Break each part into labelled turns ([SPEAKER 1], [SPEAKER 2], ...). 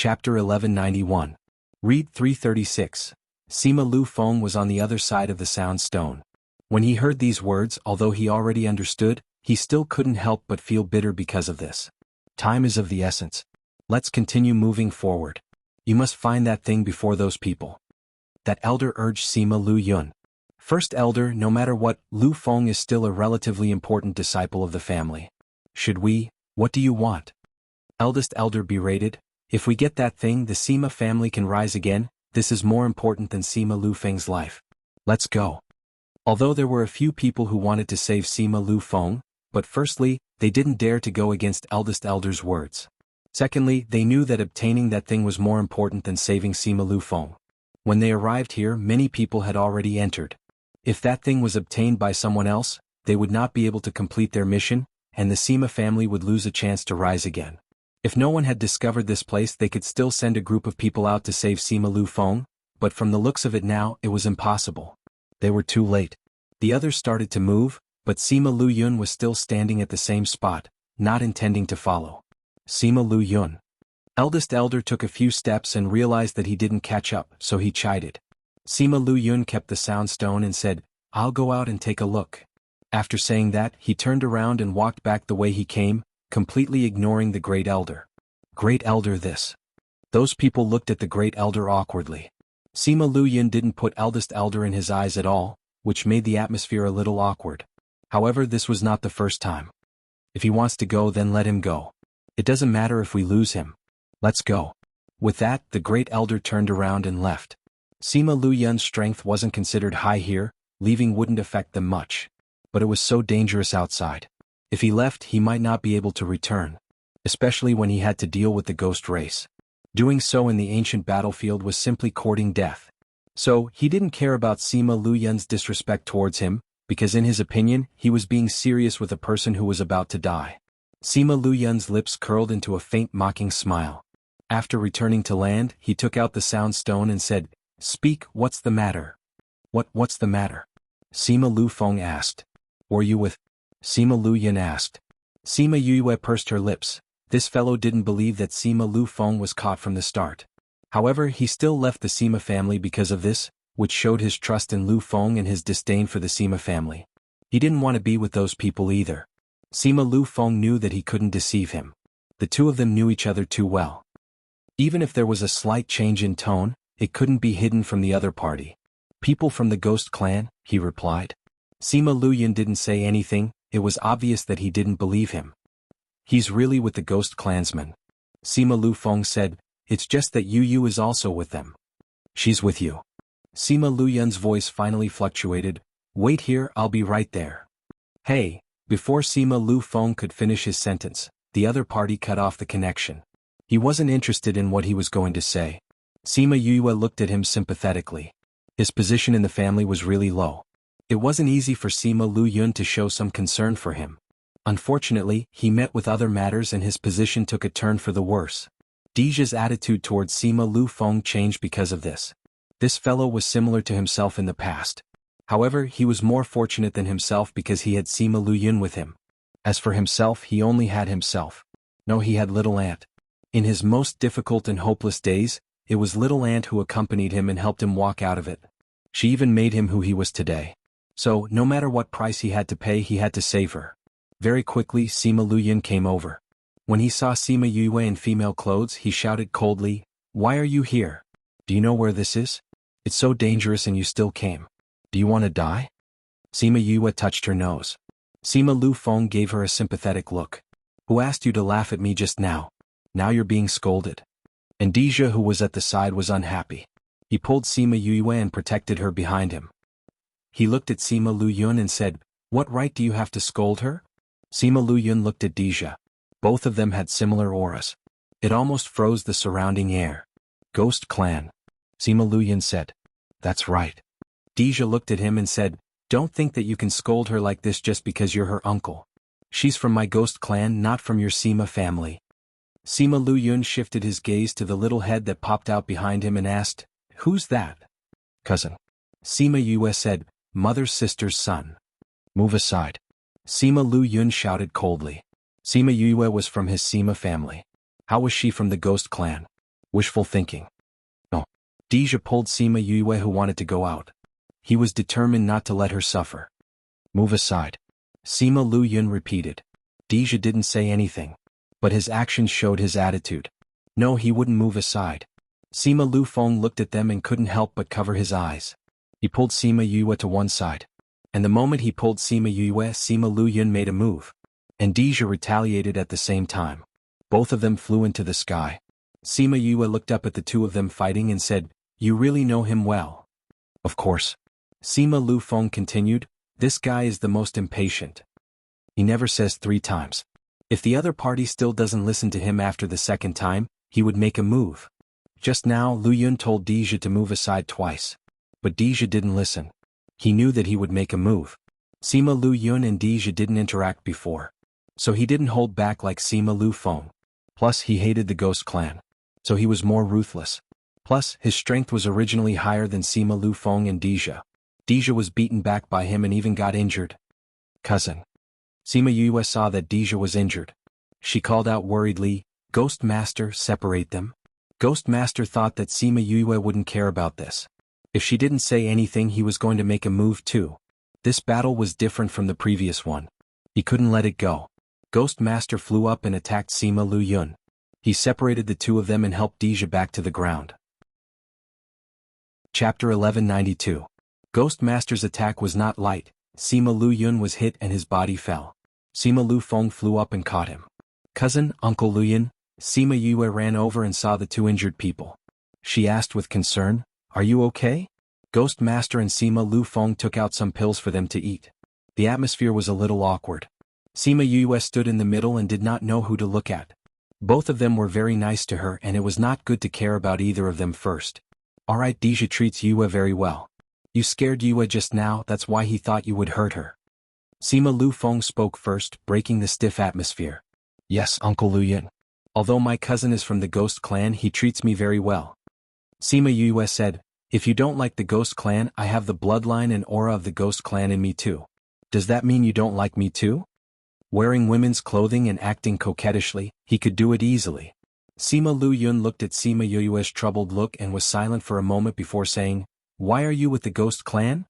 [SPEAKER 1] Chapter 1191. Read 336. Sima Lu Feng was on the other side of the sound stone. When he heard these words, although he already understood, he still couldn't help but feel bitter because of this. Time is of the essence. Let's continue moving forward. You must find that thing before those people. That elder urged Sima Lu Yun. First elder, no matter what, Lu Feng is still a relatively important disciple of the family. Should we? What do you want? Eldest elder berated. If we get that thing, the Sima family can rise again. This is more important than Sima Lu Feng's life. Let's go. Although there were a few people who wanted to save Sima Lu Feng, but firstly, they didn't dare to go against eldest elder's words. Secondly, they knew that obtaining that thing was more important than saving Sima Lu Feng. When they arrived here, many people had already entered. If that thing was obtained by someone else, they would not be able to complete their mission, and the Sima family would lose a chance to rise again. If no one had discovered this place, they could still send a group of people out to save Sima Lu Feng, but from the looks of it now, it was impossible. They were too late. The others started to move, but Sima Lu Yun was still standing at the same spot, not intending to follow. Sima Lu Yun. Eldest elder took a few steps and realized that he didn't catch up, so he chided. Sima Lu Yun kept the sound stone and said, "I'll go out and take a look." After saying that, he turned around and walked back the way he came, completely ignoring the great elder. Great elder this. Those people looked at the great elder awkwardly. Sima Lu Yun didn't put eldest elder in his eyes at all, which made the atmosphere a little awkward. However, this was not the first time. If he wants to go, then let him go. It doesn't matter if we lose him. Let's go. With that, the great elder turned around and left. Sima Lu Yun's strength wasn't considered high here, leaving wouldn't affect them much. But it was so dangerous outside. If he left, he might not be able to return, especially when he had to deal with the ghost race. Doing so in the ancient battlefield was simply courting death. So, he didn't care about Sima Lu Yun's disrespect towards him, because in his opinion, he was being serious with a person who was about to die. Sima Lu Yun's lips curled into a faint mocking smile. After returning to land, he took out the sound stone and said, "Speak, what's the matter?" What's the matter? Sima Lu Feng asked. Were you with? Sima Lu Yun asked. Sima Yue pursed her lips. This fellow didn't believe that Sima Lu Feng was caught from the start. However, he still left the Sima family because of this, which showed his trust in Lu Feng and his disdain for the Sima family. He didn't want to be with those people either. Sima Lu Feng knew that he couldn't deceive him. The two of them knew each other too well. Even if there was a slight change in tone, it couldn't be hidden from the other party. People from the Ghost Clan, he replied. Sima Lu Yun didn't say anything. It was obvious that he didn't believe him. He's really with the Ghost Clansmen. Sima Lu Feng said, "It's just that Yu is also with them." "She's with you." Sima Lu Yun's voice finally fluctuated. "Wait here, I'll be right there." "Hey." Before Sima Lu Feng could finish his sentence, the other party cut off the connection. He wasn't interested in what he was going to say. Sima Yue looked at him sympathetically. His position in the family was really low. It wasn't easy for Sima Lu Yun to show some concern for him. Unfortunately, he met with other matters and his position took a turn for the worse. Dija's attitude towards Sima Lu Feng changed because of this. This fellow was similar to himself in the past. However, he was more fortunate than himself because he had Sima Lu Yun with him. As for himself, he only had himself. No, he had Little Ant. In his most difficult and hopeless days, it was Little Ant who accompanied him and helped him walk out of it. She even made him who he was today. So, no matter what price he had to pay, he had to save her. Very quickly, Sima Lu Yun came over. When he saw Sima Yue in female clothes, he shouted coldly, "Why are you here? Do you know where this is? It's so dangerous and you still came. Do you want to die?" Sima Yue touched her nose. Sima Lu Feng gave her a sympathetic look. "Who asked you to laugh at me just now? Now you're being scolded." And Dija, who was at the side, was unhappy. He pulled Sima Yue and protected her behind him. He looked at Sima Lu Yun and said, "What right do you have to scold her?" Sima Lu Yun looked at Dija. Both of them had similar auras. It almost froze the surrounding air. "Ghost Clan," Sima Lu Yun said. "That's right." Dija looked at him and said, "Don't think that you can scold her like this just because you're her uncle. She's from my Ghost Clan, not from your Sima family." Sima Lu Yun shifted his gaze to the little head that popped out behind him and asked, "Who's that?" "Cousin." Sima Yue said, "Mother's sister's son." "Move aside." Sima Lu Yun shouted coldly. Sima Yue was from his Sima family. How was she from the Ghost Clan? Wishful thinking. No. Deja pulled Sima Yue, who wanted to go out. He was determined not to let her suffer. Move aside. Sima Lu Yun repeated. Deja didn't say anything, but his actions showed his attitude. No, he wouldn't move aside. Sima Lu Feng looked at them and couldn't help but cover his eyes. He pulled Sima Yue to one side. And the moment he pulled Sima Yue, Sima Lu Yun made a move. And Deja retaliated at the same time. Both of them flew into the sky. Sima Yue looked up at the two of them fighting and said, "You really know him well." "Of course." Sima Lu Feng continued, "This guy is the most impatient. He never says 3 times. If the other party still doesn't listen to him after the second time, he would make a move. Just now Lu Yun told Deja to move aside twice. But Deja didn't listen. He knew that he would make a move. Sima Lu Yun and Deja didn't interact before. So he didn't hold back like Sima Lu Feng. Plus he hated the Ghost Clan. So he was more ruthless. Plus his strength was originally higher than Sima Lu Feng and Deja. Deja was beaten back by him and even got injured. "Cousin." Sima Yue saw that Deja was injured. She called out worriedly, "Ghost Master, separate them." Ghost Master thought that Sima Yue wouldn't care about this. If she didn't say anything, he was going to make a move too. This battle was different from the previous one. He couldn't let it go. Ghost Master flew up and attacked Sima Lu Yun. He separated the two of them and helped Deja back to the ground. Chapter 1192. Ghost Master's attack was not light. Sima Lu Yun was hit and his body fell. Sima Lu Feng flew up and caught him. "Cousin, Uncle Lu Yun." Sima Yue ran over and saw the two injured people. She asked with concern, "Are you okay?" Ghost Master and Sima Lu Feng took out some pills for them to eat. The atmosphere was a little awkward. Sima Yue stood in the middle and did not know who to look at. Both of them were very nice to her and it was not good to care about either of them first. "Alright, Deja treats Yue very well. You scared Yue just now, that's why he thought you would hurt her." Sima Lu Feng spoke first, breaking the stiff atmosphere. "Yes, Uncle Lu Yun. Although my cousin is from the Ghost Clan, he treats me very well." Sima Yue said, "If you don't like the Ghost Clan, I have the bloodline and aura of the Ghost Clan in me too. Does that mean you don't like me too?" Wearing women's clothing and acting coquettishly, he could do it easily. Sima Lu Yun looked at Sima Yue's troubled look and was silent for a moment before saying, "Why are you with the Ghost Clan?"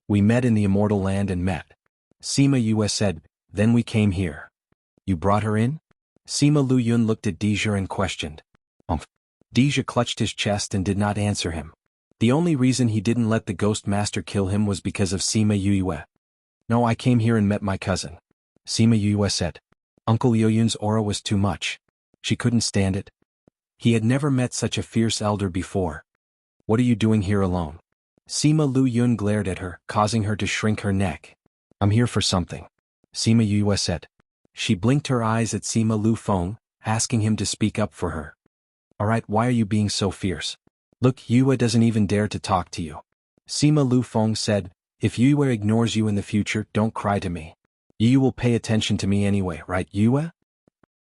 [SPEAKER 1] "We met in the Immortal Land and met." Sima Yue said, "Then we came here." "You brought her in?" Sima Lu Yun looked at Deja and questioned. Deja clutched his chest and did not answer him. The only reason he didn't let the Ghost Master kill him was because of Sima Yue. "No, I came here and met my cousin." Sima Yue said. Uncle Lu Yun's aura was too much. She couldn't stand it. He had never met such a fierce elder before. "What are you doing here alone?" Sima Lu Yun glared at her, causing her to shrink her neck. "I'm here for something," Sima Yue said. She blinked her eyes at Sima Lu Feng, asking him to speak up for her. "Alright, why are you being so fierce? Look, Yue doesn't even dare to talk to you." Sima Lu Feng said, "If Yue ignores you in the future, don't cry to me. Yue will pay attention to me anyway, right, Yue?"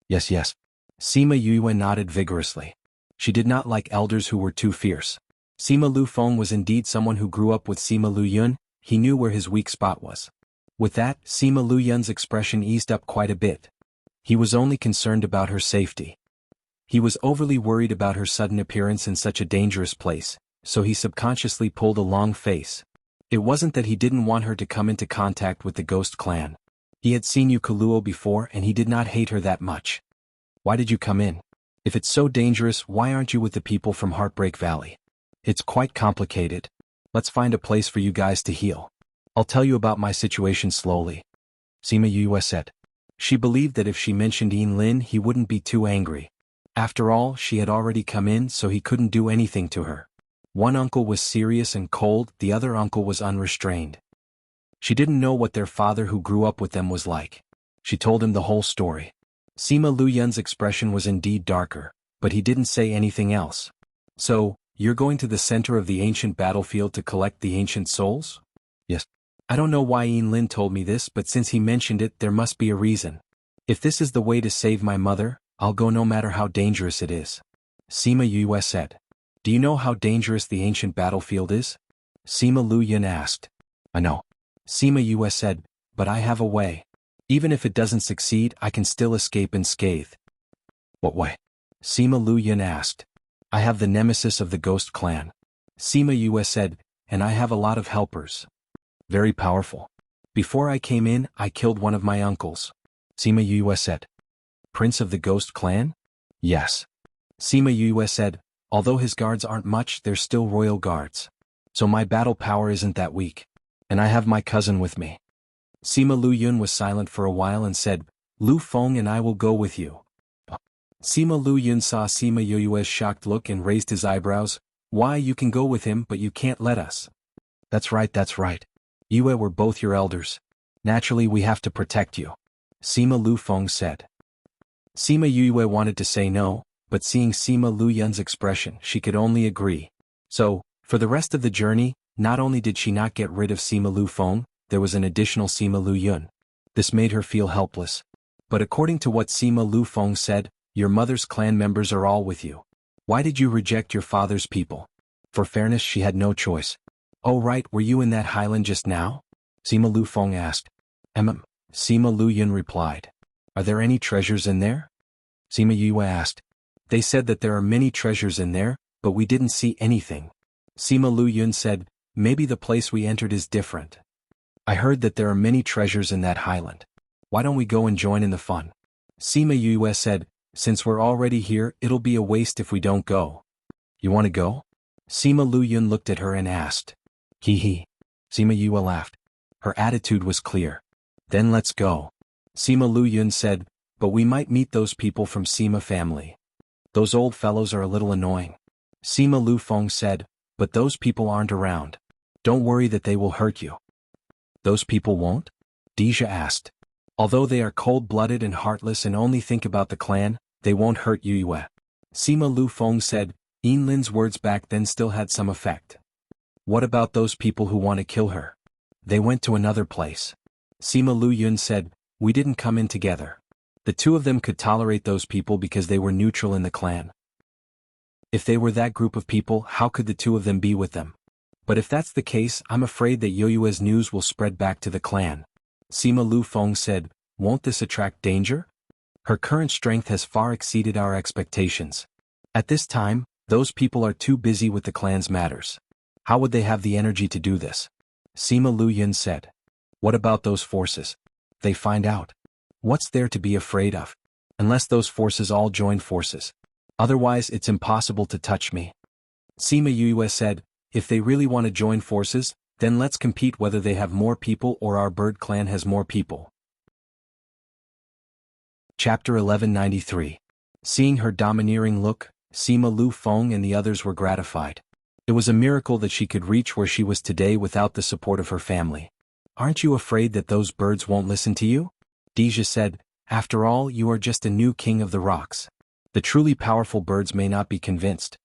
[SPEAKER 1] Yes. Sima Yue nodded vigorously. She did not like elders who were too fierce. Sima Lu Feng was indeed someone who grew up with Sima Lu Yun. He knew where his weak spot was. With that, Sima Lu Yun's expression eased up quite a bit. He was only concerned about her safety. He was overly worried about her sudden appearance in such a dangerous place, so he subconsciously pulled a long face. It wasn't that he didn't want her to come into contact with the Ghost Clan. He had seen Yukuluo before and he did not hate her that much. "Why did you come in? If it's so dangerous, why aren't you with the people from Heartbreak Valley? It's quite complicated. Let's find a place for you guys to heal. I'll tell you about my situation slowly," Sima Yue said. She believed that if she mentioned Lin, he wouldn't be too angry. After all, she had already come in, so he couldn't do anything to her. One uncle was serious and cold, the other uncle was unrestrained. She didn't know what their father who grew up with them was like. She told him the whole story. Sima Lu Yun's expression was indeed darker, but he didn't say anything else. "So, you're going to the center of the ancient battlefield to collect the ancient souls?" "Yes. I don't know why Lin told me this, but since he mentioned it, there must be a reason. If this is the way to save my mother, I'll go no matter how dangerous it is," Sima Yue said. "Do you know how dangerous the ancient battlefield is?" Sima Lu Yun asked. "I know," Sima Yue said, "but I have a way. Even if it doesn't succeed, I can still escape unscathed." "What way?" Sima Lu Yun asked. I have the nemesis of the ghost clan. Sima Yue said, and I have a lot of helpers. Very powerful. Before I came in, I killed one of my uncles. Sima Yue said. Prince of the ghost clan? Yes. Sima Yue said, although his guards aren't much, they're still royal guards. So my battle power isn't that weak. And I have my cousin with me. Sima Lu Yun was silent for a while and said, Lu Feng and I will go with you. Sima Lu Yun saw Sima Yue's shocked look and raised his eyebrows. Why, you can go with him but you can't let us. That's right, that's right. Yue, we're both your elders. Naturally we have to protect you. Sima Lu Feng said. Sima Yue wanted to say no, but seeing Sima Lu Yun's expression she could only agree. So, for the rest of the journey, not only did she not get rid of Sima Lu Feng, there was an additional Sima Lu Yun. This made her feel helpless. But according to what Sima Lu Feng said, your mother's clan members are all with you. Why did you reject your father's people? For fairness she had no choice. Oh right, were you in that highland just now? Sima Lu Feng asked. Sima Lu Yun replied. Are there any treasures in there? Sima Yue asked. They said that there are many treasures in there, but we didn't see anything. Sima Lu Yun said, maybe the place we entered is different. I heard that there are many treasures in that highland. Why don't we go and join in the fun? Sima Yue said, since we're already here, it'll be a waste if we don't go. You want to go? Sima Lu Yun looked at her and asked. Hee hee. Sima Yue laughed. Her attitude was clear. Then let's go. Sima Lu Yun said, but we might meet those people from Sima family. Those old fellows are a little annoying. Sima Lu Feng said, but those people aren't around. Don't worry that they will hurt you. Those people won't? Deja asked. Although they are cold-blooded and heartless and only think about the clan, they won't hurt Yue. Sima Lu Feng said, Yinlin's words back then still had some effect. What about those people who want to kill her? They went to another place. Sima Lu Yun said, we didn't come in together. The two of them could tolerate those people because they were neutral in the clan. If they were that group of people, how could the two of them be with them? But if that's the case, I'm afraid that Yue's news will spread back to the clan. Sima Lu Feng said, won't this attract danger? Her current strength has far exceeded our expectations. At this time, those people are too busy with the clan's matters. How would they have the energy to do this? Sima Lu Yun said. What about those forces? They find out. What's there to be afraid of? Unless those forces all join forces. Otherwise it's impossible to touch me. Sima Yue said, if they really want to join forces, then let's compete whether they have more people or our bird clan has more people. Chapter 1193. Seeing her domineering look, Sima Lu Feng and the others were gratified. It was a miracle that she could reach where she was today without the support of her family. Aren't you afraid that those birds won't listen to you? Deja said, after all, you are just a new king of the rocks. The truly powerful birds may not be convinced.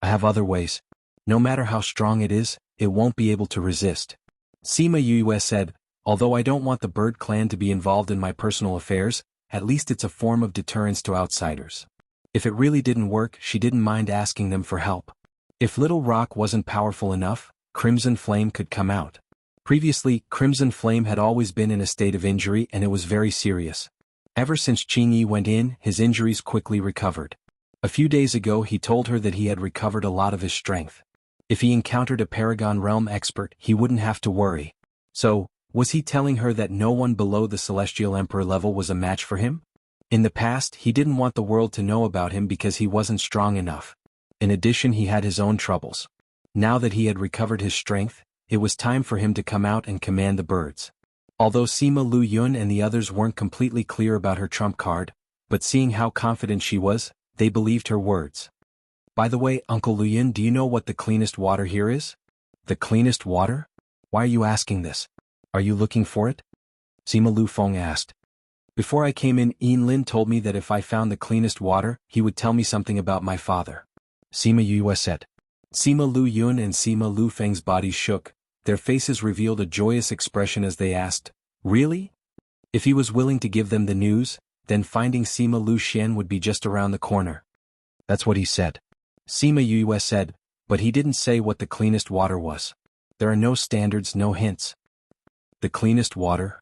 [SPEAKER 1] I have other ways. No matter how strong it is, it won't be able to resist. Sima Yue said, although I don't want the bird clan to be involved in my personal affairs, at least it's a form of deterrence to outsiders. If it really didn't work, she didn't mind asking them for help. If Little Rock wasn't powerful enough, Crimson Flame could come out. Previously, Crimson Flame had always been in a state of injury and it was very serious. Ever since Qingyi went in, his injuries quickly recovered. A few days ago he told her that he had recovered a lot of his strength. If he encountered a Paragon Realm expert, he wouldn't have to worry. So, was he telling her that no one below the Celestial Emperor level was a match for him? In the past, he didn't want the world to know about him because he wasn't strong enough. In addition, he had his own troubles. Now that he had recovered his strength, it was time for him to come out and command the birds. Although Sima Lu Yun and the others weren't completely clear about her trump card, but seeing how confident she was, they believed her words. By the way, Uncle Lu Yun, do you know what the cleanest water here is? The cleanest water? Why are you asking this? Are you looking for it? Sima Lu Feng asked. Before I came in, Yinlin told me that if I found the cleanest water, he would tell me something about my father. Sima Yue said. Sima Lu Yun and Sima Lu Feng's bodies shook. Their faces revealed a joyous expression as they asked, really? If he was willing to give them the news, then finding Sima Lu Xian would be just around the corner. That's what he said. Sima Yue said, but he didn't say what the cleanest water was. There are no standards, no hints. The cleanest water?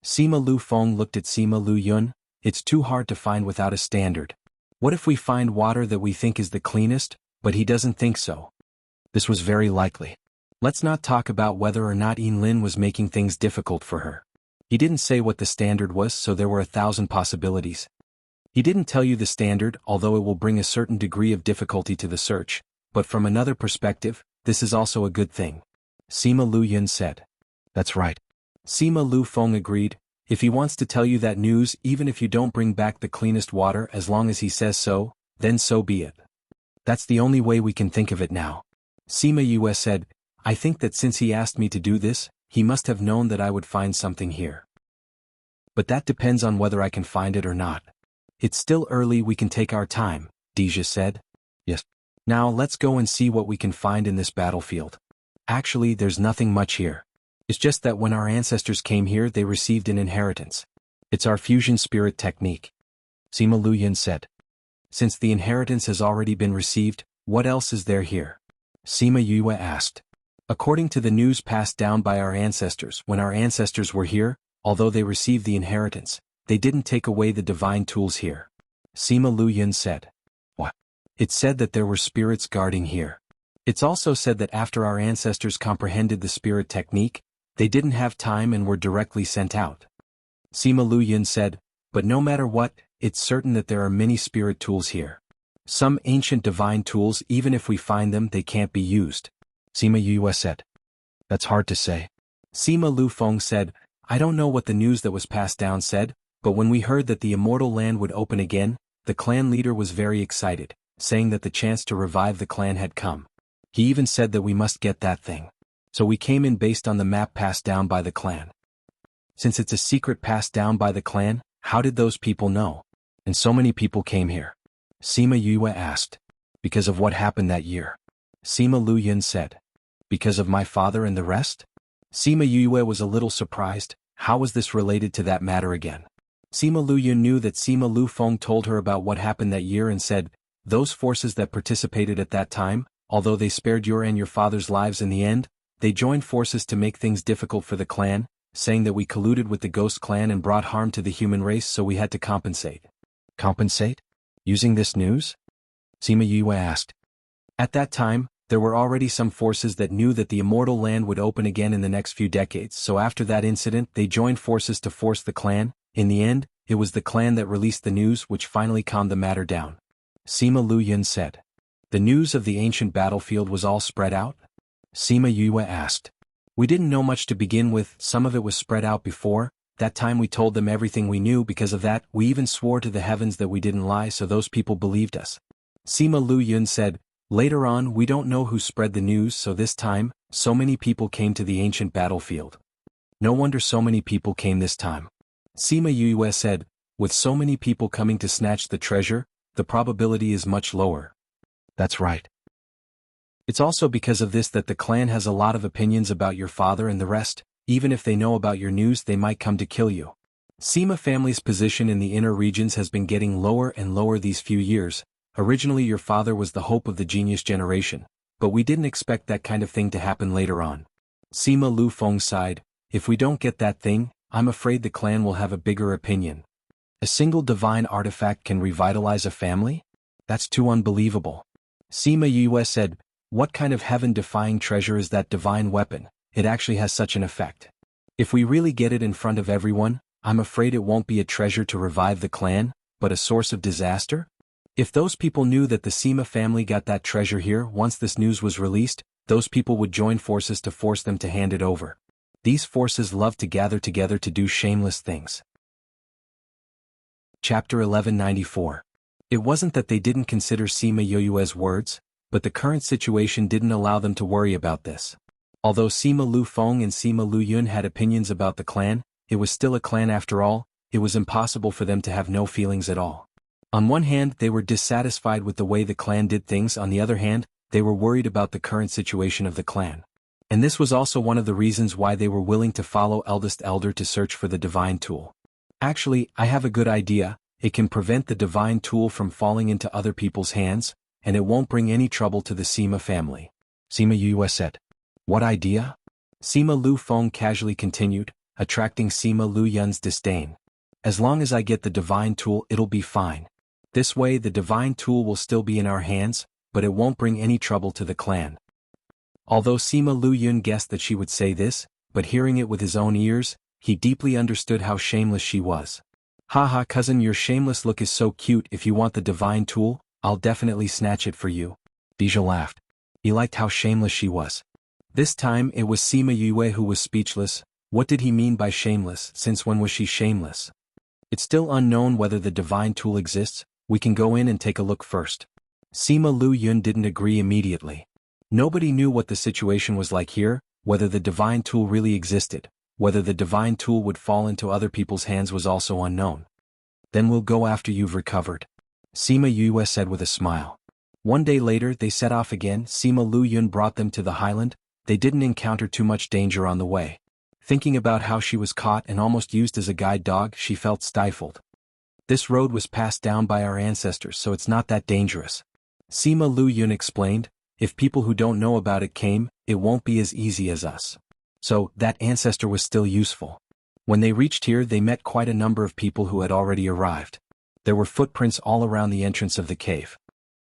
[SPEAKER 1] Sima Lu Feng looked at Sima Lu Yun. It's too hard to find without a standard. What if we find water that we think is the cleanest, but he doesn't think so? This was very likely. Let's not talk about whether or not Lin was making things difficult for her. He didn't say what the standard was, so there were 1,000 possibilities. He didn't tell you the standard, although it will bring a certain degree of difficulty to the search, but from another perspective, this is also a good thing. Sima Lu Yun said. That's right. Sima Lu Feng agreed. If he wants to tell you that news, even if you don't bring back the cleanest water, as long as he says so, then so be it. That's the only way we can think of it now. Sima Yue said, I think that since he asked me to do this, he must have known that I would find something here. But that depends on whether I can find it or not. It's still early, we can take our time, Deja said. Yes. Now let's go and see what we can find in this battlefield. Actually, there's nothing much here. It's just that when our ancestors came here they received an inheritance. It's our fusion spirit technique. Sima Lu Yun said. Since the inheritance has already been received, what else is there here? Sima Yue asked. According to the news passed down by our ancestors, when our ancestors were here, although they received the inheritance, they didn't take away the divine tools here. Sima Lu Yun said. What? It said that there were spirits guarding here. It's also said that after our ancestors comprehended the spirit technique, they didn't have time and were directly sent out. Sima Lu Yun said, but no matter what, it's certain that there are many spirit tools here. Some ancient divine tools, even if we find them, they can't be used. Sima Yue said. That's hard to say. Sima Lu Feng said, I don't know what the news that was passed down said, but when we heard that the immortal land would open again, the clan leader was very excited, saying that the chance to revive the clan had come. He even said that we must get that thing. So we came in based on the map passed down by the clan. Since it's a secret passed down by the clan, how did those people know? And so many people came here. Sima Yue asked. Because of what happened that year. Sima Lu Yun said. Because of my father and the rest? Sima Yue was a little surprised. How was this related to that matter again? Sima Lu Yun knew that Sima Lu Feng told her about what happened that year and said, those forces that participated at that time, although they spared your and your father's lives in the end, they joined forces to make things difficult for the clan, saying that we colluded with the ghost clan and brought harm to the human race, so we had to compensate. Compensate? Using this news? Sima Yue asked. At that time, there were already some forces that knew that the immortal land would open again in the next few decades, so after that incident they joined forces to force the clan. In the end, it was the clan that released the news which finally calmed the matter down. Sima Lu Yun said. The news of the ancient battlefield was all spread out? Sima Yue asked. We didn't know much to begin with, some of it was spread out before. That time we told them everything we knew. Because of that, we even swore to the heavens that we didn't lie, so those people believed us. Sima Lu Yun said, later on we don't know who spread the news, so this time, so many people came to the ancient battlefield. No wonder so many people came this time. Sima Yue said, with so many people coming to snatch the treasure, the probability is much lower. That's right. It's also because of this that the clan has a lot of opinions about your father and the rest. Even if they know about your news, they might come to kill you. Sima family's position in the inner regions has been getting lower and lower these few years. Originally your father was the hope of the genius generation, but we didn't expect that kind of thing to happen later on. Sima Lu Feng sighed, if we don't get that thing, I'm afraid the clan will have a bigger opinion. A single divine artifact can revitalize a family? That's too unbelievable. Sima Yue said, what kind of heaven-defying treasure is that divine weapon? It actually has such an effect. If we really get it in front of everyone, I'm afraid it won't be a treasure to revive the clan, but a source of disaster? If those people knew that the Sima family got that treasure here once this news was released, those people would join forces to force them to hand it over. These forces love to gather together to do shameless things. Chapter 1194. It wasn't that they didn't consider Sima Yue's words, but the current situation didn't allow them to worry about this. Although Sima Lu Feng and Sima Lu Yun had opinions about the clan, it was still a clan after all. It was impossible for them to have no feelings at all. On one hand, they were dissatisfied with the way the clan did things, on the other hand, they were worried about the current situation of the clan. And this was also one of the reasons why they were willing to follow Eldest Elder to search for the divine tool. Actually, I have a good idea. It can prevent the divine tool from falling into other people's hands, and it won't bring any trouble to the Sima family. Sima Yue said. What idea? Sima Lu Feng casually continued, attracting Sima Lu Yun's disdain. As long as I get the divine tool, it'll be fine. This way the divine tool will still be in our hands, but it won't bring any trouble to the clan. Although Sima Lu Yun guessed that she would say this, but hearing it with his own ears, he deeply understood how shameless she was. Haha cousin, your shameless look is so cute. If you want the divine tool, I'll definitely snatch it for you. Dija laughed. He liked how shameless she was. This time it was Sima Yue who was speechless. What did he mean by shameless? Since when was she shameless? It's still unknown whether the divine tool exists. We can go in and take a look first. Sima Lu Yun didn't agree immediately. Nobody knew what the situation was like here, whether the divine tool really existed. Whether the divine tool would fall into other people's hands was also unknown. Then we'll go after you've recovered. Sima Yue said with a smile. One day later they set off again. Sima Lu Yun brought them to the highland. They didn't encounter too much danger on the way. Thinking about how she was caught and almost used as a guide dog, she felt stifled. This road was passed down by our ancestors, so it's not that dangerous. Sima Lu Yun explained. If people who don't know about it came, it won't be as easy as us. So, that ancestor was still useful. When they reached here they met quite a number of people who had already arrived. There were footprints all around the entrance of the cave.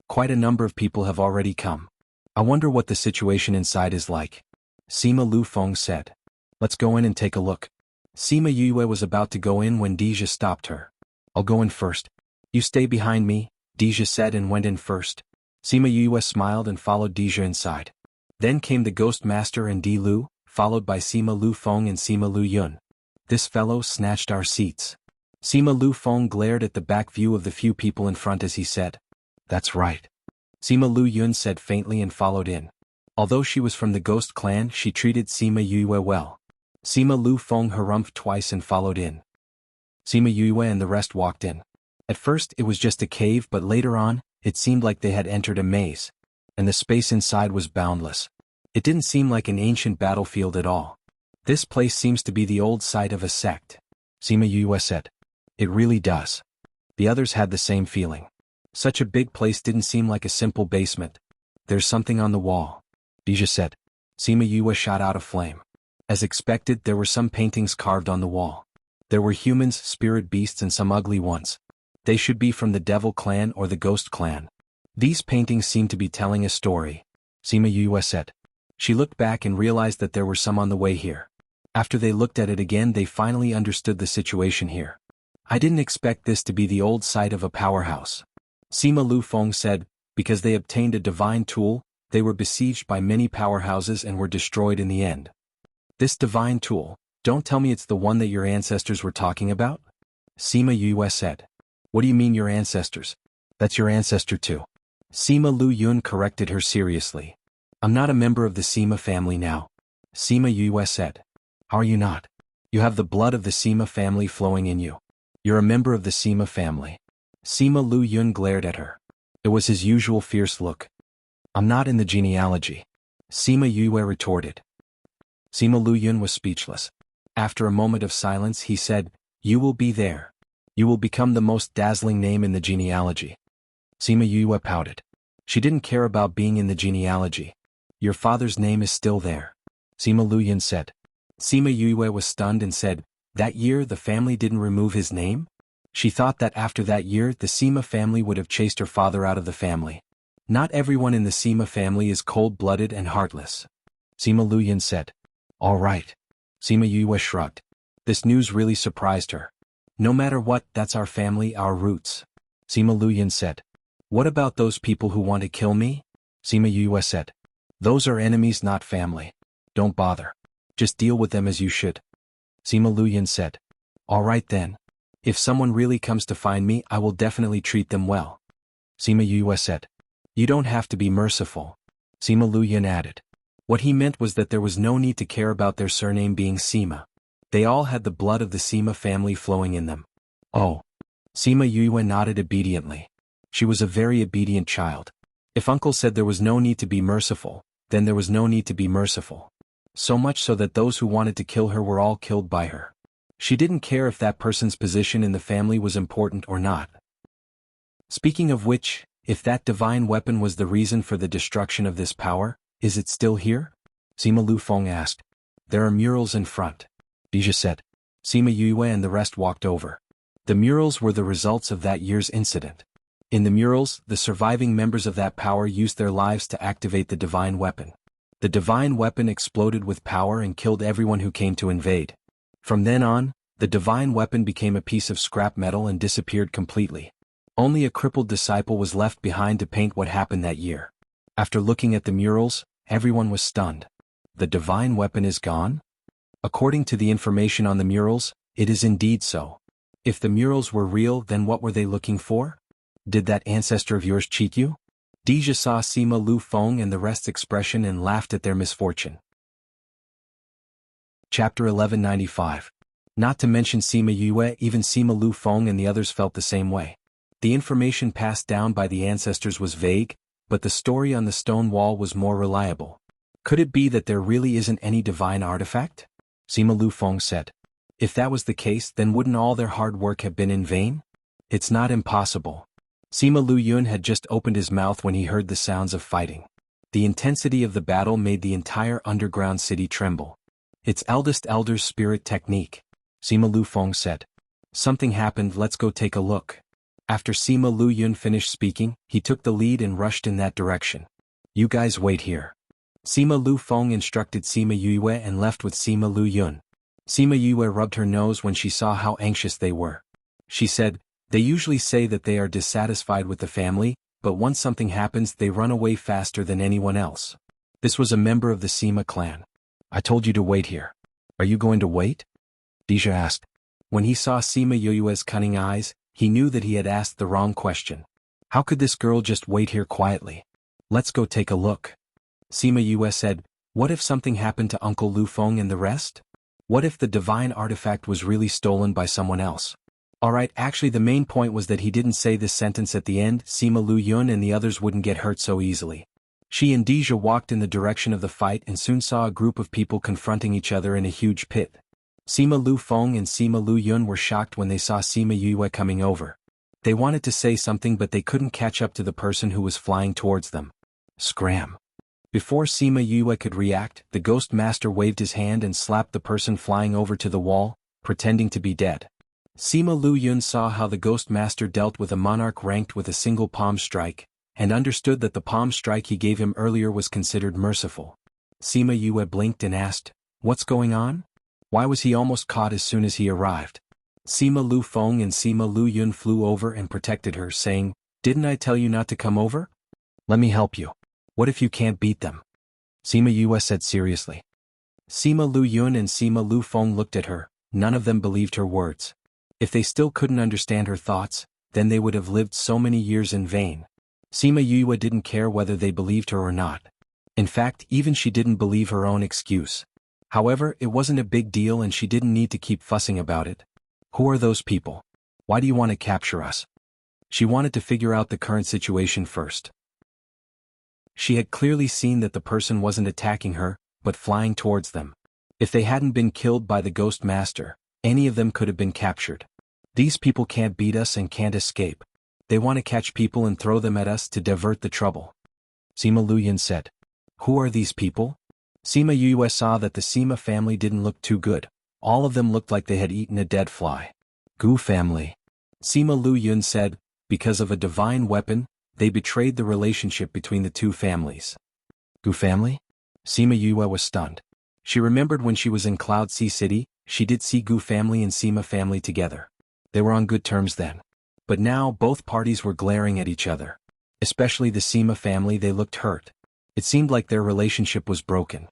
[SPEAKER 1] Quite a number of people have already come. I wonder what the situation inside is like. Sima Lu Feng said. Let's go in and take a look. Sima Yue was about to go in when Dija stopped her. I'll go in first. You stay behind me, Dija said and went in first. Sima Yue smiled and followed Dija inside. Then came the Ghost Master and Di Lu, followed by Sima Lu Feng and Sima Lu Yun. This fellow snatched our seats. Sima Lu Feng glared at the back view of the few people in front as he said. That's right. Sima Lu Yun said faintly and followed in. Although she was from the Ghost clan, she treated Sima Yue well. Sima Lu Feng harumphed twice and followed in. Sima Yue and the rest walked in. At first it was just a cave, but later on, it seemed like they had entered a maze. And the space inside was boundless. It didn't seem like an ancient battlefield at all. This place seems to be the old site of a sect. Sima Yue said. It really does. The others had the same feeling. Such a big place didn't seem like a simple basement. There's something on the wall. Dija said. Sima Yue shot out a flame. As expected, there were some paintings carved on the wall. There were humans, spirit beasts and some ugly ones. They should be from the Devil clan or the Ghost clan. These paintings seem to be telling a story. Sima Yue said. She looked back and realized that there were some on the way here. After they looked at it again they finally understood the situation here. I didn't expect this to be the old site of a powerhouse. Sima Lu Feng said, because they obtained a divine tool, they were besieged by many powerhouses and were destroyed in the end. This divine tool, don't tell me it's the one that your ancestors were talking about? Sima Yue said. What do you mean your ancestors? That's your ancestor too. Sima Lu Yun corrected her seriously. I'm not a member of the Sima family now. Sima Yue said. Are you not? You have the blood of the Sima family flowing in you. You're a member of the Sima family. Sima Lu Yun glared at her. It was his usual fierce look. I'm not in the genealogy. Sima Yue retorted. Sima Lu Yun was speechless. After a moment of silence he said, You will be there. You will become the most dazzling name in the genealogy. Sima Yue pouted. She didn't care about being in the genealogy. Your father's name is still there. Sima Lu Yun said. Sima Yue was stunned and said, That year the family didn't remove his name? She thought that after that year the Sima family would have chased her father out of the family. Not everyone in the Sima family is cold-blooded and heartless. Sima Lu Yun said. All right. Sima Yue shrugged. This news really surprised her. No matter what, that's our family, our roots. Sima Lu Yun said. What about those people who want to kill me? Sima Yue said. Those are enemies, not family. Don't bother. Just deal with them as you should. Sima Lu Yun said. All right then. If someone really comes to find me, I will definitely treat them well. Sima Yue said. You don't have to be merciful. Sima Lu Yun added. What he meant was that there was no need to care about their surname being Sima. They all had the blood of the Sima family flowing in them. Oh. Sima Yue nodded obediently. She was a very obedient child. If uncle said there was no need to be merciful, then there was no need to be merciful. So much so that those who wanted to kill her were all killed by her. She didn't care if that person's position in the family was important or not. Speaking of which, if that divine weapon was the reason for the destruction of this power, is it still here? Sima Lu Feng asked. There are murals in front. Dija said. Sima Yue and the rest walked over. The murals were the results of that year's incident. In the murals, the surviving members of that power used their lives to activate the divine weapon. The divine weapon exploded with power and killed everyone who came to invade. From then on, the divine weapon became a piece of scrap metal and disappeared completely. Only a crippled disciple was left behind to paint what happened that year. After looking at the murals, everyone was stunned. The divine weapon is gone? According to the information on the murals, it is indeed so. If the murals were real, then what were they looking for? Did that ancestor of yours cheat you? Deja saw Sima Lu Feng and the rest's expression and laughed at their misfortune. Chapter 1195. Not to mention Sima Yue, even Sima Lu Feng and the others felt the same way. The information passed down by the ancestors was vague, but the story on the stone wall was more reliable. Could it be that there really isn't any divine artifact? Sima Lu Feng said. If that was the case, then wouldn't all their hard work have been in vain? It's not impossible. Sima Lu Yun had just opened his mouth when he heard the sounds of fighting. The intensity of the battle made the entire underground city tremble. It's eldest elder's spirit technique, Sima Lu Feng said. Something happened, let's go take a look. After Sima Lu Yun finished speaking, he took the lead and rushed in that direction. You guys wait here. Sima Lu Feng instructed Sima Yue and left with Sima Lu Yun. Sima Yue rubbed her nose when she saw how anxious they were. She said, they usually say that they are dissatisfied with the family, but once something happens they run away faster than anyone else. This was a member of the Sima clan. I told you to wait here. Are you going to wait? Deja asked. When he saw Sima Yue's cunning eyes, he knew that he had asked the wrong question. How could this girl just wait here quietly? Let's go take a look. Sima Yue said, what if something happened to Uncle Lu Feng and the rest? What if the divine artifact was really stolen by someone else? Alright, actually the main point was that he didn't say this sentence at the end, Sima Lu Yun and the others wouldn't get hurt so easily. She and Deja walked in the direction of the fight and soon saw a group of people confronting each other in a huge pit. Sima Lu Feng and Sima Lu Yun were shocked when they saw Sima Yue coming over. They wanted to say something but they couldn't catch up to the person who was flying towards them. Scram. Before Sima Yue could react, the Ghost Master waved his hand and slapped the person flying over to the wall, pretending to be dead. Sima Lu Yun saw how the Ghost Master dealt with a monarch ranked with a single palm strike, and understood that the palm strike he gave him earlier was considered merciful. Sima Yue blinked and asked, what's going on? Why was he almost caught as soon as he arrived? Sima Lu Feng and Sima Lu Yun flew over and protected her, saying, didn't I tell you not to come over? Let me help you. What if you can't beat them? Sima Yue said seriously. Sima Lu Yun and Sima Lu Feng looked at her, none of them believed her words. If they still couldn't understand her thoughts, then they would have lived so many years in vain. Sima Yue didn't care whether they believed her or not. In fact, even she didn't believe her own excuse. However, it wasn't a big deal and she didn't need to keep fussing about it. Who are those people? Why do you want to capture us? She wanted to figure out the current situation first. She had clearly seen that the person wasn't attacking her, but flying towards them. If they hadn't been killed by the Ghost Master, any of them could have been captured. These people can't beat us and can't escape. They want to catch people and throw them at us to divert the trouble. Sima Lu Yun said. Who are these people? Sima Yue saw that the Sima family didn't look too good. All of them looked like they had eaten a dead fly. Gu family. Sima Lu Yun said, because of a divine weapon, they betrayed the relationship between the two families. Gu family? Sima Yue was stunned. She remembered when she was in Cloud Sea City, she did see Gu family and Sima family together. They were on good terms then. But now both parties were glaring at each other. Especially the Sima family, they looked hurt. It seemed like their relationship was broken.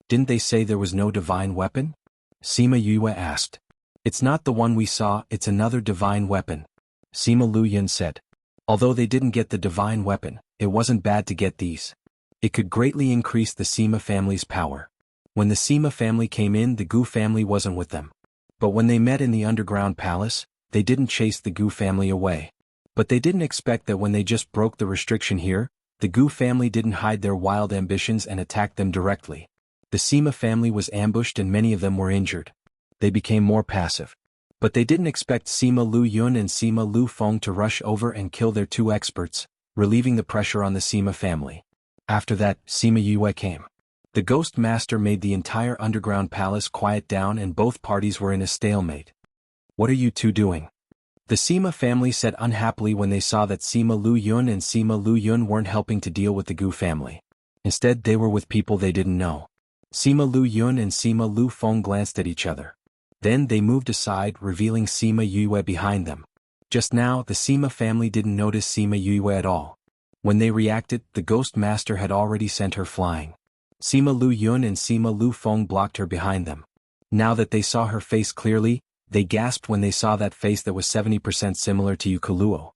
[SPEAKER 1] Didn't they say there was no divine weapon? Sima Yue asked. It's not the one we saw, it's another divine weapon. Sima Lu Yun said. Although they didn't get the divine weapon, it wasn't bad to get these. It could greatly increase the Sima family's power. When the Sima family came in, the Gu family wasn't with them. But when they met in the underground palace, they didn't chase the Gu family away. But they didn't expect that when they just broke the restriction here, the Gu family didn't hide their wild ambitions and attacked them directly. The Sima family was ambushed and many of them were injured. They became more passive. But they didn't expect Sima Lu Yun and Sima Lu Feng to rush over and kill their two experts, relieving the pressure on the Sima family. After that, Sima Yue came. The Ghost Master made the entire underground palace quiet down and both parties were in a stalemate. What are you two doing? The Sima family said unhappily when they saw that Sima Lu Yun and Sima Lu Yun weren't helping to deal with the Gu family. Instead, they were with people they didn't know. Sima Lu Yun and Sima Lu Feng glanced at each other. Then they moved aside, revealing Sima Yue behind them. Just now, the Sima family didn't notice Sima Yue at all. When they reacted, the Ghost Master had already sent her flying. Sima Lu Yun and Sima Lu Feng blocked her behind them. Now that they saw her face clearly, they gasped when they saw that face that was 70% similar to Yukuluo.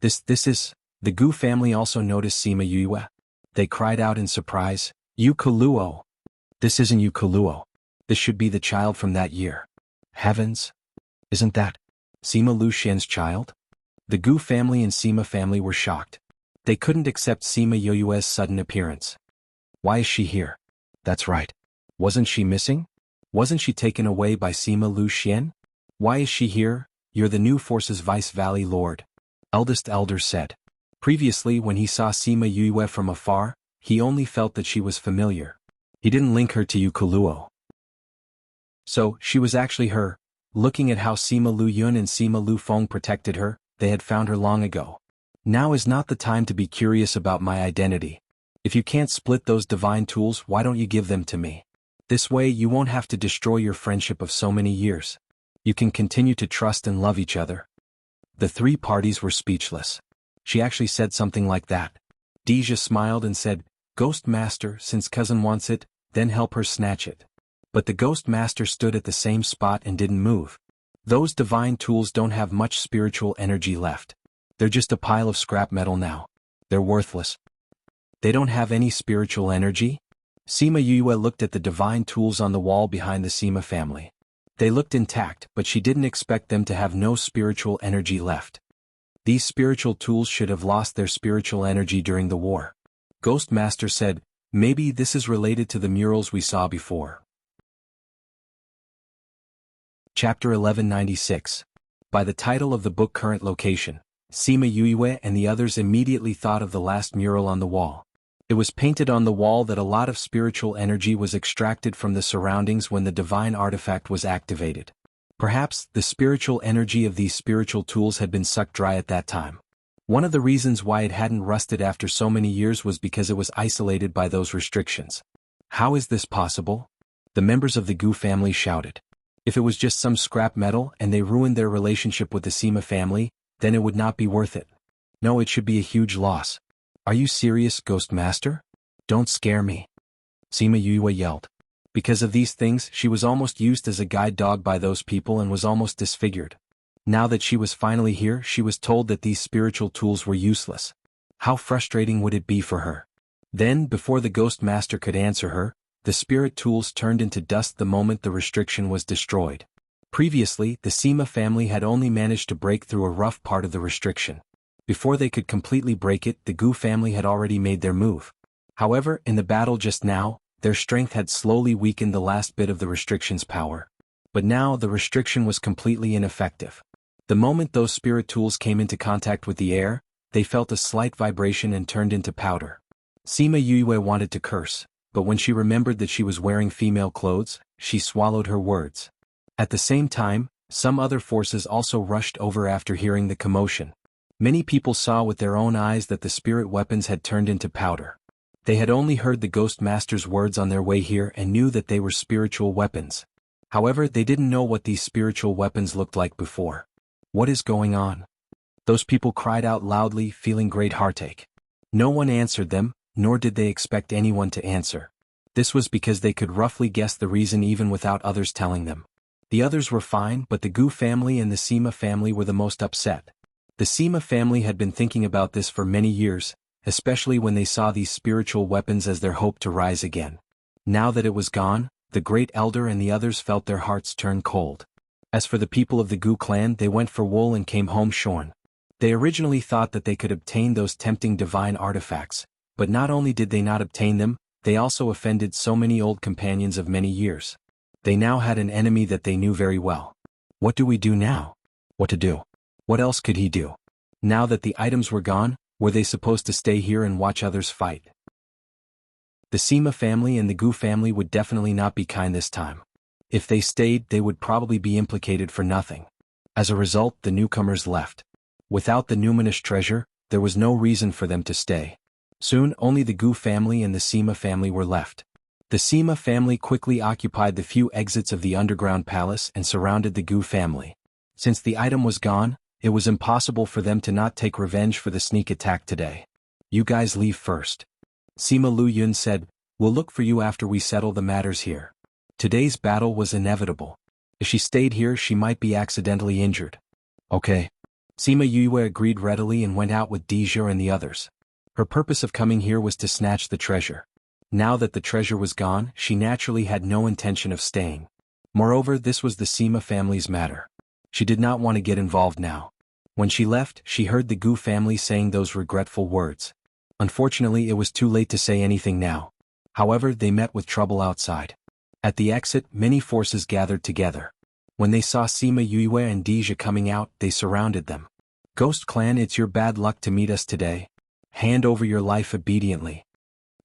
[SPEAKER 1] This is... The Gu family also noticed Sima Yue. They cried out in surprise, Yukuluo! This isn't Yukuluo. This should be the child from that year. Heavens! Isn't that Sima Lu Xian's child? The Gu family and Sima family were shocked. They couldn't accept Sima Yue's sudden appearance. Why is she here? That's right. Wasn't she missing? Wasn't she taken away by Sima Lu Xian? Why is she here? You're the new Force's Vice Valley Lord. Eldest Elder said. Previously when he saw Sima Yue from afar, he only felt that she was familiar. He didn't link her to Yukuluo. So, she was actually her. Looking at how Sima Lu Yun and Sima Lu Feng protected her, they had found her long ago. Now is not the time to be curious about my identity. If you can't split those divine tools, why don't you give them to me? This way you won't have to destroy your friendship of so many years. You can continue to trust and love each other. The three parties were speechless. She actually said something like that. Deja smiled and said, Ghost Master, since cousin wants it, then help her snatch it. But the Ghost Master stood at the same spot and didn't move. Those divine tools don't have much spiritual energy left. They're just a pile of scrap metal now. They're worthless. They don't have any spiritual energy? Sima Yue looked at the divine tools on the wall behind the Sima family. They looked intact, but she didn't expect them to have no spiritual energy left. These spiritual tools should have lost their spiritual energy during the war. Ghost Master said, maybe this is related to the murals we saw before. Chapter 1196. By the title of the book Current Location, Sima Yue and the others immediately thought of the last mural on the wall. It was painted on the wall that a lot of spiritual energy was extracted from the surroundings when the divine artifact was activated. Perhaps, the spiritual energy of these spiritual tools had been sucked dry at that time. One of the reasons why it hadn't rusted after so many years was because it was isolated by those restrictions. How is this possible? The members of the Gu family shouted. If it was just some scrap metal and they ruined their relationship with the Sima family, then it would not be worth it. No, it should be a huge loss. Are you serious, Ghost Master? Don't scare me. Sima Yue yelled. Because of these things, she was almost used as a guide dog by those people and was almost disfigured. Now that she was finally here, she was told that these spiritual tools were useless. How frustrating would it be for her? Then, before the Ghost Master could answer her, the spirit tools turned into dust the moment the restriction was destroyed. Previously, the Sima family had only managed to break through a rough part of the restriction. Before they could completely break it, the Gu family had already made their move. However, in the battle just now, their strength had slowly weakened the last bit of the restriction's power. But now the restriction was completely ineffective. The moment those spirit tools came into contact with the air, they felt a slight vibration and turned into powder. Sima Yue wanted to curse, but when she remembered that she was wearing female clothes, she swallowed her words. At the same time, some other forces also rushed over after hearing the commotion. Many people saw with their own eyes that the spirit weapons had turned into powder. They had only heard the Ghost Master's words on their way here and knew that they were spiritual weapons. However, they didn't know what these spiritual weapons looked like before. What is going on? Those people cried out loudly, feeling great heartache. No one answered them, nor did they expect anyone to answer. This was because they could roughly guess the reason even without others telling them. The others were fine, but the Gu family and the Sima family were the most upset. The Sima family had been thinking about this for many years, especially when they saw these spiritual weapons as their hope to rise again. Now that it was gone, the Great Elder and the others felt their hearts turn cold. As for the people of the Gu clan, they went for wool and came home shorn. They originally thought that they could obtain those tempting divine artifacts, but not only did they not obtain them, they also offended so many old companions of many years. They now had an enemy that they knew very well. What do we do now? What to do? What else could he do? Now that the items were gone, were they supposed to stay here and watch others fight? The Sima family and the Gu family would definitely not be kind this time. If they stayed, they would probably be implicated for nothing. As a result, the newcomers left. Without the numinous treasure, there was no reason for them to stay. Soon, only the Gu family and the Sima family were left. The Sima family quickly occupied the few exits of the underground palace and surrounded the Gu family. Since the item was gone, it was impossible for them to not take revenge for the sneak attack today. You guys leave first. Sima Lu Yun said, "We'll look for you after we settle the matters here." Today's battle was inevitable. If she stayed here, she might be accidentally injured. Okay. Sima Yue agreed readily and went out with Deja and the others. Her purpose of coming here was to snatch the treasure. Now that the treasure was gone, she naturally had no intention of staying. Moreover, this was the Sima family's matter. She did not want to get involved now. When she left, she heard the Gu family saying those regretful words. Unfortunately, it was too late to say anything now. However, they met with trouble outside. At the exit, many forces gathered together. When they saw Sima Yue and Deja coming out, they surrounded them. "Ghost Clan, it's your bad luck to meet us today. Hand over your life obediently."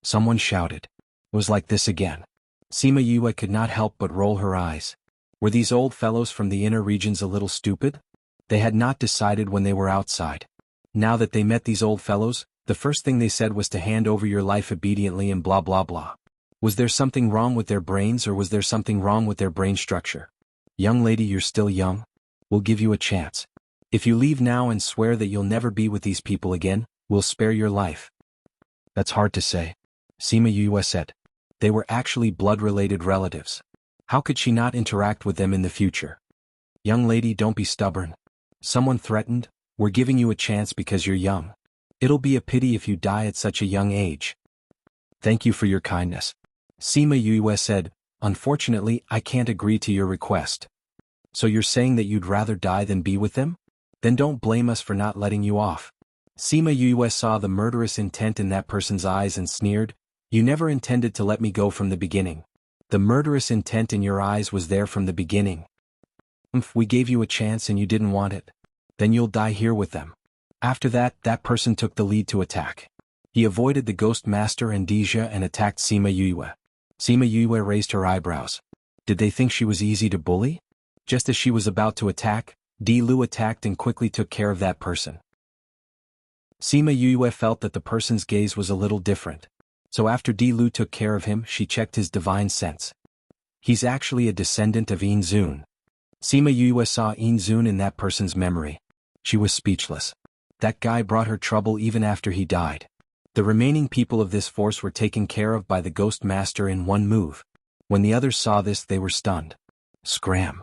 [SPEAKER 1] Someone shouted. It was like this again. Sima Yue could not help but roll her eyes. Were these old fellows from the inner regions a little stupid? They had not decided when they were outside. Now that they met these old fellows, the first thing they said was to hand over your life obediently and blah blah blah. Was there something wrong with their brains, or was there something wrong with their brain structure? Young lady, you're still young. We'll give you a chance. If you leave now and swear that you'll never be with these people again, we'll spare your life. That's hard to say. Sima Yue said. They were actually blood-related relatives. How could she not interact with them in the future? Young lady, don't be stubborn. Someone threatened, "We're giving you a chance because you're young. It'll be a pity if you die at such a young age." Thank you for your kindness. Sima Yue said, "Unfortunately, I can't agree to your request." So you're saying that you'd rather die than be with them? Then don't blame us for not letting you off. Sima Yue saw the murderous intent in that person's eyes and sneered, "You never intended to let me go from the beginning. The murderous intent in your eyes was there from the beginning. We gave you a chance and you didn't want it. Then you'll die here with them." After that, that person took the lead to attack. He avoided the Ghost Master and Deja and attacked Sima Yue. Sima Yue raised her eyebrows. Did they think she was easy to bully? Just as she was about to attack, Di Lu attacked and quickly took care of that person. Sima Yue felt that the person's gaze was a little different. So after Di Lu took care of him, she checked his divine sense. He's actually a descendant of Yin Zun. Sima Yue saw Yin Zun in that person's memory. She was speechless. That guy brought her trouble even after he died. The remaining people of this force were taken care of by the Ghost Master in one move. When the others saw this, they were stunned. Scram.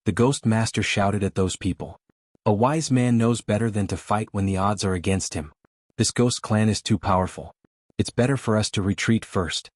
[SPEAKER 1] The Ghost Master shouted at those people. A wise man knows better than to fight when the odds are against him. This Ghost Clan is too powerful. It's better for us to retreat first.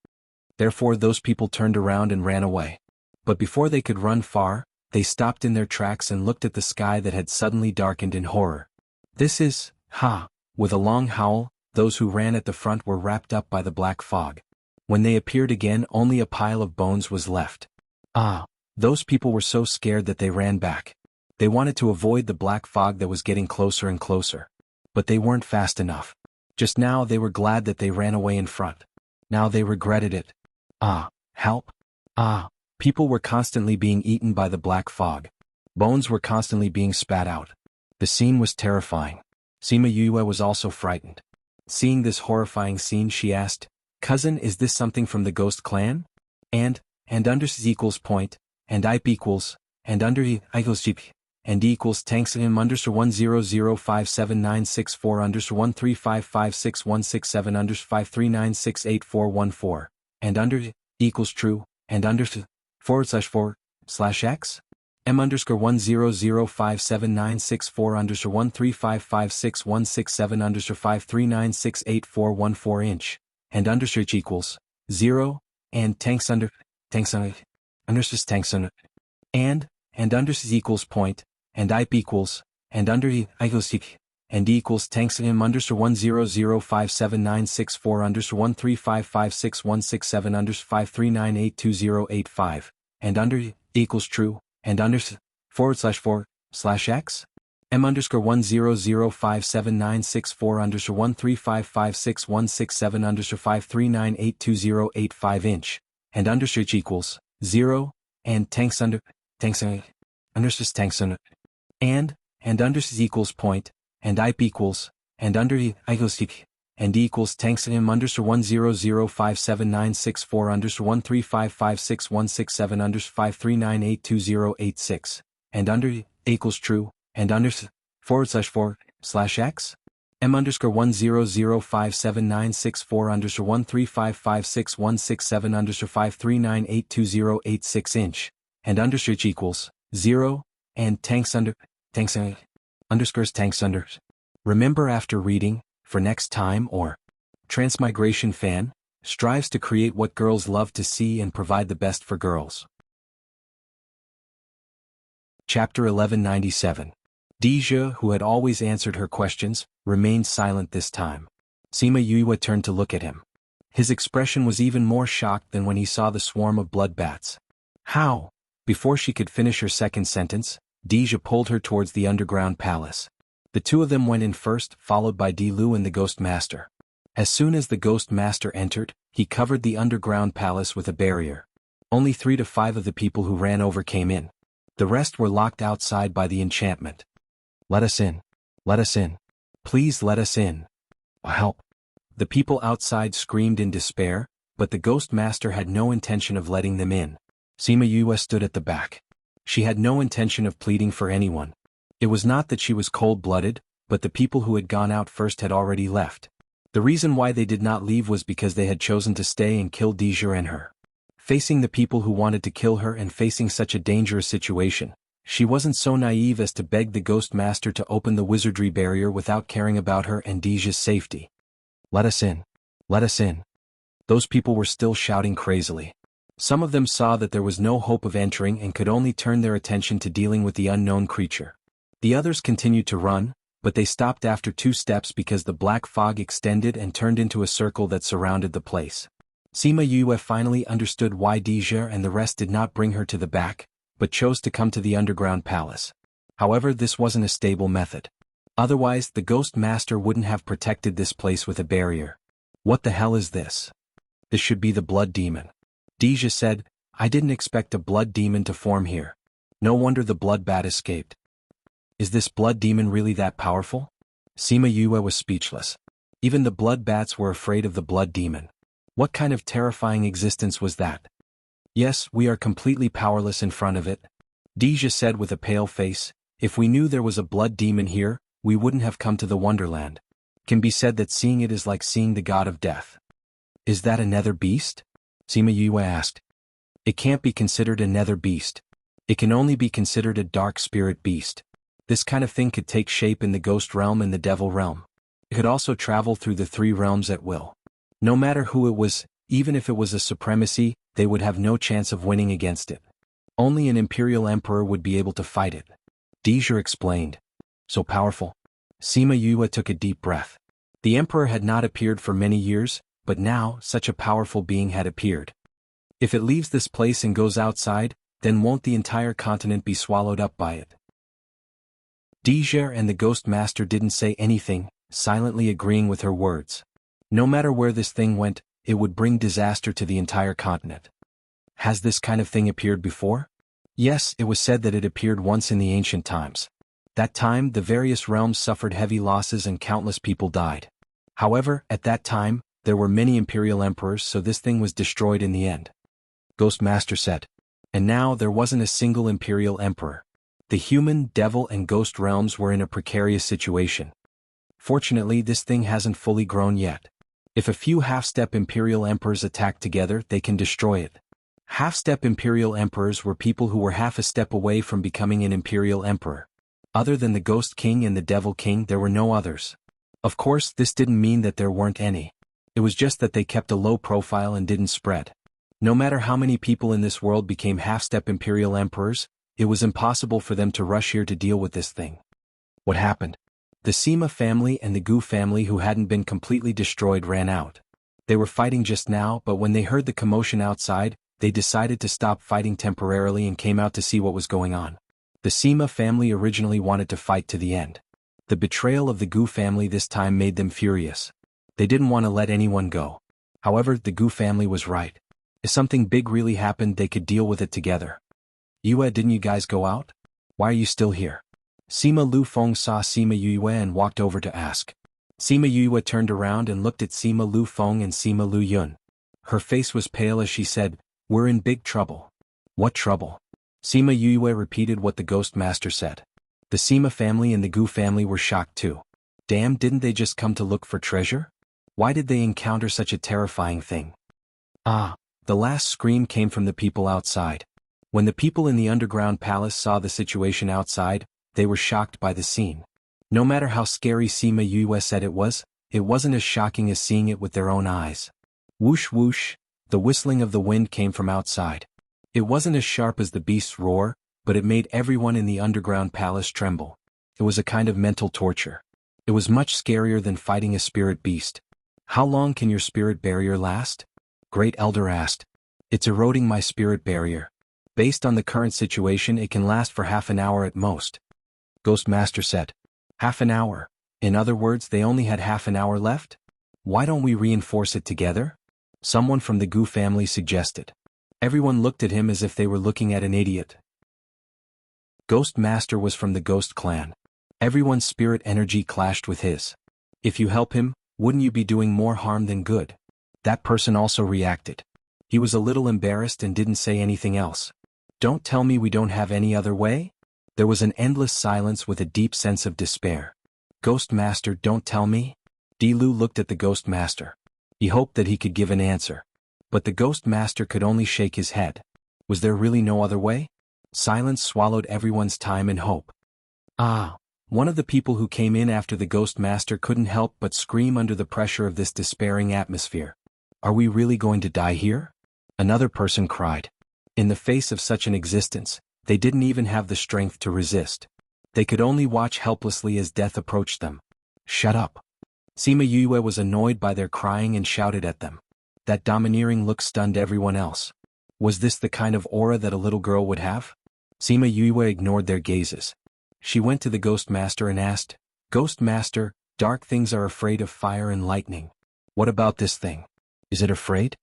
[SPEAKER 1] Therefore those people turned around and ran away. But before they could run far, they stopped in their tracks and looked at the sky that had suddenly darkened in horror. This is, ha! With a long howl, those who ran at the front were wrapped up by the black fog. When they appeared again, only a pile of bones was left. Ah! Those people were so scared that they ran back. They wanted to avoid the black fog that was getting closer and closer. But they weren't fast enough. Just now they were glad that they ran away in front. Now they regretted it. Ah! Help! Ah! People were constantly being eaten by the black fog. Bones were constantly being spat out. The scene was terrifying. Sima Yue was also frightened. Seeing this horrifying scene, she asked, "Cousin, is this something from the Ghost Clan? And under equals point, and I equals, and under equals gp, and equals tanks him underscore 1005796 underscore 1355616 underscore 53968 and under equals true, and under /4/x? M underscore 1005796 underscore 1355616 underscore 53968 inch, and underscore equals 0, and tanks under underscore and underscore equals point, and I equals, and under equals and equals tanks him underscore 1005796 underscore 1355616 underscore 53982 and under equals true, and under /4/x? M underscore 1005796 underscore 1355616 underscore 53982 inch, and underscore equals 0, and tanks under and under equals point, and ip equals, and under equals and equals tanks m underscore 1005796 underscore 1355616 underscore 539828086, and under equals true, and under /4/x, m underscore 1005796 underscore 1355616 underscore 539828086 inch, and underscore equals 0, and tanks underscores tanks under. Remember after reading, for next time or Transmigration fan, strives to create what girls love to see and provide the best for girls. Chapter 1197. Deja, who had always answered her questions, remained silent this time. Sima Yue turned to look at him. His expression was even more shocked than when he saw the swarm of blood bats. How? Before she could finish her second sentence, Deja pulled her towards the underground palace. The two of them went in first, followed by Di Lu and the Ghost Master. As soon as the Ghost Master entered, he covered the underground palace with a barrier. Only 3 to 5 of the people who ran over came in. The rest were locked outside by the enchantment. Let us in. Let us in. Please let us in. Help. The people outside screamed in despair, but the Ghost Master had no intention of letting them in. Sima Yue stood at the back. She had no intention of pleading for anyone. It was not that she was cold-blooded, but the people who had gone out first had already left. The reason why they did not leave was because they had chosen to stay and kill Deja and her. Facing the people who wanted to kill her and facing such a dangerous situation, she wasn't so naive as to beg the Ghost Master to open the wizardry barrier without caring about her and Deja's safety. Let us in. Let us in. Those people were still shouting crazily. Some of them saw that there was no hope of entering and could only turn their attention to dealing with the unknown creature. The others continued to run, but they stopped after 2 steps because the black fog extended and turned into a circle that surrounded the place. Sima Yue finally understood why Deja and the rest did not bring her to the back, but chose to come to the underground palace. However, this wasn't a stable method. Otherwise, the Ghost Master wouldn't have protected this place with a barrier. What the hell is this? This should be the blood demon. Deja said, I didn't expect a blood demon to form here. No wonder the blood bat escaped. Is this blood demon really that powerful? Sima Yue was speechless. Even the blood bats were afraid of the blood demon. What kind of terrifying existence was that? Yes, we are completely powerless in front of it. Deja said with a pale face, if we knew there was a blood demon here, we wouldn't have come to the Wonderland. Can be said that seeing it is like seeing the god of death. Is that a nether beast? Sima Yue asked. It can't be considered a nether beast. It can only be considered a dark spirit beast. This kind of thing could take shape in the ghost realm and the devil realm. It could also travel through the 3 realms at will. No matter who it was, even if it was a supremacy, they would have no chance of winning against it. Only an imperial emperor would be able to fight it. Deja explained. So powerful. Sima Yue took a deep breath. The emperor had not appeared for many years, but now such a powerful being had appeared. If it leaves this place and goes outside, then won't the entire continent be swallowed up by it? Deja and the Ghost Master didn't say anything, silently agreeing with her words. No matter where this thing went, it would bring disaster to the entire continent. Has this kind of thing appeared before? Yes, it was said that it appeared once in the ancient times. That time, the various realms suffered heavy losses and countless people died. However, at that time, there were many imperial emperors, so this thing was destroyed in the end. Ghost Master said. And now there wasn't a single imperial emperor. The human, devil and ghost realms were in a precarious situation. Fortunately, this thing hasn't fully grown yet. If a few half-step imperial emperors attack together, they can destroy it. Half-step imperial emperors were people who were half a step away from becoming an imperial emperor. Other than the Ghost King and the Devil King, there were no others. Of course, this didn't mean that there weren't any. It was just that they kept a low profile and didn't spread. No matter how many people in this world became half-step imperial emperors, it was impossible for them to rush here to deal with this thing. What happened? The Sima family and the Gu family who hadn't been completely destroyed ran out. They were fighting just now, but when they heard the commotion outside, they decided to stop fighting temporarily and came out to see what was going on. The Sima family originally wanted to fight to the end. The betrayal of the Gu family this time made them furious. They didn't want to let anyone go. However, the Gu family was right. If something big really happened, they could deal with it together. Yue, didn't you guys go out? Why are you still here? Sima Lu Feng saw Sima Yue and walked over to ask. Sima Yue turned around and looked at Sima Lu Feng and Sima Lu Yun. Her face was pale as she said, "We're in big trouble." "What trouble?" Sima Yue repeated what the Ghost Master said. The Sima family and the Gu family were shocked too. Damn, didn't they just come to look for treasure? Why did they encounter such a terrifying thing? Ah! The last scream came from the people outside. When the people in the underground palace saw the situation outside, they were shocked by the scene. No matter how scary Sima Yue said it wasn't as shocking as seeing it with their own eyes. Whoosh whoosh, the whistling of the wind came from outside. It wasn't as sharp as the beast's roar, but it made everyone in the underground palace tremble. It was a kind of mental torture. It was much scarier than fighting a spirit beast. "How long can your spirit barrier last?" Great Elder asked. "It's eroding my spirit barrier. Based on the current situation, it can last for half an hour at most." Ghost Master said. Half an hour. In other words, they only had half an hour left? Why don't we reinforce it together? Someone from the Gu family suggested. Everyone looked at him as if they were looking at an idiot. Ghost Master was from the Ghost clan. Everyone's spirit energy clashed with his. If you help him, wouldn't you be doing more harm than good? That person also reacted. He was a little embarrassed and didn't say anything else. Don't tell me we don't have any other way? There was an endless silence with a deep sense of despair. Ghost Master, don't tell me? Dilu looked at the Ghost Master. He hoped that he could give an answer. But the Ghost Master could only shake his head. Was there really no other way? Silence swallowed everyone's time and hope. Ah! One of the people who came in after the Ghost Master couldn't help but scream under the pressure of this despairing atmosphere. "Are we really going to die here?" Another person cried. In the face of such an existence, they didn't even have the strength to resist. They could only watch helplessly as death approached them. "Shut up!" Sima Yue was annoyed by their crying and shouted at them. That domineering look stunned everyone else. Was this the kind of aura that a little girl would have? Sima Yue ignored their gazes. She went to the Ghost Master and asked, "Ghost Master, dark things are afraid of fire and lightning. What about this thing? Is it afraid?"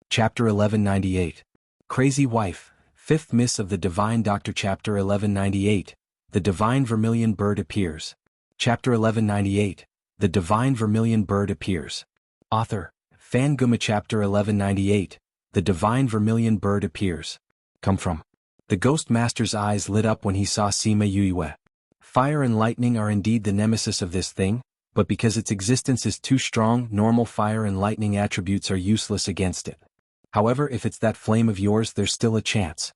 [SPEAKER 1] Chapter 1198. Crazy Wife, 5th Miss of the Divine Doctor. Chapter 1198. The Divine Vermilion Bird Appears. Chapter 1198. The Divine Vermilion Bird Appears. Author, Fan Guma. Chapter 1198. The Divine Vermilion Bird Appears. Come from. The Ghost Master's eyes lit up when he saw Sima Yue. Fire and lightning are indeed the nemesis of this thing, but because its existence is too strong, normal fire and lightning attributes are useless against it. However, if it's that flame of yours, there's still a chance.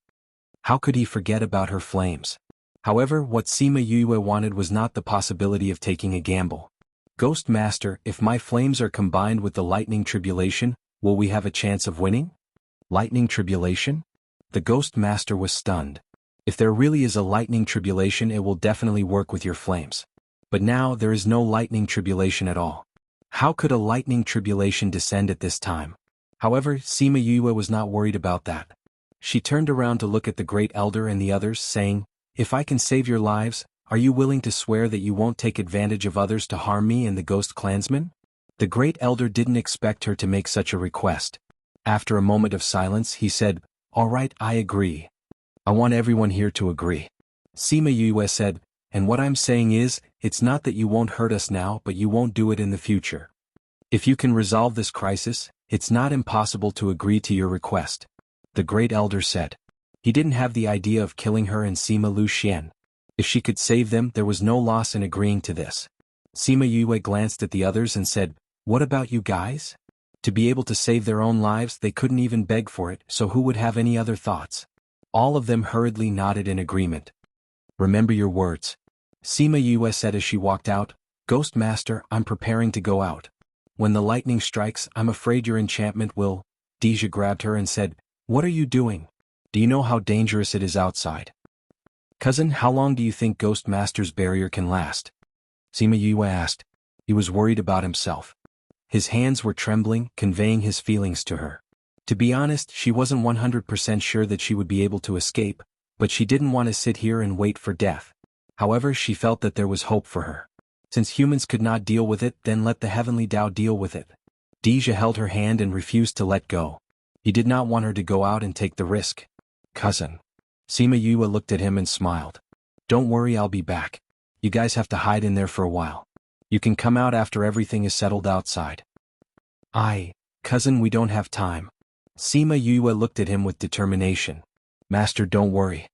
[SPEAKER 1] How could he forget about her flames? However, what Sima Yue wanted was not the possibility of taking a gamble. "Ghost Master, if my flames are combined with the lightning tribulation, will we have a chance of winning?" Lightning tribulation? The Ghost Master was stunned. If there really is a lightning tribulation, it will definitely work with your flames. But now there is no lightning tribulation at all. How could a lightning tribulation descend at this time? However, Sima Yue was not worried about that. She turned around to look at the Great Elder and the others, saying, "If I can save your lives, are you willing to swear that you won't take advantage of others to harm me and the Ghost Clansmen?" The Great Elder didn't expect her to make such a request. After a moment of silence, he said, "All right, I agree. I want everyone here to agree." Sima Yue said, "And what I'm saying is, it's not that you won't hurt us now, but you won't do it in the future. If you can resolve this crisis, it's not impossible to agree to your request." The Great Elder said. He didn't have the idea of killing her and Sima Lu Xian. If she could save them, there was no loss in agreeing to this. Sima Yue glanced at the others and said, "What about you guys?" To be able to save their own lives, they couldn't even beg for it, so who would have any other thoughts? All of them hurriedly nodded in agreement. "Remember your words," Sima Yue said as she walked out. "Ghost Master, I'm preparing to go out. When the lightning strikes, I'm afraid your enchantment will—" Deja grabbed her and said, "What are you doing? Do you know how dangerous it is outside?" "Cousin, how long do you think Ghost Master's barrier can last?" Sima Yue asked. He was worried about himself. His hands were trembling, conveying his feelings to her. To be honest, she wasn't 100% sure that she would be able to escape, but she didn't want to sit here and wait for death. However, she felt that there was hope for her. Since humans could not deal with it, then let the heavenly Tao deal with it. Deja held her hand and refused to let go. He did not want her to go out and take the risk. "Cousin." Sima Yue looked at him and smiled. Don't worry, I'll be back. You guys have to hide in there for a while. You can come out after everything is settled outside. Cousin, we don't have time. Sima Yue looked at him with determination. Master, don't worry.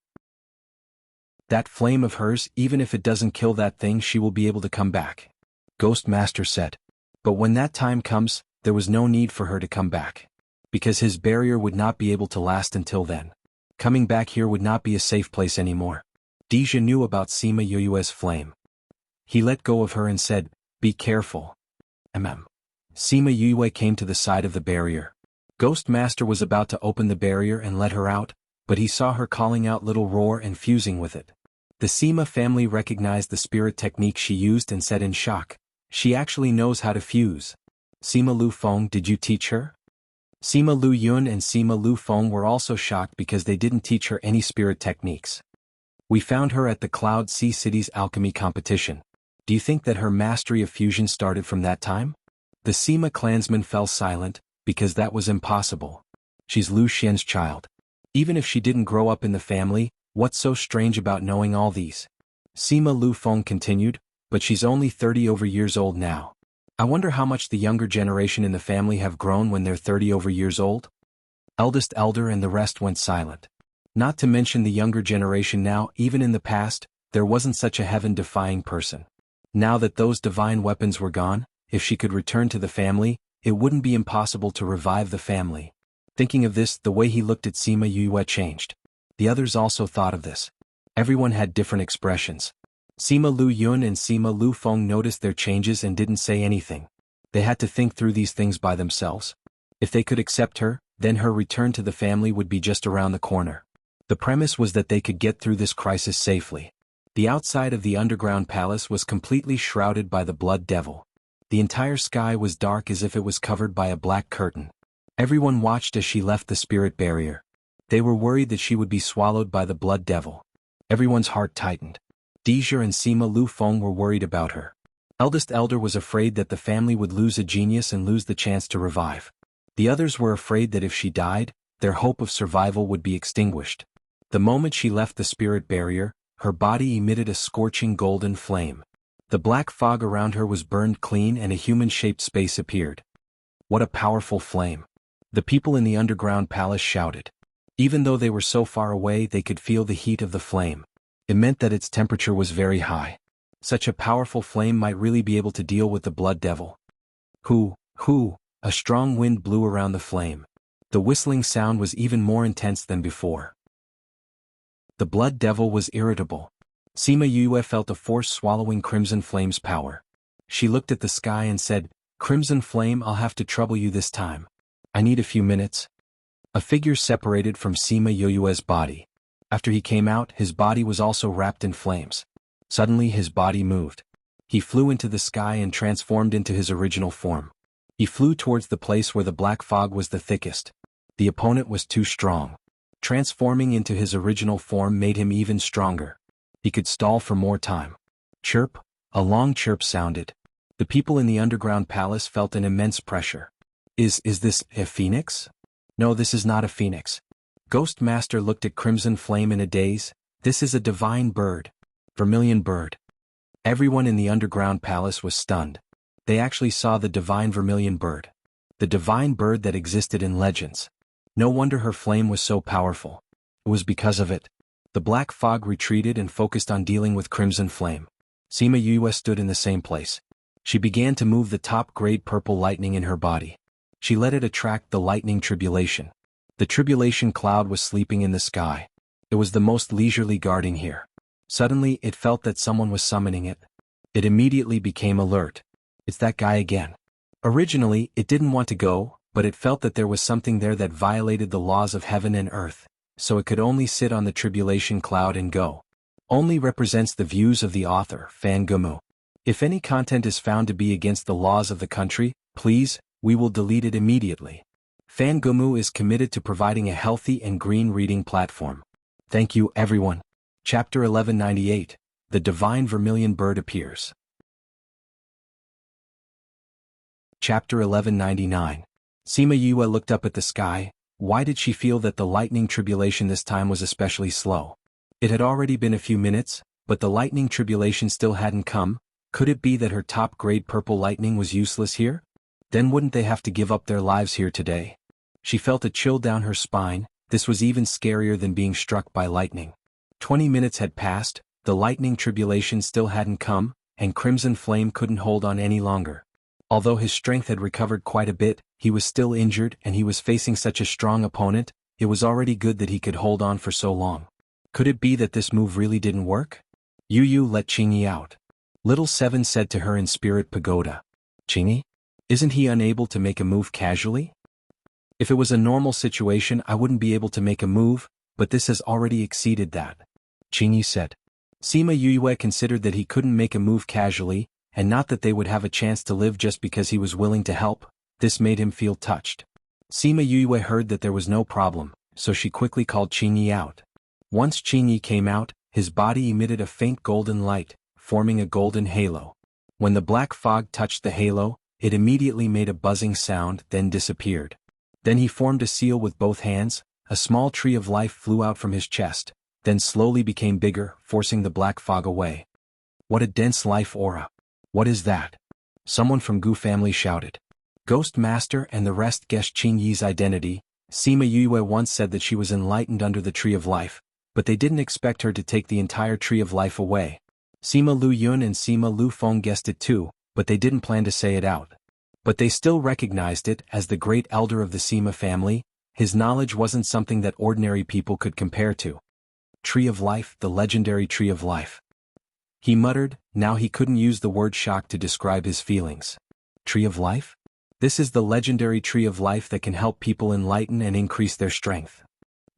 [SPEAKER 1] That flame of hers, even if it doesn't kill that thing, she will be able to come back. Ghost Master said. But when that time comes, there was no need for her to come back. Because his barrier would not be able to last until then. Coming back here would not be a safe place anymore. Deja knew about Sima Yue's flame. He let go of her and said, be careful. Sima Yue came to the side of the barrier. Ghost Master was about to open the barrier and let her out, but he saw her calling out little roar and fusing with it. The Sima family recognized the spirit technique she used and said in shock, she actually knows how to fuse. Sima Lu Feng, did you teach her? Sima Lu Yun and Sima Lu Feng were also shocked because they didn't teach her any spirit techniques. We found her at the Cloud Sea City's alchemy competition. Do you think that her mastery of fusion started from that time? The Sima clansmen fell silent, because that was impossible. She's Lu Xian's child. Even if she didn't grow up in the family, what's so strange about knowing all these? Sima Lu Feng continued, but she's only 30 over years old now. I wonder how much the younger generation in the family have grown when they're 30 over years old? Eldest elder and the rest went silent. Not to mention the younger generation now, even in the past, there wasn't such a heaven-defying person. Now that those divine weapons were gone, if she could return to the family, it wouldn't be impossible to revive the family. Thinking of this, the way he looked at Sima Yue changed. The others also thought of this. Everyone had different expressions. Sima Lu Yun and Sima Lu Feng noticed their changes and didn't say anything. They had to think through these things by themselves. If they could accept her, then her return to the family would be just around the corner. The premise was that they could get through this crisis safely. The outside of the underground palace was completely shrouded by the blood devil. The entire sky was dark as if it was covered by a black curtain. Everyone watched as she left the spirit barrier. They were worried that she would be swallowed by the blood devil. Everyone's heart tightened. Deja and Sima Lu Feng were worried about her. Eldest elder was afraid that the family would lose a genius and lose the chance to revive. The others were afraid that if she died, their hope of survival would be extinguished. The moment she left the spirit barrier, her body emitted a scorching golden flame. The black fog around her was burned clean and a human-shaped space appeared. What a powerful flame! The people in the underground palace shouted. Even though they were so far away, they could feel the heat of the flame. It meant that its temperature was very high. Such a powerful flame might really be able to deal with the blood devil. Hoo, hoo, a strong wind blew around the flame. The whistling sound was even more intense than before. The blood devil was irritable. Sima Yue felt a force swallowing Crimson Flame's power. She looked at the sky and said, Crimson Flame, I'll have to trouble you this time. I need a few minutes. A figure separated from Sima Yue's body. After he came out, his body was also wrapped in flames. Suddenly his body moved. He flew into the sky and transformed into his original form. He flew towards the place where the black fog was the thickest. The opponent was too strong. Transforming into his original form made him even stronger. He could stall for more time. Chirp, a long chirp sounded. The people in the underground palace felt an immense pressure. Is this a phoenix? No, this is not a phoenix. Ghost Master looked at Crimson Flame in a daze. This is a divine bird. Vermilion bird. Everyone in the underground palace was stunned. They actually saw the divine vermilion bird. The divine bird that existed in legends. No wonder her flame was so powerful. It was because of it. The black fog retreated and focused on dealing with Crimson Flame. Sima Yue stood in the same place. She began to move the top-grade purple lightning in her body. She let it attract the lightning tribulation. The tribulation cloud was sleeping in the sky. It was the most leisurely guarding here. Suddenly, it felt that someone was summoning it. It immediately became alert. It's that guy again. Originally, it didn't want to go, but it felt that there was something there that violated the laws of heaven and earth, so it could only sit on the tribulation cloud and go. Only represents the views of the author, Fan Gumu. If any content is found to be against the laws of the country, please, we will delete it immediately. Fan Gumu is committed to providing a healthy and green reading platform. Thank you, everyone. Chapter 1198. The Divine Vermilion Bird Appears. Chapter 1199. Sima Yue looked up at the sky. Why did she feel that the lightning tribulation this time was especially slow? It had already been a few minutes, but the lightning tribulation still hadn't come. Could it be that her top-grade purple lightning was useless here? Then wouldn't they have to give up their lives here today? She felt a chill down her spine. This was even scarier than being struck by lightning. 20 minutes had passed, the lightning tribulation still hadn't come, and Crimson Flame couldn't hold on any longer. Although his strength had recovered quite a bit, he was still injured and he was facing such a strong opponent. It was already good that he could hold on for so long. Could it be that this move really didn't work? Yu let Qingyi out. Little Seven said to her in Spirit Pagoda. Qingyi? Isn't he unable to make a move casually? If it was a normal situation I wouldn't be able to make a move, but this has already exceeded that. Qingyi said. Sima Yue considered that he couldn't make a move casually, and not that they would have a chance to live just because he was willing to help. This made him feel touched. Sima Yue heard that there was no problem, so she quickly called Qingyi out. Once Qingyi came out, his body emitted a faint golden light, forming a golden halo. When the black fog touched the halo, it immediately made a buzzing sound, then disappeared. Then he formed a seal with both hands. A small tree of life flew out from his chest, then slowly became bigger, forcing the black fog away. What a dense life aura. What is that? Someone from Gu family shouted. Ghost Master and the rest guessed Qingyi's identity. Sima Yue once said that she was enlightened under the Tree of Life, but they didn't expect her to take the entire Tree of Life away. Sima Lu Yun and Sima Lu Feng guessed it too, but they didn't plan to say it out. But they still recognized it as the great elder of the Sima family. His knowledge wasn't something that ordinary people could compare to. Tree of Life, the legendary Tree of Life. He muttered. Now he couldn't use the word shock to describe his feelings. Tree of Life? This is the legendary Tree of Life that can help people enlighten and increase their strength.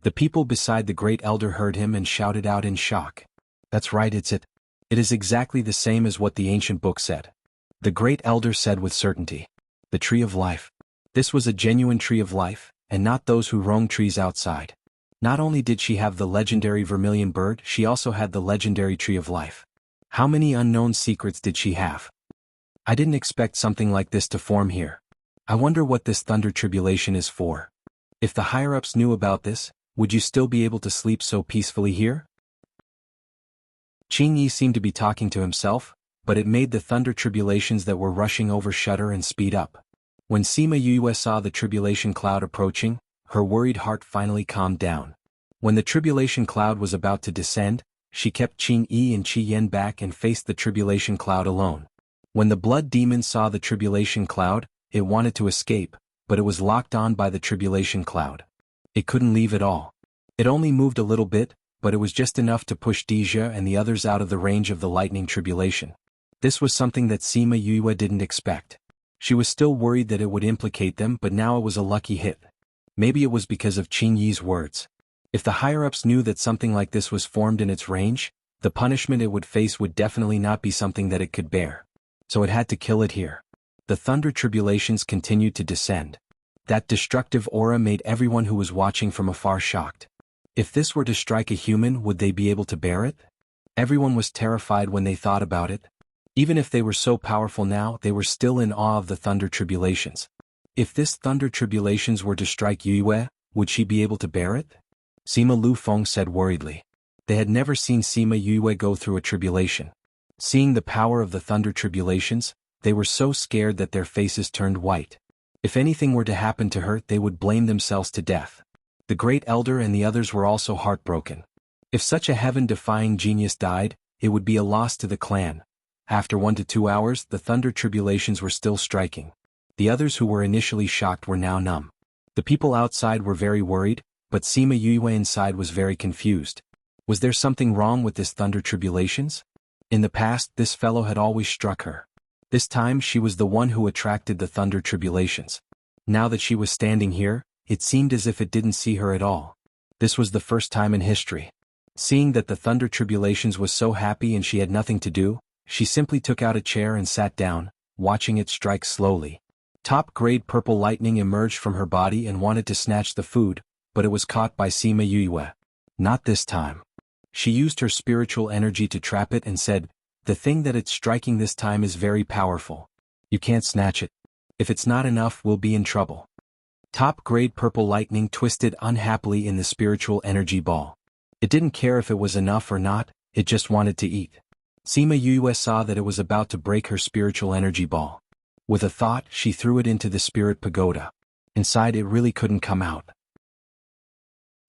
[SPEAKER 1] The people beside the great elder heard him and shouted out in shock. That's right, it's it. It is exactly the same as what the ancient book said. The great elder said with certainty. The Tree of Life. This was a genuine Tree of Life, and not those who roam trees outside. Not only did she have the legendary vermilion bird, she also had the legendary Tree of Life. How many unknown secrets did she have? I didn't expect something like this to form here. I wonder what this thunder tribulation is for. If the higher-ups knew about this, would you still be able to sleep so peacefully here? Qingyi seemed to be talking to himself, but it made the thunder tribulations that were rushing over shudder and speed up. When Sima Yue saw the tribulation cloud approaching, her worried heart finally calmed down. When the tribulation cloud was about to descend, she kept Qingyi and Qi Yan back and faced the tribulation cloud alone. When the blood demon saw the tribulation cloud, it wanted to escape, but it was locked on by the tribulation cloud. It couldn't leave at all. It only moved a little bit, but it was just enough to push Deja and the others out of the range of the lightning tribulation. This was something that Sima Yue didn't expect. She was still worried that it would implicate them, but now it was a lucky hit. Maybe it was because of Qingyi's words. If the higher-ups knew that something like this was formed in its range, the punishment it would face would definitely not be something that it could bear. So it had to kill it here. The thunder tribulations continued to descend. That destructive aura made everyone who was watching from afar shocked. If this were to strike a human, would they be able to bear it? Everyone was terrified when they thought about it. Even if they were so powerful now, they were still in awe of the thunder tribulations. If this thunder tribulations were to strike Yue, would she be able to bear it? Sima Lu Feng said worriedly. They had never seen Sima Yue go through a tribulation. Seeing the power of the thunder tribulations, they were so scared that their faces turned white. If anything were to happen to her, they would blame themselves to death. The great elder and the others were also heartbroken. If such a heaven-defying genius died, it would be a loss to the clan. After 1 to 2 hours, the thunder tribulations were still striking. The others who were initially shocked were now numb. The people outside were very worried, but Sima Yue inside was very confused. Was there something wrong with this thunder tribulations? In the past, this fellow had always struck her. This time she was the one who attracted the thunder tribulations. Now that she was standing here, it seemed as if it didn't see her at all. This was the first time in history. Seeing that the thunder tribulations was so happy and she had nothing to do, she simply took out a chair and sat down, watching it strike slowly. Top-grade purple lightning emerged from her body and wanted to snatch the food, but it was caught by Sima Yue. Not this time. She used her spiritual energy to trap it and said, "The thing that it's striking this time is very powerful. You can't snatch it. If it's not enough, we'll be in trouble." Top-grade purple lightning twisted unhappily in the spiritual energy ball. It didn't care if it was enough or not, it just wanted to eat. Sima Yue saw that it was about to break her spiritual energy ball. With a thought, she threw it into the spirit pagoda. Inside it really couldn't come out.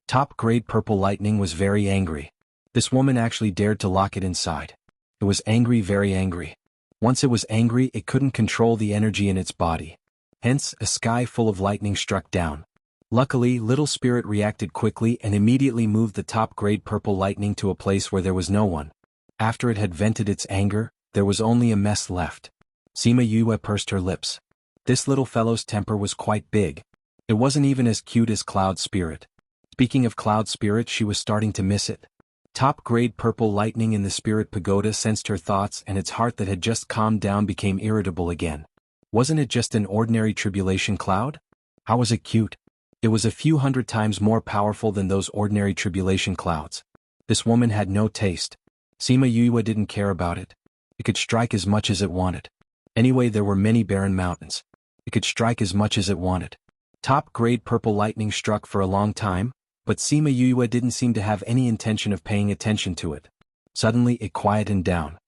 [SPEAKER 1] Top-grade purple lightning was very angry. This woman actually dared to lock it inside. It was angry, very angry. Once it was angry, it couldn't control the energy in its body. Hence, a sky full of lightning struck down. Luckily, Little Spirit reacted quickly and immediately moved the top-grade purple lightning to a place where there was no one. After it had vented its anger, there was only a mess left. Sima Yue pursed her lips. This little fellow's temper was quite big. It wasn't even as cute as Cloud Spirit. Speaking of Cloud Spirit, she was starting to miss it. Top-grade purple lightning in the spirit pagoda sensed her thoughts, and its heart that had just calmed down became irritable again. Wasn't it just an ordinary tribulation cloud? How was it cute? It was a few hundred times more powerful than those ordinary tribulation clouds. This woman had no taste. Sima Yue didn't care about it. It could strike as much as it wanted. Anyway, there were many barren mountains. It could strike as much as it wanted. Top-grade purple lightning struck for a long time, but Sima Yue didn't seem to have any intention of paying attention to it. Suddenly it quietened down.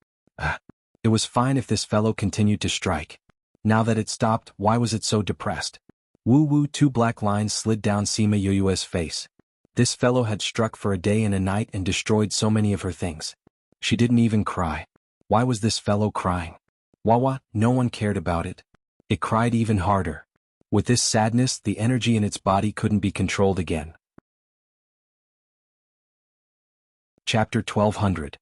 [SPEAKER 1] It was fine if this fellow continued to strike. Now that it stopped, why was it so depressed? Woo, 2 black lines slid down Sima Yue's face. This fellow had struck for a day and a night and destroyed so many of her things. She didn't even cry. Why was this fellow crying? Wawa, no one cared about it. It cried even harder. With this sadness, the energy in its body couldn't be controlled again. Chapter 1200.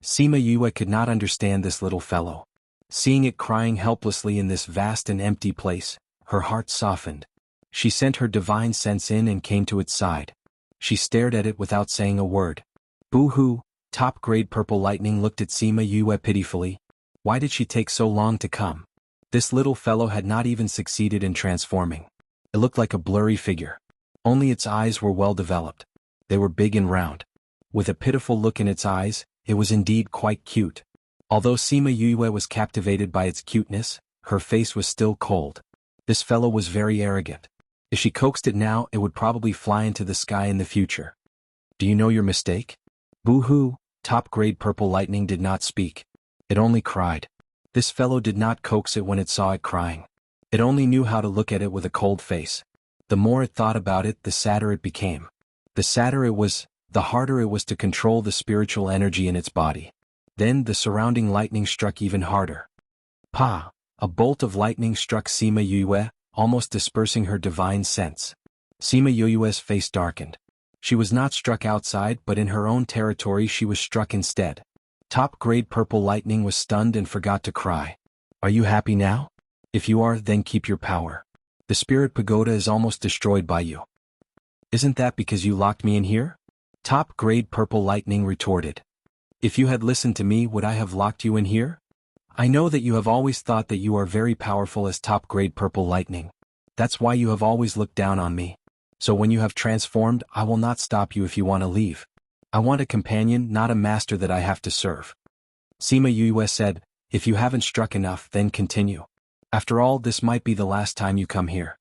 [SPEAKER 1] Sima Yue could not understand this little fellow. Seeing it crying helplessly in this vast and empty place, her heart softened. She sent her divine sense in and came to its side. She stared at it without saying a word. Boo-hoo, top-grade purple lightning looked at Sima Yue pitifully. Why did she take so long to come? This little fellow had not even succeeded in transforming. It looked like a blurry figure. Only its eyes were well developed. They were big and round. With a pitiful look in its eyes, it was indeed quite cute. Although Sima Yue was captivated by its cuteness, her face was still cold. This fellow was very arrogant. If she coaxed it now, it would probably fly into the sky in the future. Do you know your mistake? Boo-hoo, top-grade purple lightning did not speak. It only cried. This fellow did not coax it when it saw it crying. It only knew how to look at it with a cold face. The more it thought about it, the sadder it became. The sadder it was, the harder it was to control the spiritual energy in its body. Then the surrounding lightning struck even harder. Pa! A bolt of lightning struck Sima Yue, almost dispersing her divine sense. Sima Yue's face darkened. She was not struck outside, but in her own territory she was struck instead. Top-grade purple lightning was stunned and forgot to cry. Are you happy now? If you are, then keep your power. The spirit pagoda is almost destroyed by you. Isn't that because you locked me in here? Top-grade purple lightning retorted. If you had listened to me, would I have locked you in here? I know that you have always thought that you are very powerful as top-grade purple lightning. That's why you have always looked down on me. So when you have transformed, I will not stop you if you want to leave. I want a companion, not a master that I have to serve. Sima Yue said, if you haven't struck enough, then continue. After all, this might be the last time you come here.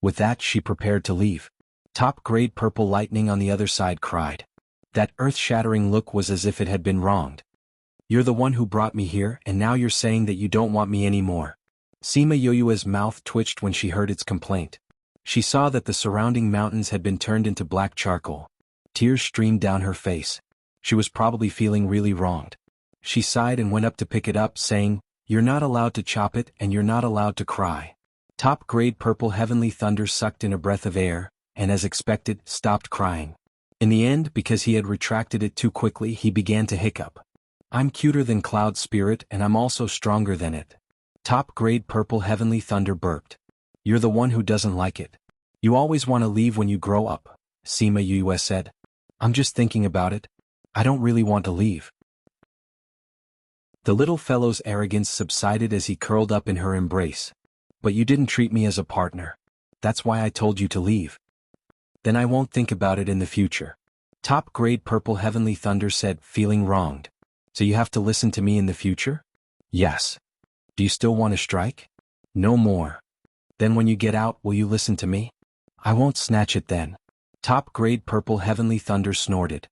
[SPEAKER 1] With that, she prepared to leave. Top-grade purple lightning on the other side cried. That earth-shattering look was as if it had been wronged. You're the one who brought me here, and now you're saying that you don't want me anymore. Sima Yue's mouth twitched when she heard its complaint. She saw that the surrounding mountains had been turned into black charcoal. Tears streamed down her face. She was probably feeling really wronged. She sighed and went up to pick it up, saying, You're not allowed to chop it, and you're not allowed to cry. Top-grade purple heavenly thunder sucked in a breath of air, and as expected, stopped crying. In the end, because he had retracted it too quickly, he began to hiccup. I'm cuter than Cloud Spirit, and I'm also stronger than it. Top-grade purple heavenly thunder burped. You're the one who doesn't like it. You always want to leave when you grow up, Sima Yue said. I'm just thinking about it. I don't really want to leave. The little fellow's arrogance subsided as he curled up in her embrace. But you didn't treat me as a partner. That's why I told you to leave. Then I won't think about it in the future. Top-grade purple heavenly thunder said, feeling wronged. So you have to listen to me in the future? Yes. Do you still want to strike? No more. Then when you get out, will you listen to me? I won't snatch it then. Top-grade purple heavenly thunder snorted.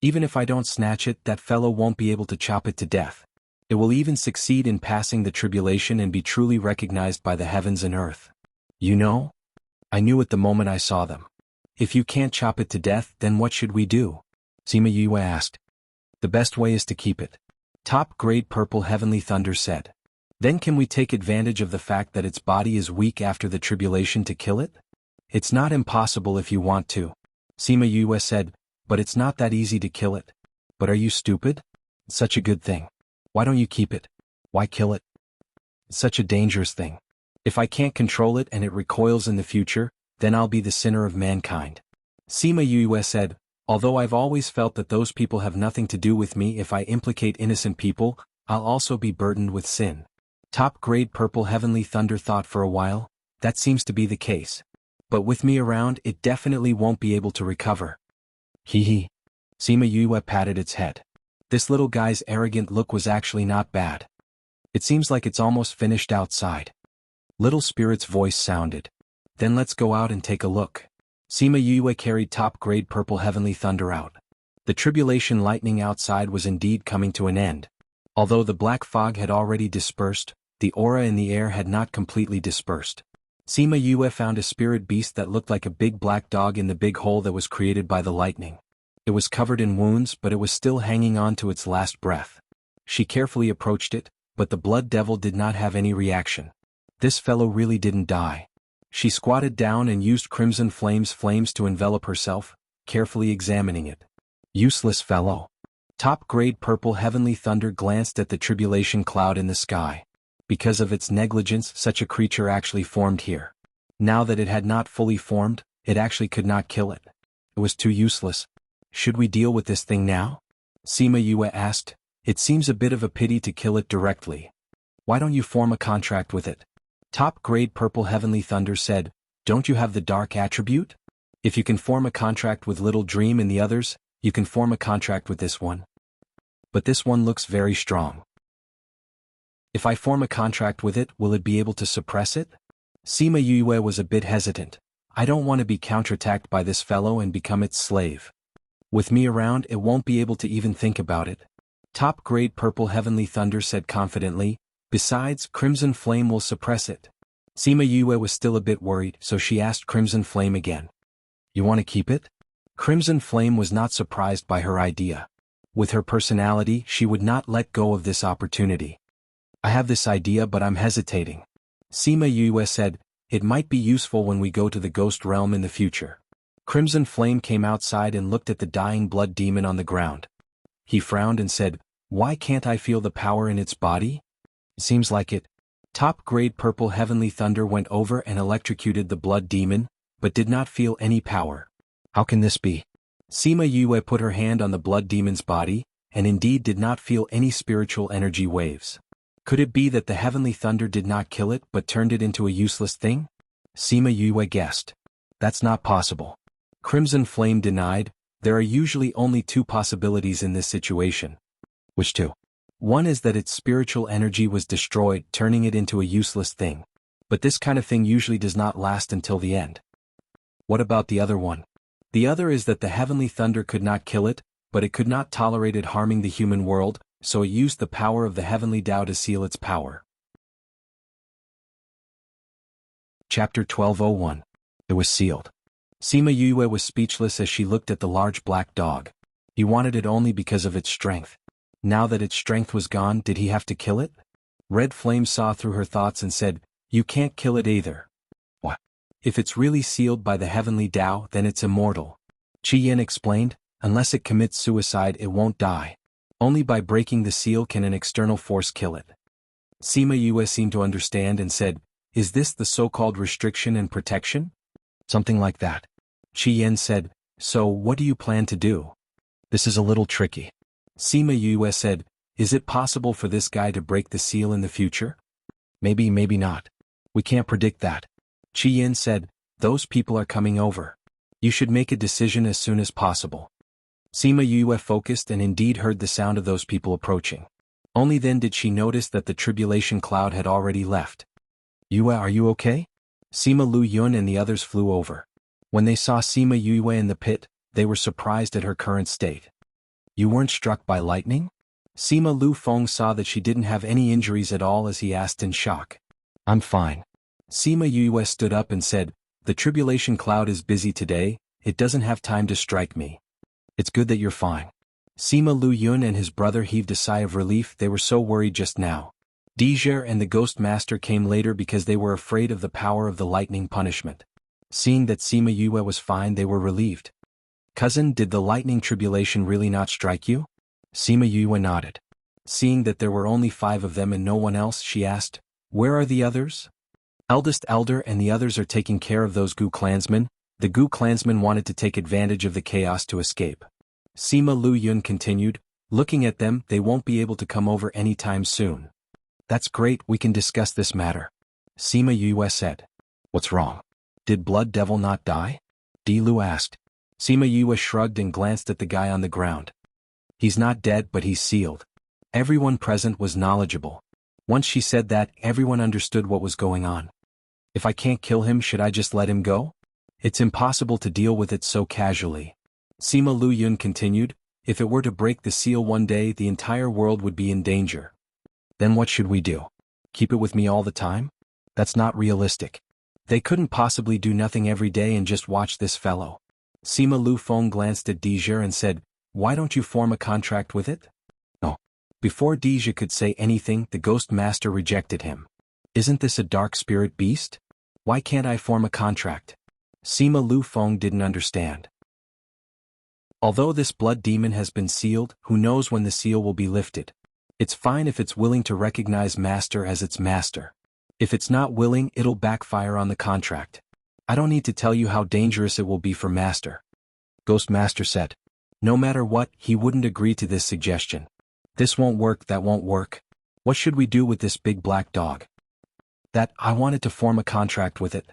[SPEAKER 1] Even if I don't snatch it, that fellow won't be able to chop it to death. It will even succeed in passing the tribulation and be truly recognized by the heavens and earth. You know? I knew it the moment I saw them. If you can't chop it to death, then what should we do? Sima Yue asked. The best way is to keep it. Top-grade purple heavenly thunder said. Then can we take advantage of the fact that its body is weak after the tribulation to kill it? It's not impossible if you want to. Sima Yue said, but it's not that easy to kill it. But are you stupid? It's such a good thing. Why don't you keep it? Why kill it? It's such a dangerous thing. If I can't control it and it recoils in the future, then I'll be the sinner of mankind. Sima Yue said, although I've always felt that those people have nothing to do with me, if I implicate innocent people, I'll also be burdened with sin. Top-grade purple heavenly thunder thought for a while, that seems to be the case. But with me around, it definitely won't be able to recover. Hee hee. Sima Yue patted its head. This little guy's arrogant look was actually not bad. It seems like it's almost finished outside. Little Spirit's voice sounded. Then let's go out and take a look. Sima Yue carried top-grade purple heavenly thunder out. The tribulation lightning outside was indeed coming to an end. Although the black fog had already dispersed, the aura in the air had not completely dispersed. Sima Yue found a spirit beast that looked like a big black dog in the big hole that was created by the lightning. It was covered in wounds, but it was still hanging on to its last breath. She carefully approached it, but the blood devil did not have any reaction. This fellow really didn't die. She squatted down and used crimson flames to envelop herself, carefully examining it. Useless fellow. Top-grade purple heavenly thunder glanced at the tribulation cloud in the sky. Because of its negligence, such a creature actually formed here. Now that it had not fully formed, it actually could not kill it. It was too useless. Should we deal with this thing now? Sima Yue asked. It seems a bit of a pity to kill it directly. Why don't you form a contract with it? Top-grade purple heavenly thunder said, don't you have the dark attribute? If you can form a contract with Little Dream and the others, you can form a contract with this one. But this one looks very strong. If I form a contract with it, will it be able to suppress it? Sima Yue was a bit hesitant. I don't want to be counterattacked by this fellow and become its slave. With me around, it won't be able to even think about it. Top-grade purple heavenly thunder said confidently, besides, Crimson Flame will suppress it. Sima Yue was still a bit worried, so she asked Crimson Flame again. You want to keep it? Crimson Flame was not surprised by her idea. With her personality, she would not let go of this opportunity. I have this idea, but I'm hesitating. Sima Yue said, it might be useful when we go to the ghost realm in the future. Crimson Flame came outside and looked at the dying blood demon on the ground. He frowned and said, why can't I feel the power in its body? Seems like it. Top-grade purple heavenly thunder went over and electrocuted the blood demon, but did not feel any power. How can this be? Sima Yue put her hand on the blood demon's body, and indeed did not feel any spiritual energy waves. Could it be that the heavenly thunder did not kill it but turned it into a useless thing? Sima Yue guessed. That's not possible. Crimson Flame denied, there are usually only two possibilities in this situation. Which two? One is that its spiritual energy was destroyed, turning it into a useless thing. But this kind of thing usually does not last until the end. What about the other one? The other is that the heavenly thunder could not kill it, but it could not tolerate it harming the human world, so it used the power of the heavenly Tao to seal its power. Chapter 1201. It was sealed. Sima Yue was speechless as she looked at the large black dog. He wanted it only because of its strength. Now that its strength was gone, did he have to kill it? Red Flame saw through her thoughts and said, you can't kill it either. What? If it's really sealed by the heavenly Tao, then it's immortal. Qi Yin explained, unless it commits suicide it won't die. Only by breaking the seal can an external force kill it. Sima Yue seemed to understand and said, is this the so-called restriction and protection? Something like that. Qi Yin said, so what do you plan to do? This is a little tricky. Sima Yue said, is it possible for this guy to break the seal in the future? Maybe, maybe not. We can't predict that. Qi Yin said, those people are coming over. You should make a decision as soon as possible. Sima Yue focused and indeed heard the sound of those people approaching. Only then did she notice that the tribulation cloud had already left. Yue, are you okay? Sima Lu Yun and the others flew over. When they saw Sima Yue in the pit, they were surprised at her current state. You weren't struck by lightning? Sima Lu Feng saw that she didn't have any injuries at all as he asked in shock. I'm fine. Sima Yue stood up and said, the tribulation cloud is busy today, it doesn't have time to strike me. It's good that you're fine. Sima Lu Yun and his brother heaved a sigh of relief, they were so worried just now. Dijer and the Ghost Master came later because they were afraid of the power of the lightning punishment. Seeing that Sima Yue was fine, they were relieved. Cousin, did the lightning tribulation really not strike you? Sima Yue nodded. Seeing that there were only 5 of them and no one else, she asked, where are the others? Eldest Elder and the others are taking care of those Gu clansmen. The Gu clansmen wanted to take advantage of the chaos to escape. Sima Lu Yun continued, looking at them, they won't be able to come over anytime soon. That's great, we can discuss this matter. Sima Yue said. What's wrong? Did Blood Devil not die? Di Lu asked. Sima Yue shrugged and glanced at the guy on the ground. He's not dead, but he's sealed. Everyone present was knowledgeable. Once she said that, everyone understood what was going on. If I can't kill him, should I just let him go? It's impossible to deal with it so casually. Sima Lu Yun continued, if it were to break the seal one day, the entire world would be in danger. Then what should we do? Keep it with me all the time? That's not realistic. They couldn't possibly do nothing every day and just watch this fellow. Sima Lu Feng glanced at Dijer and said, why don't you form a contract with it? No. Before Dijer could say anything, the Ghost Master rejected him. Isn't this a dark spirit beast? Why can't I form a contract? Sima Lu Feng didn't understand. Although this blood demon has been sealed, who knows when the seal will be lifted? It's fine if it's willing to recognize Master as its master. If it's not willing, it'll backfire on the contract. I don't need to tell you how dangerous it will be for Master. Ghost Master said. No matter what, he wouldn't agree to this suggestion. This won't work, that won't work. What should we do with this big black dog? That, I wanted to form a contract with it.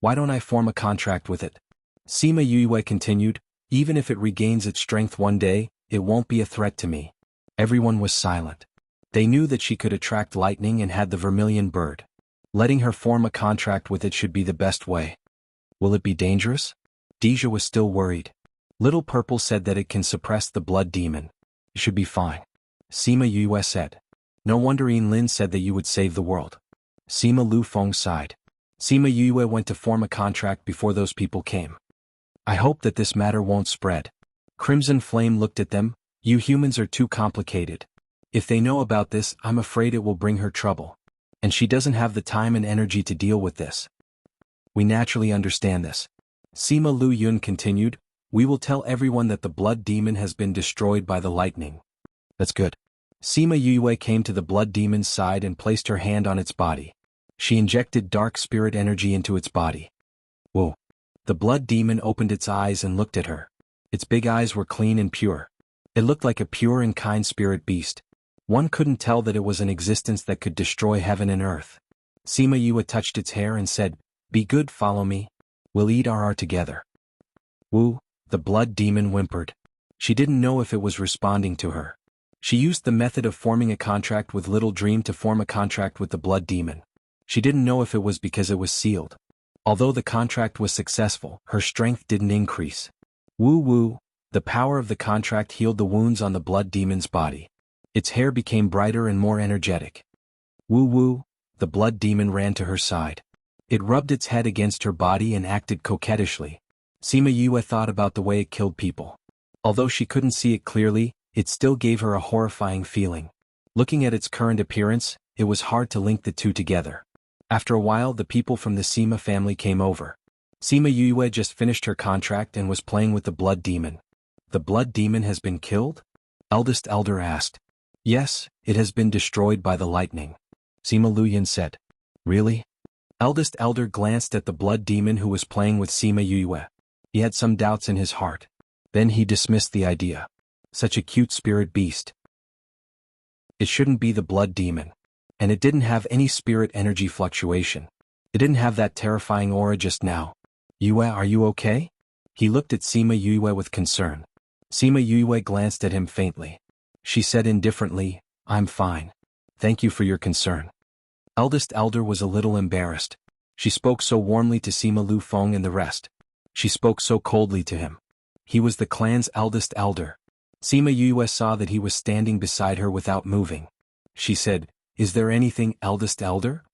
[SPEAKER 1] Why don't I form a contract with it? Sima Yue continued, even if it regains its strength one day, it won't be a threat to me. Everyone was silent. They knew that she could attract lightning and had the vermilion bird. Letting her form a contract with it should be the best way. Will it be dangerous? Dijer was still worried. Little Purple said that it can suppress the blood demon. It should be fine. Sima Yue said. No wonder Lin said that you would save the world. Sima Lu Feng sighed. Sima Yue went to form a contract before those people came. I hope that this matter won't spread. Crimson Flame looked at them. You humans are too complicated. If they know about this, I'm afraid it will bring her trouble. And she doesn't have the time and energy to deal with this. We naturally understand this. Sima Lu Yun continued, we will tell everyone that the blood demon has been destroyed by the lightning. That's good. Sima Yue came to the blood demon's side and placed her hand on its body. She injected dark spirit energy into its body. Whoa. The blood demon opened its eyes and looked at her. Its big eyes were clean and pure. It looked like a pure and kind spirit beast. One couldn't tell that it was an existence that could destroy heaven and earth. Sima Yue touched its hair and said, be good, follow me. We'll eat RR together. Woo, the blood demon whimpered. She didn't know if it was responding to her. She used the method of forming a contract with Little Dream to form a contract with the blood demon. She didn't know if it was because it was sealed. Although the contract was successful, her strength didn't increase. Woo woo, the power of the contract healed the wounds on the blood demon's body. Its hair became brighter and more energetic. Woo woo, the blood demon ran to her side. It rubbed its head against her body and acted coquettishly. Sima Yue thought about the way it killed people. Although she couldn't see it clearly, it still gave her a horrifying feeling. Looking at its current appearance, it was hard to link the two together. After a while, the people from the Sima family came over. Sima Yue just finished her contract and was playing with the blood demon. The blood demon has been killed? Eldest Elder asked. Yes, it has been destroyed by the lightning. Sima Luyan said. Really? Eldest Elder glanced at the blood demon who was playing with Sima Yue. He had some doubts in his heart. Then he dismissed the idea. Such a cute spirit beast. It shouldn't be the blood demon. And it didn't have any spirit energy fluctuation. It didn't have that terrifying aura just now. Yue, are you okay? He looked at Sima Yue with concern. Sima Yue glanced at him faintly. She said indifferently, I'm fine. Thank you for your concern. Eldest Elder was a little embarrassed. She spoke so warmly to Sima Lu Feng and the rest. She spoke so coldly to him. He was the clan's eldest elder. Sima Yue saw that he was standing beside her without moving. She said, "Is there anything, eldest elder?"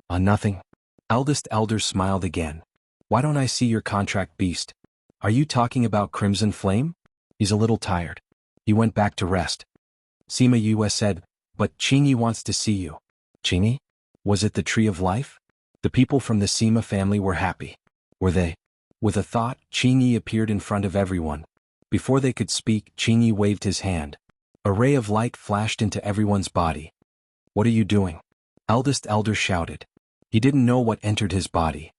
[SPEAKER 1] Nothing." Eldest elder smiled again. "Why don't I see your contract, beast? Are you talking about Crimson Flame?" "He's a little tired. He went back to rest." Sima Yue said, "But Qingyi wants to see you." "Qingyi? Was it the Tree of Life?" The people from the Sima family were happy. Were they? With a thought, Qingyi appeared in front of everyone. Before they could speak, Qingyi waved his hand. A ray of light flashed into everyone's body. "What are you doing?" Eldest elder shouted. He didn't know what entered his body.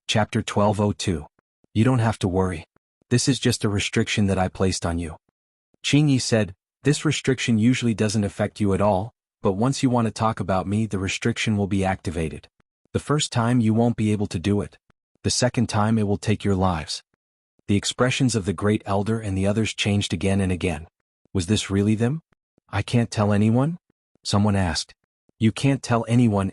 [SPEAKER 1] Chapter 1202. You don't have to worry. This is just a restriction that I placed on you. Qingyi said, "This restriction usually doesn't affect you at all, but once you want to talk about me, the restriction will be activated. The first time you won't be able to do it. The second time it will take your lives." The expressions of the great elder and the others changed again and again. Was this really them? "I can't tell anyone?" someone asked. "You can't tell anyone.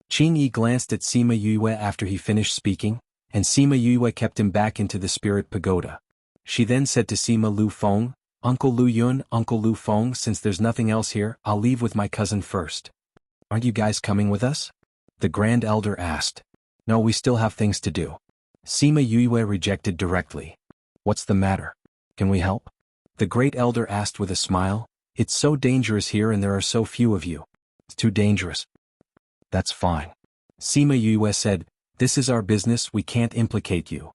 [SPEAKER 1] Qingyi glanced at Sima Yue after he finished speaking, and Sima Yue kept him back into the spirit pagoda. She then said to Sima Lu Feng, "Uncle Lu Yun, Uncle Lu Feng, since there's nothing else here, I'll leave with my cousin first." "Aren't you guys coming with us?" the grand elder asked. "No, we still have things to do." Sima Yue rejected directly. "What's the matter? Can we help?" the great elder asked with a smile. "It's so dangerous here and there are so few of you." "It's too dangerous." "That's fine." Sima Yue said, "This is our business, we can't implicate you.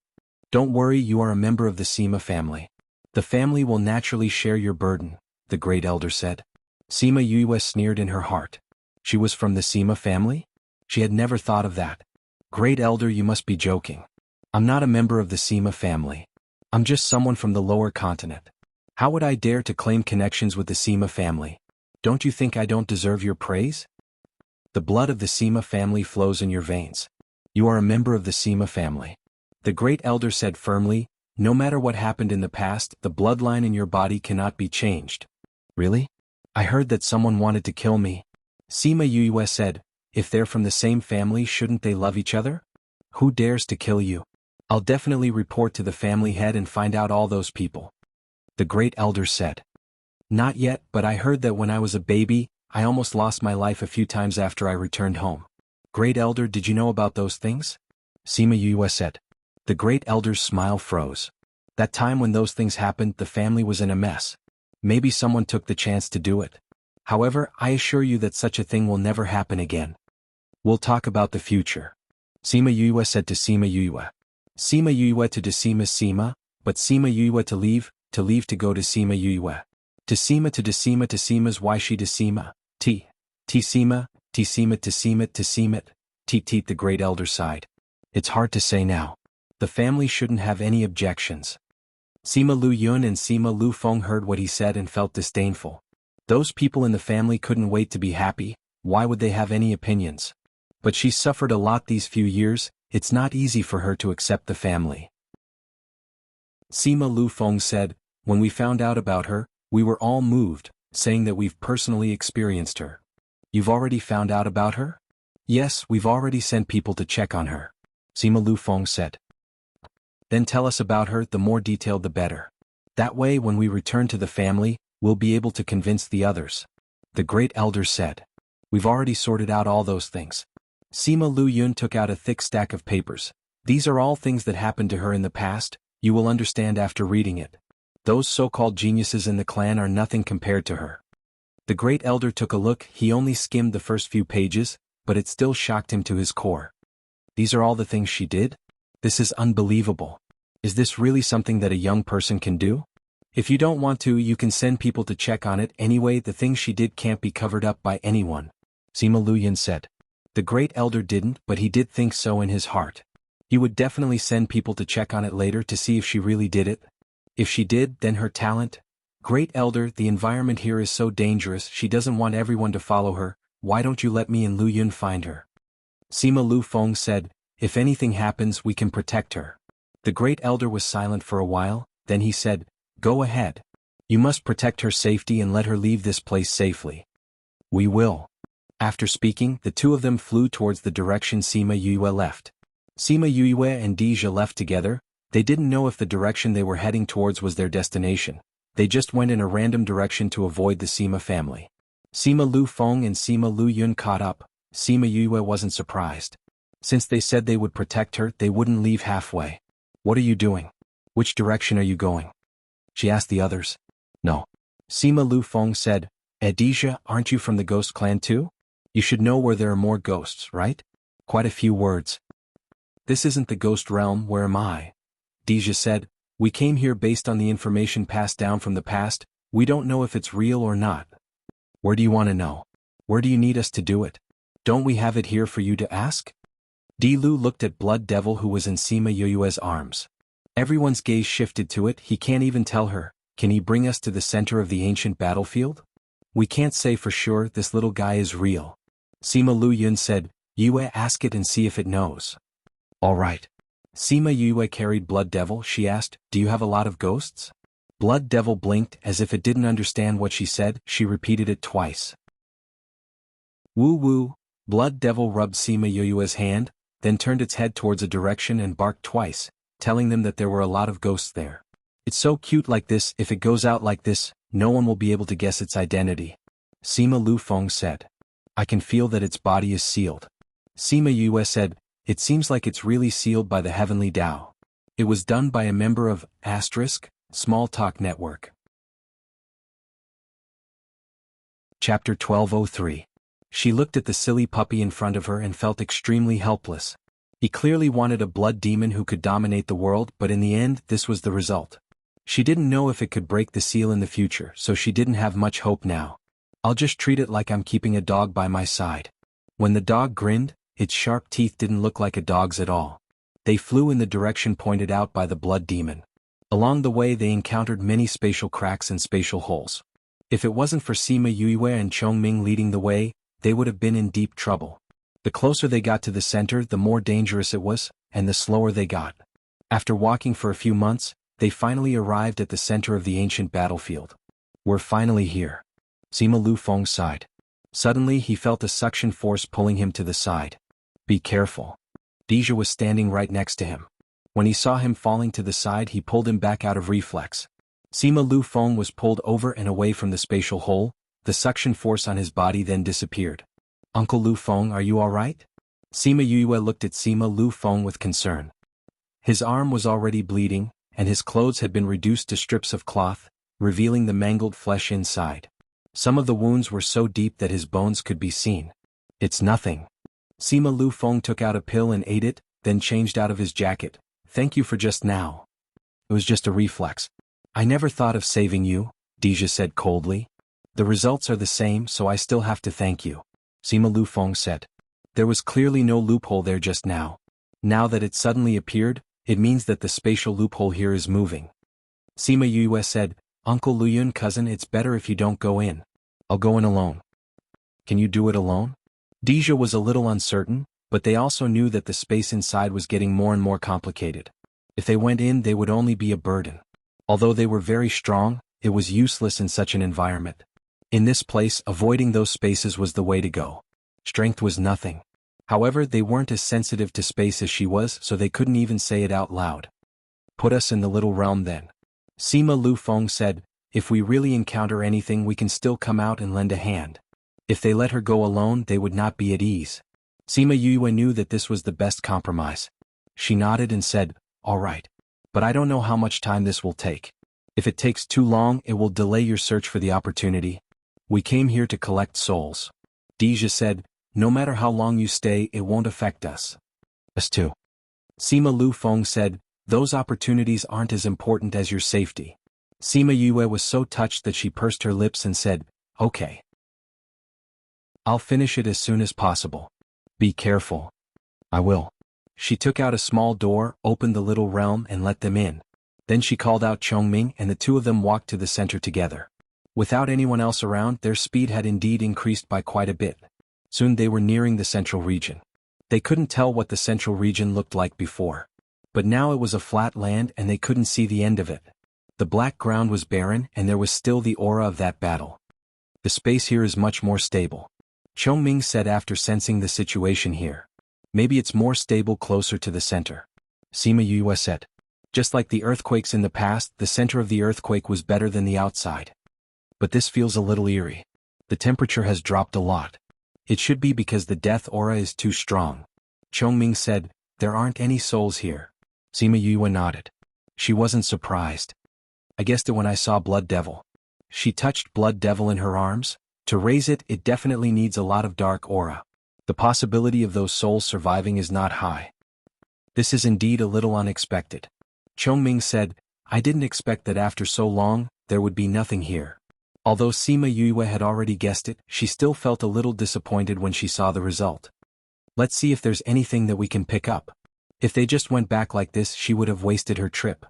[SPEAKER 1] Don't worry, you are a member of the Sima family. The family will naturally share your burden," the great elder said. Sima Yue sneered in her heart. She was from the Sima family? She had never thought of that. "Great elder, you must be joking. I'm not a member of the Sima family. I'm just someone from the lower continent. How would I dare to claim connections with the Sima family? Don't you think I don't deserve your praise? The blood of the Sima family flows in your veins. You are a member of the Sima family." The great elder said firmly, "No matter what happened in the past, the bloodline in your body cannot be changed." "Really? I heard that someone wanted to kill me." Sima Yue said, "If they're from the same family, shouldn't they love each other? Who dares to kill you? I'll definitely report to the family head and find out all those people." The great elder said. "Not yet, but I heard that when I was a baby, I almost lost my life a few times after I returned home." "Great elder, did you know about those things?" Sima Yue said. The great elder's smile froze. That time when those things happened, the family was in a mess. Maybe someone took the chance to do it. However, I assure you that such a thing will never happen again. We'll talk about the future. Sima Yue said to Sima Yue. Sima Yue to Sima, but Sima Yue to leave to go to Sima Yue. To Sima's why she to Sima, Sima, the great elder sighed. "It's hard to say now. The family shouldn't have any objections." Sima Lu Yun and Sima Lu Feng heard what he said and felt disdainful. Those people in the family couldn't wait to be happy, why would they have any opinions? But she suffered a lot these few years, it's not easy for her to accept the family. Sima Lu Feng said, "When we found out about her, we were all moved, saying that we've personally experienced her." "You've already found out about her?" "Yes, we've already sent people to check on her," Sima Lu Feng said. "Then tell us about her, the more detailed the better. That way when we return to the family, we'll be able to convince the others," the great elder said. "We've already sorted out all those things." Sima Lu Yun took out a thick stack of papers. "These are all things that happened to her in the past, you will understand after reading it. Those so-called geniuses in the clan are nothing compared to her." The great elder took a look, he only skimmed the first few pages, but it still shocked him to his core. "These are all the things she did? This is unbelievable. Is this really something that a young person can do? If you don't want to, you can send people to check on it anyway, the things she did can't be covered up by anyone," Sima Lu Yun said. The great elder didn't, but he did think so in his heart. He would definitely send people to check on it later to see if she really did it. If she did, then her talent. "Great elder, the environment here is so dangerous, she doesn't want everyone to follow her, why don't you let me and Lu Yun find her?" Sima Lu Feng said, "If anything happens, we can protect her." The great elder was silent for a while, then he said, "Go ahead. You must protect her safety and let her leave this place safely." "We will." After speaking, the two of them flew towards the direction Sima Yue left. Sima Yue and Deja left together. They didn't know if the direction they were heading towards was their destination. They just went in a random direction to avoid the Sima family. Sima Lu Feng and Sima Lu Yun caught up. Sima Yue wasn't surprised. Since they said they would protect her, they wouldn't leave halfway. What are you doing? Which direction are you going? She asked the others. No. Sima Lu Feng said, Deja, aren't you from the ghost clan too? You should know where there are more ghosts, right? Quite a few words. This isn't the ghost realm, where am I? Deja said, we came here based on the information passed down from the past. We don't know if it's real or not. Where do you want to know? Where do you need us to do it? Don't we have it here for you to ask? Di-Lu looked at Blood Devil who was in Sima Yue's arms. Everyone's gaze shifted to it. He can't even tell her. Can he bring us to the center of the ancient battlefield? We can't say for sure. This little guy is real. Sima Lu Yun said, Yue, ask it and see if it knows. All right. Sima Yue carried Blood Devil. She asked, do you have a lot of ghosts? Blood Devil blinked as if it didn't understand what she said. She repeated it twice. Woo woo. Blood Devil rubbed Sima Yue's hand, then turned its head towards a direction and barked twice, telling them that there were a lot of ghosts there. It's so cute like this. If it goes out like this, no one will be able to guess its identity. Sima Lu Feng said. I can feel that its body is sealed. Sima Yue said, it seems like it's really sealed by the Heavenly Tao. It was done by a member of Small Talk Network. Chapter 1203. She looked at the silly puppy in front of her and felt extremely helpless. He clearly wanted a blood demon who could dominate the world, but in the end, this was the result. She didn't know if it could break the seal in the future, so she didn't have much hope now. I'll just treat it like I'm keeping a dog by my side. When the dog grinned, its sharp teeth didn't look like a dog's at all. They flew in the direction pointed out by the blood demon. Along the way they encountered many spatial cracks and spatial holes. If it wasn't for Sima Yue and Chongming leading the way, they would have been in deep trouble. The closer they got to the center, the more dangerous it was, and the slower they got. After walking for a few months, they finally arrived at the center of the ancient battlefield. We're finally here. Sima Lu Feng sighed. Suddenly he felt a suction force pulling him to the side. Be careful. Deja was standing right next to him. When he saw him falling to the side, he pulled him back out of reflex. Sima Lu Feng was pulled over and away from the spatial hole. The suction force on his body then disappeared. Uncle Lu Feng, are you all right? Sima Yue looked at Sima Lu Feng with concern. His arm was already bleeding, and his clothes had been reduced to strips of cloth, revealing the mangled flesh inside. Some of the wounds were so deep that his bones could be seen. It's nothing. Sima Lu Feng took out a pill and ate it, then changed out of his jacket. Thank you for just now. It was just a reflex. I never thought of saving you, Deja said coldly. The results are the same, so I still have to thank you, Sima Lu Feng said. There was clearly no loophole there just now. Now that it suddenly appeared, it means that the spatial loophole here is moving. Sima Yue said, Uncle Lu Yun cousin, it's better if you don't go in. I'll go in alone. Can you do it alone? Deja was a little uncertain, but they also knew that the space inside was getting more and more complicated. If they went in, they would only be a burden. Although they were very strong, it was useless in such an environment. In this place, avoiding those spaces was the way to go. Strength was nothing. However, they weren't as sensitive to space as she was, so they couldn't even say it out loud. Put us in the little realm then. Sima Lu Feng said, if we really encounter anything, we can still come out and lend a hand. If they let her go alone, they would not be at ease. Sima Yue knew that this was the best compromise. She nodded and said, all right. But I don't know how much time this will take. If it takes too long, it will delay your search for the opportunity. We came here to collect souls. Deja said, no matter how long you stay, it won't affect us. Us too. Sima Lu Feng said, those opportunities aren't as important as your safety. Sima Yue was so touched that she pursed her lips and said, okay. I'll finish it as soon as possible. Be careful. I will. She took out a small door, opened the little realm and let them in. Then she called out Chongming and the two of them walked to the center together. Without anyone else around, their speed had indeed increased by quite a bit. Soon they were nearing the central region. They couldn't tell what the central region looked like before. But now it was a flat land and they couldn't see the end of it. The black ground was barren and there was still the aura of that battle. The space here is much more stable, Chongming said after sensing the situation here. Maybe it's more stable closer to the center. Sima Yue said. Just like the earthquakes in the past, the center of the earthquake was better than the outside. But this feels a little eerie. The temperature has dropped a lot. It should be because the death aura is too strong. Chongming said, there aren't any souls here. Sima Yue nodded. She wasn't surprised. I guessed it when I saw Blood Devil. She touched Blood Devil in her arms. To raise it, it definitely needs a lot of dark aura. The possibility of those souls surviving is not high. This is indeed a little unexpected. Chongming said, I didn't expect that after so long, there would be nothing here. Although Sima Yue had already guessed it, she still felt a little disappointed when she saw the result. Let's see if there's anything that we can pick up. If they just went back like this, she would have wasted her trip.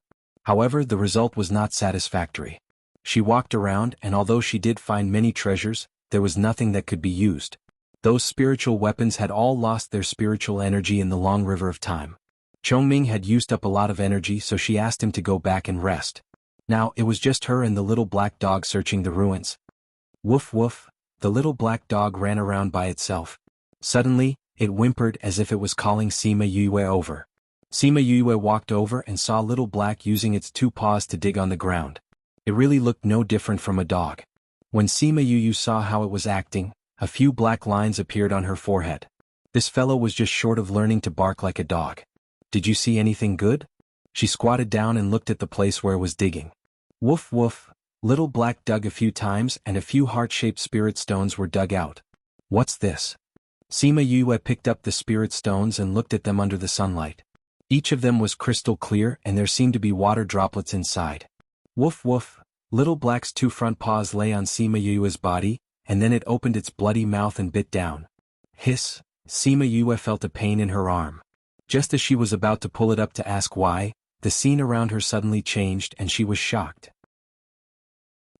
[SPEAKER 1] However, the result was not satisfactory. She walked around, and although she did find many treasures, there was nothing that could be used. Those spiritual weapons had all lost their spiritual energy in the long river of time. Chongming had used up a lot of energy, so she asked him to go back and rest. Now, it was just her and the little black dog searching the ruins. Woof woof, the little black dog ran around by itself. Suddenly, it whimpered as if it was calling Sima Yue over. Sima Yue walked over and saw Little Black using its 2 paws to dig on the ground. It really looked no different from a dog. When Sima Yue saw how it was acting, a few black lines appeared on her forehead. This fellow was just short of learning to bark like a dog. Did you see anything good? She squatted down and looked at the place where it was digging. Woof woof, Little Black dug a few times and a few heart-shaped spirit stones were dug out. What's this? Sima Yue picked up the spirit stones and looked at them under the sunlight. Each of them was crystal clear and there seemed to be water droplets inside. Woof woof, Little Black's 2 front paws lay on Sima Yue's body, and then it opened its bloody mouth and bit down. Hiss, Sima Yue felt a pain in her arm. Just as she was about to pull it up to ask why, the scene around her suddenly changed and she was shocked.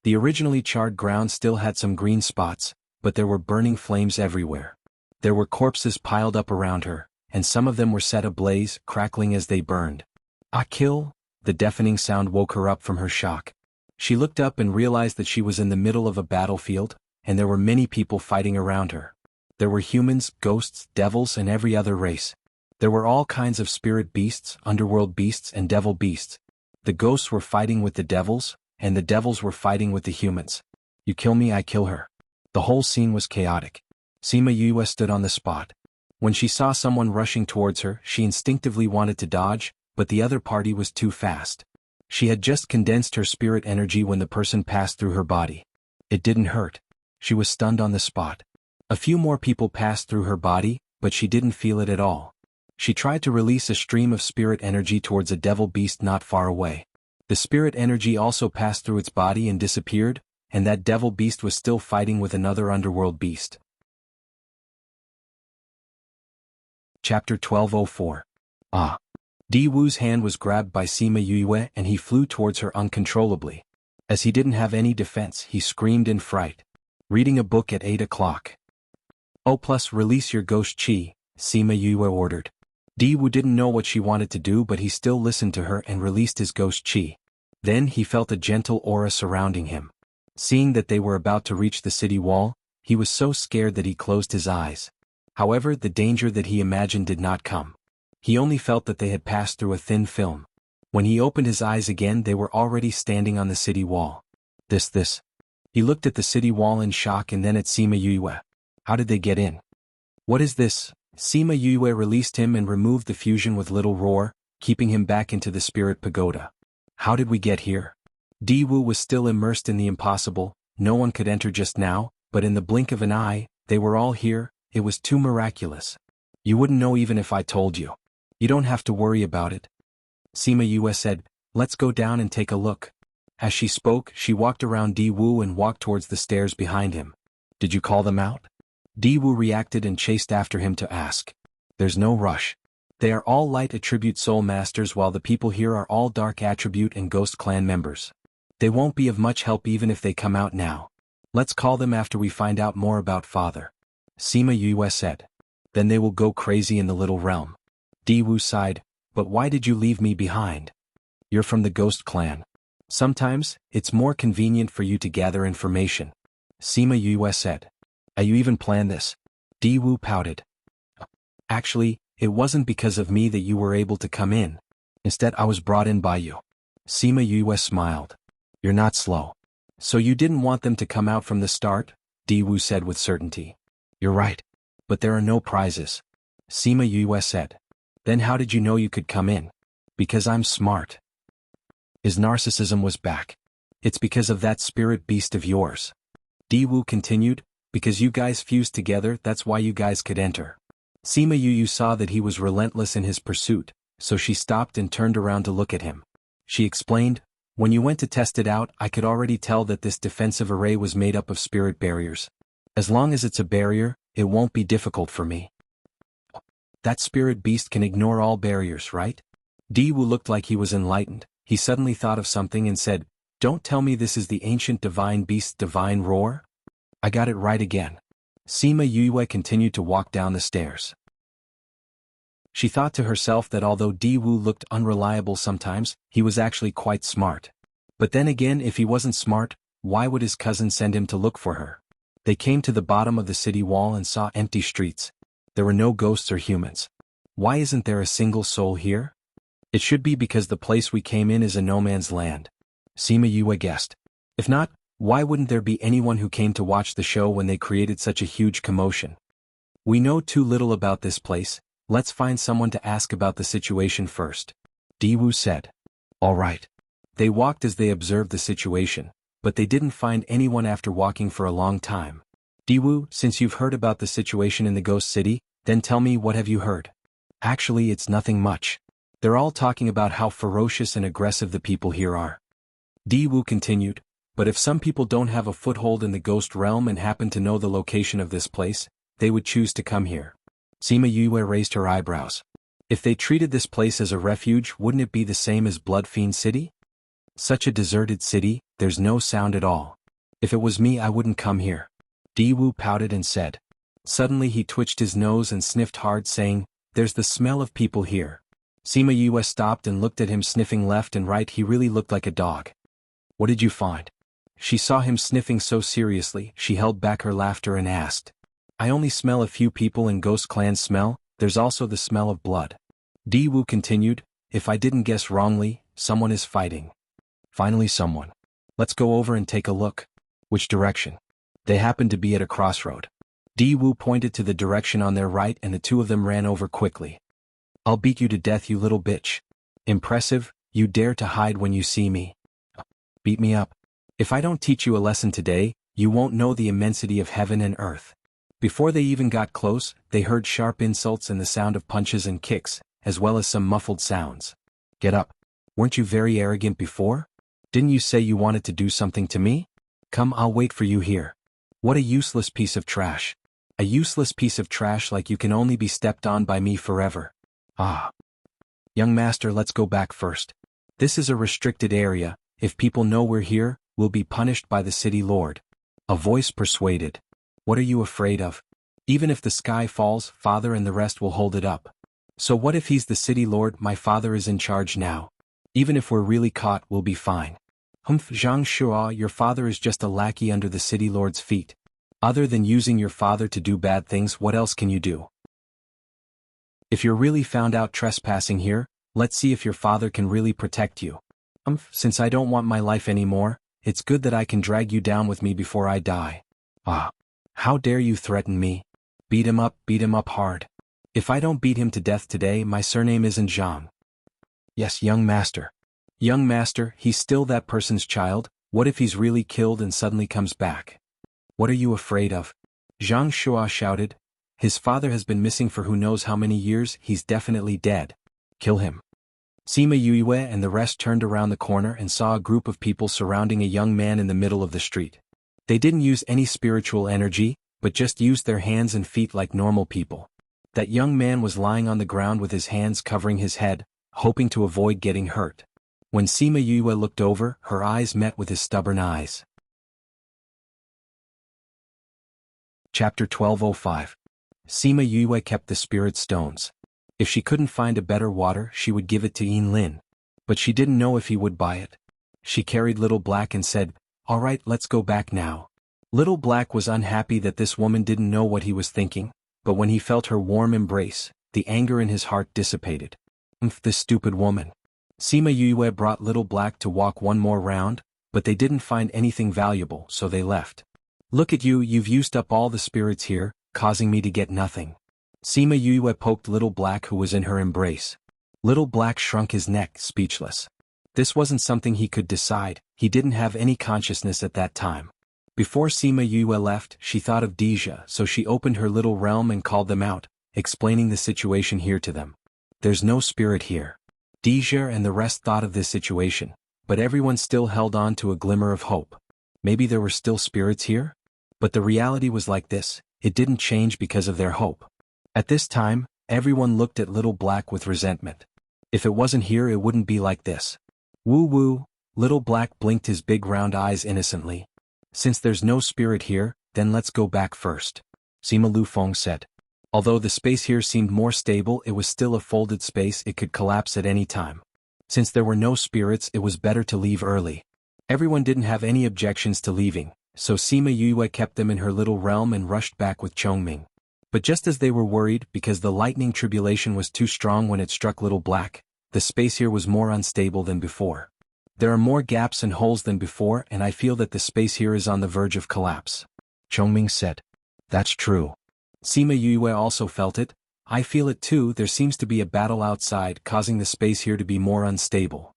[SPEAKER 1] The originally charred ground still had some green spots, but there were burning flames everywhere. There were corpses piled up around her, and some of them were set ablaze, crackling as they burned. Ah, kill! The deafening sound woke her up from her shock. She looked up and realized that she was in the middle of a battlefield, and there were many people fighting around her. There were humans, ghosts, devils, and every other race. There were all kinds of spirit beasts, underworld beasts, and devil beasts. The ghosts were fighting with the devils, and the devils were fighting with the humans. You kill me, I kill her. The whole scene was chaotic. Sima Yue stood on the spot. When she saw someone rushing towards her, she instinctively wanted to dodge, but the other party was too fast. She had just condensed her spirit energy when the person passed through her body. It didn't hurt. She was stunned on the spot. A few more people passed through her body, but she didn't feel it at all. She tried to release a stream of spirit energy towards a devil beast not far away. The spirit energy also passed through its body and disappeared, and that devil beast was still fighting with another underworld beast. Chapter 1204. Ah. Di Wu's hand was grabbed by Sima Yue and he flew towards her uncontrollably. As he didn't have any defense, he screamed in fright. Reading a book at 8 o'clock. Oh, plus release your ghost chi, Sima Yue ordered. Di Wu didn't know what she wanted to do, but he still listened to her and released his ghost chi. Then he felt a gentle aura surrounding him. Seeing that they were about to reach the city wall, he was so scared that he closed his eyes. However, the danger that he imagined did not come. He only felt that they had passed through a thin film. When he opened his eyes again, they were already standing on the city wall. This. He looked at the city wall in shock and then at Sima Yue. How did they get in? What is this? Sima Yue released him and removed the fusion with Little Roar, keeping him back into the spirit pagoda. How did we get here? Di Wu was still immersed in the impossible. No one could enter just now, but in the blink of an eye, they were all here. It was too miraculous. You wouldn't know even if I told you. You don't have to worry about it. Sima Yue said, let's go down and take a look. As she spoke, she walked around Di Wu and walked towards the stairs behind him. Did you call them out? Di Wu reacted and chased after him to ask. There's no rush. They are all light attribute soul masters while the people here are all dark attribute and ghost clan members. They won't be of much help even if they come out now. Let's call them after we find out more about Father. Sima Yue said. Then they will go crazy in the little realm. Di Wu sighed, but why did you leave me behind? You're from the ghost clan. Sometimes, it's more convenient for you to gather information. Sima Yue said. You even planned this? Di Wu pouted. Actually, it wasn't because of me that you were able to come in. Instead, I was brought in by you. Sima Yue smiled. You're not slow. So you didn't want them to come out from the start? Diwu said with certainty. You're right. But there are no prizes. Sima Yue said. Then how did you know you could come in? Because I'm smart. His narcissism was back. It's because of that spirit beast of yours. Diwu continued, because you guys fused together, that's why you guys could enter. Sima Yue saw that he was relentless in his pursuit, so she stopped and turned around to look at him. She explained, when you went to test it out, I could already tell that this defensive array was made up of spirit barriers. As long as it's a barrier, it won't be difficult for me. That spirit beast can ignore all barriers, right? Diwu looked like he was enlightened. He suddenly thought of something and said, don't tell me this is the ancient divine beast's divine roar? I got it right again. Sima Yue continued to walk down the stairs. She thought to herself that although Diwu looked unreliable sometimes, he was actually quite smart. But then again, if he wasn't smart, why would his cousin send him to look for her? They came to the bottom of the city wall and saw empty streets. There were no ghosts or humans. Why isn't there a single soul here? It should be because the place we came in is a no man's land. Sima Yue guessed. If not, why wouldn't there be anyone who came to watch the show when they created such a huge commotion? We know too little about this place. Let's find someone to ask about the situation first. Diwu said. All right. They walked as they observed the situation, but they didn't find anyone after walking for a long time. Diwu, since you've heard about the situation in the ghost city, then tell me, what have you heard? Actually, it's nothing much. They're all talking about how ferocious and aggressive the people here are. Diwu continued, but if some people don't have a foothold in the ghost realm and happen to know the location of this place, they would choose to come here. Sima Yue raised her eyebrows. If they treated this place as a refuge, wouldn't it be the same as Blood Fiend City? Such a deserted city, there's no sound at all. If it was me, I wouldn't come here. Diwu pouted and said. Suddenly he twitched his nose and sniffed hard, saying, there's the smell of people here. Sima Yue stopped and looked at him, sniffing left and right. He really looked like a dog. What did you find? She saw him sniffing so seriously, she held back her laughter and asked. I only smell a few people in Ghost Clan's smell, there's also the smell of blood. Diwu continued, if I didn't guess wrongly, someone is fighting. Finally someone. Let's go over and take a look. Which direction? They happened to be at a crossroad. Diwu pointed to the direction on their right and the two of them ran over quickly. I'll beat you to death, you little bitch. Impressive, you dare to hide when you see me. Beat me up. If I don't teach you a lesson today, you won't know the immensity of heaven and earth. Before they even got close, they heard sharp insults and the sound of punches and kicks, as well as some muffled sounds. Get up. Weren't you very arrogant before? Didn't you say you wanted to do something to me? Come, I'll wait for you here. What a useless piece of trash. A useless piece of trash like you can only be stepped on by me forever. Ah. Young master, let's go back first. This is a restricted area. If people know we're here, we'll be punished by the city lord. A voice persuaded. What are you afraid of? Even if the sky falls, father and the rest will hold it up. So what if he's the city lord? My father is in charge now. Even if we're really caught, we'll be fine. Humph, Zhang Shua, your father is just a lackey under the city lord's feet. Other than using your father to do bad things, what else can you do? If you're really found out trespassing here, let's see if your father can really protect you. Since I don't want my life anymore, it's good that I can drag you down with me before I die. Ah. How dare you threaten me? Beat him up hard. If I don't beat him to death today, my surname isn't Zhang. Yes, young master. Young master, he's still that person's child. What if he's really killed and suddenly comes back? What are you afraid of? Zhang Shua shouted. His father has been missing for who knows how many years, he's definitely dead. Kill him. Sima Yue and the rest turned around the corner and saw a group of people surrounding a young man in the middle of the street. They didn't use any spiritual energy, but just used their hands and feet like normal people. That young man was lying on the ground with his hands covering his head, hoping to avoid getting hurt. When Sima Yue looked over, her eyes met with his stubborn eyes. Chapter 1205. Sima Yue kept the spirit stones. If she couldn't find a better water, she would give it to Yin Lin. But she didn't know if he would buy it. She carried Little Black and said, all right, let's go back now. Little Black was unhappy that this woman didn't know what he was thinking, but when he felt her warm embrace, the anger in his heart dissipated. This stupid woman. Sima Yue brought Little Black to walk one more round, but they didn't find anything valuable, so they left. Look at you, you've used up all the spirits here, causing me to get nothing. Sima Yue poked Little Black, who was in her embrace. Little Black shrunk his neck, speechless. This wasn't something he could decide, he didn't have any consciousness at that time. Before Sima Yue left, she thought of Deja, so she opened her little realm and called them out, explaining the situation here to them. There's no spirit here. Deja and the rest thought of this situation, but everyone still held on to a glimmer of hope. Maybe there were still spirits here? But the reality was like this, it didn't change because of their hope. At this time, everyone looked at Little Black with resentment. If it wasn't here, it wouldn't be like this. Woo-woo, Little Black blinked his big round eyes innocently. Since there's no spirit here, then let's go back first. Sima Lufeng said. Although the space here seemed more stable, it was still a folded space, it could collapse at any time. Since there were no spirits, it was better to leave early. Everyone didn't have any objections to leaving, so Sima Yue kept them in her little realm and rushed back with Chongming. But just as they were worried because the lightning tribulation was too strong when it struck Little Black, the space here was more unstable than before. There are more gaps and holes than before, and I feel that the space here is on the verge of collapse. Chongming said. That's true. Sima Yue also felt it. I feel it too, there seems to be a battle outside causing the space here to be more unstable.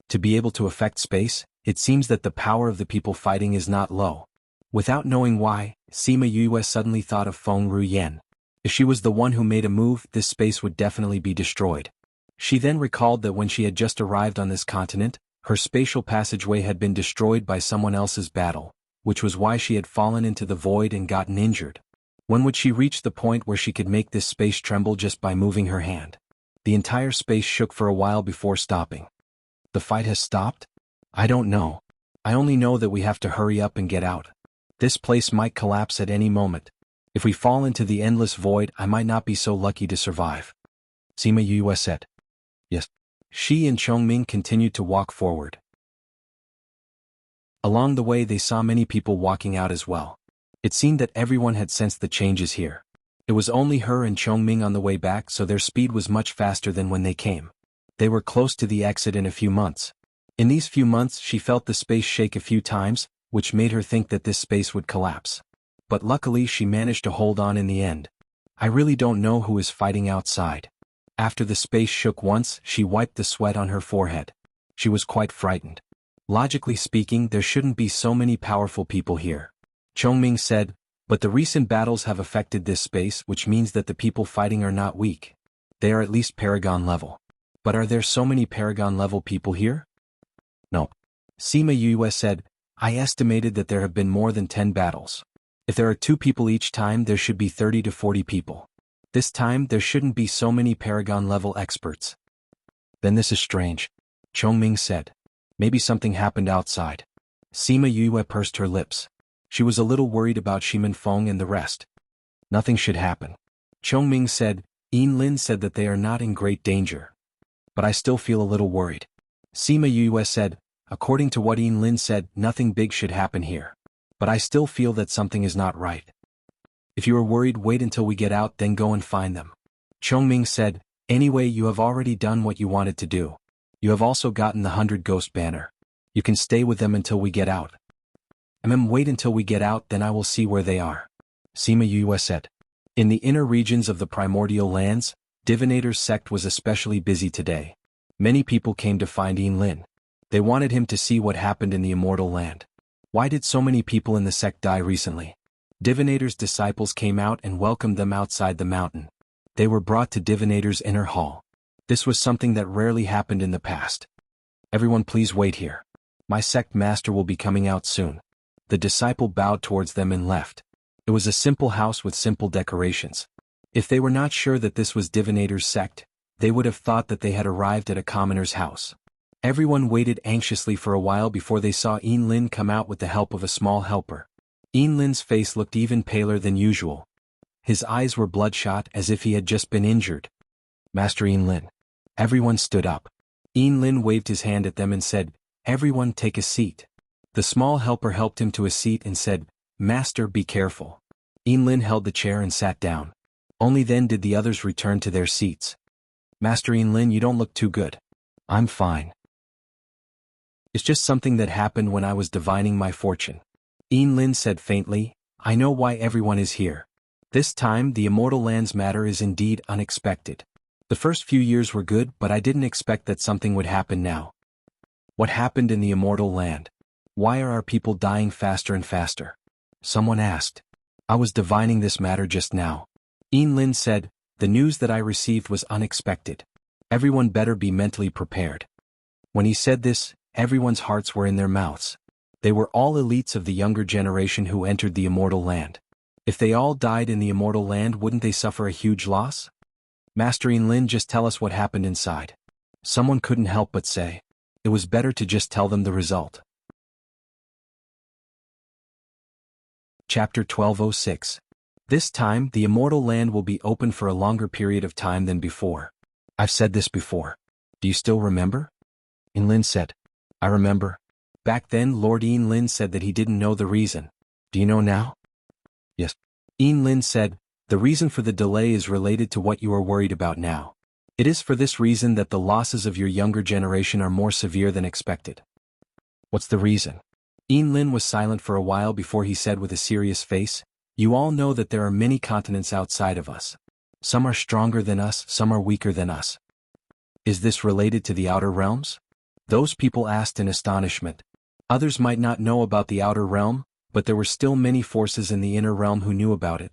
[SPEAKER 1] To be able to affect space, it seems that the power of the people fighting is not low. Without knowing why, Sima Yue suddenly thought of Feng Ruyen. If she was the one who made a move, this space would definitely be destroyed. She then recalled that when she had just arrived on this continent, her spatial passageway had been destroyed by someone else's battle, which was why she had fallen into the void and gotten injured. When would she reach the point where she could make this space tremble just by moving her hand? The entire space shook for a while before stopping. The fight has stopped? I don't know. I only know that we have to hurry up and get out. This place might collapse at any moment. If we fall into the endless void, I might not be so lucky to survive. Sima Yue said. Yes. She and Chongming continued to walk forward. Along the way they saw many people walking out as well. It seemed that everyone had sensed the changes here. It was only her and Chongming on the way back, so their speed was much faster than when they came. They were close to the exit in a few months. In these few months she felt the space shake a few times, which made her think that this space would collapse. But luckily she managed to hold on in the end. I really don't know who is fighting outside. After the space shook once, she wiped the sweat on her forehead. She was quite frightened. Logically speaking, there shouldn't be so many powerful people here. Chongming said, but the recent battles have affected this space, which means that the people fighting are not weak. They are at least Paragon level. But are there so many Paragon level people here? No. Sima Yue said, I estimated that there have been more than 10 battles. If there are 2 people each time, there should be 30 to 40 people. This time, there shouldn't be so many Paragon level experts. Then this is strange. Chongming said. Maybe something happened outside. Sima Yue pursed her lips. She was a little worried about Shimen Feng and the rest. Nothing should happen. Chongming said, Yin Lin said that they are not in great danger. But I still feel a little worried. Sima Yue said, according to what Yin Lin said, nothing big should happen here. But I still feel that something is not right. If you are worried, wait until we get out, then go and find them. Chongming said, anyway, you have already done what you wanted to do. You have also gotten the 100 Ghost Banner. You can stay with them until we get out. Wait until we get out, then I will see where they are. Sima Yue said. In the inner regions of the primordial lands, Divinator's sect was especially busy today. Many people came to find Yin Lin. They wanted him to see what happened in the immortal land. Why did so many people in the sect die recently? Divinator's disciples came out and welcomed them outside the mountain. They were brought to Divinator's inner hall. This was something that rarely happened in the past. Everyone please wait here. My sect master will be coming out soon. The disciple bowed towards them and left. It was a simple house with simple decorations. If they were not sure that this was Divinator's sect, they would have thought that they had arrived at a commoner's house. Everyone waited anxiously for a while before they saw Yin Lin come out with the help of a small helper. Yin Lin's face looked even paler than usual. His eyes were bloodshot as if he had just been injured. Master Yin Lin. Everyone stood up. Yin Lin waved his hand at them and said, everyone take a seat. The small helper helped him to a seat and said, Master, be careful. Yin Lin held the chair and sat down. Only then did the others return to their seats. Master Lin, you don't look too good. I'm fine. It's just something that happened when I was divining my fortune. Lin said faintly, I know why everyone is here. This time the Immortal Land's matter is indeed unexpected. The first few years were good, but I didn't expect that something would happen now. What happened in the Immortal Land? Why are our people dying faster and faster? Someone asked. I was divining this matter just now. Lin said, the news that I received was unexpected. Everyone better be mentally prepared. When he said this, everyone's hearts were in their mouths. They were all elites of the younger generation who entered the Immortal Land. If they all died in the Immortal Land, wouldn't they suffer a huge loss? Master Lin, just tell us what happened inside. Someone couldn't help but say. It was better to just tell them the result. Chapter 1206. This time, the Immortal Land will be open for a longer period of time than before. I've said this before. Do you still remember? Lin said. I remember. Back then, Lord Lin said that he didn't know the reason. Do you know now? Yes. Lin said, the reason for the delay is related to what you are worried about now. It is for this reason that the losses of your younger generation are more severe than expected. What's the reason? Lin was silent for a while before he said with a serious face, you all know that there are many continents outside of us. Some are stronger than us, some are weaker than us. Is this related to the outer realms? Those people asked in astonishment. Others might not know about the outer realm, but there were still many forces in the inner realm who knew about it.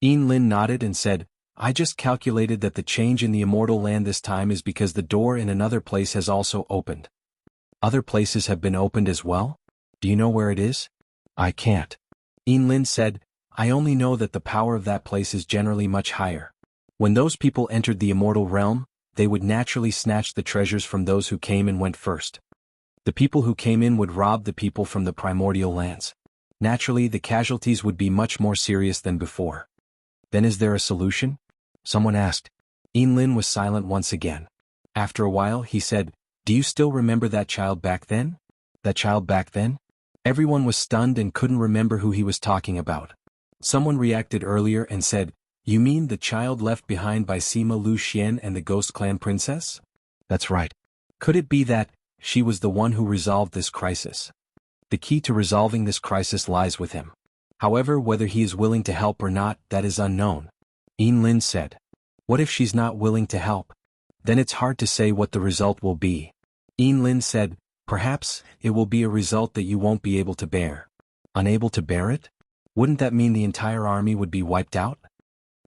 [SPEAKER 1] Lin nodded and said, I just calculated that the change in the Immortal Land this time is because the door in another place has also opened. Other places have been opened as well? Do you know where it is? I can't. Lin said, I only know that the power of that place is generally much higher. When those people entered the Immortal Realm, they would naturally snatch the treasures from those who came and went first. The people who came in would rob the people from the primordial lands. Naturally, the casualties would be much more serious than before. Then is there a solution? Someone asked. Lin was silent once again. After a while, he said, do you still remember that child back then? That child back then? Everyone was stunned and couldn't remember who he was talking about. Someone reacted earlier and said, you mean the child left behind by Sima Lu Xian and the Ghost Clan princess? That's right. Could it be that she was the one who resolved this crisis? The key to resolving this crisis lies with him. However, whether he is willing to help or not, that is unknown. Lin said. What if she's not willing to help? Then it's hard to say what the result will be. Lin said, perhaps it will be a result that you won't be able to bear. Unable to bear it? Wouldn't that mean the entire army would be wiped out?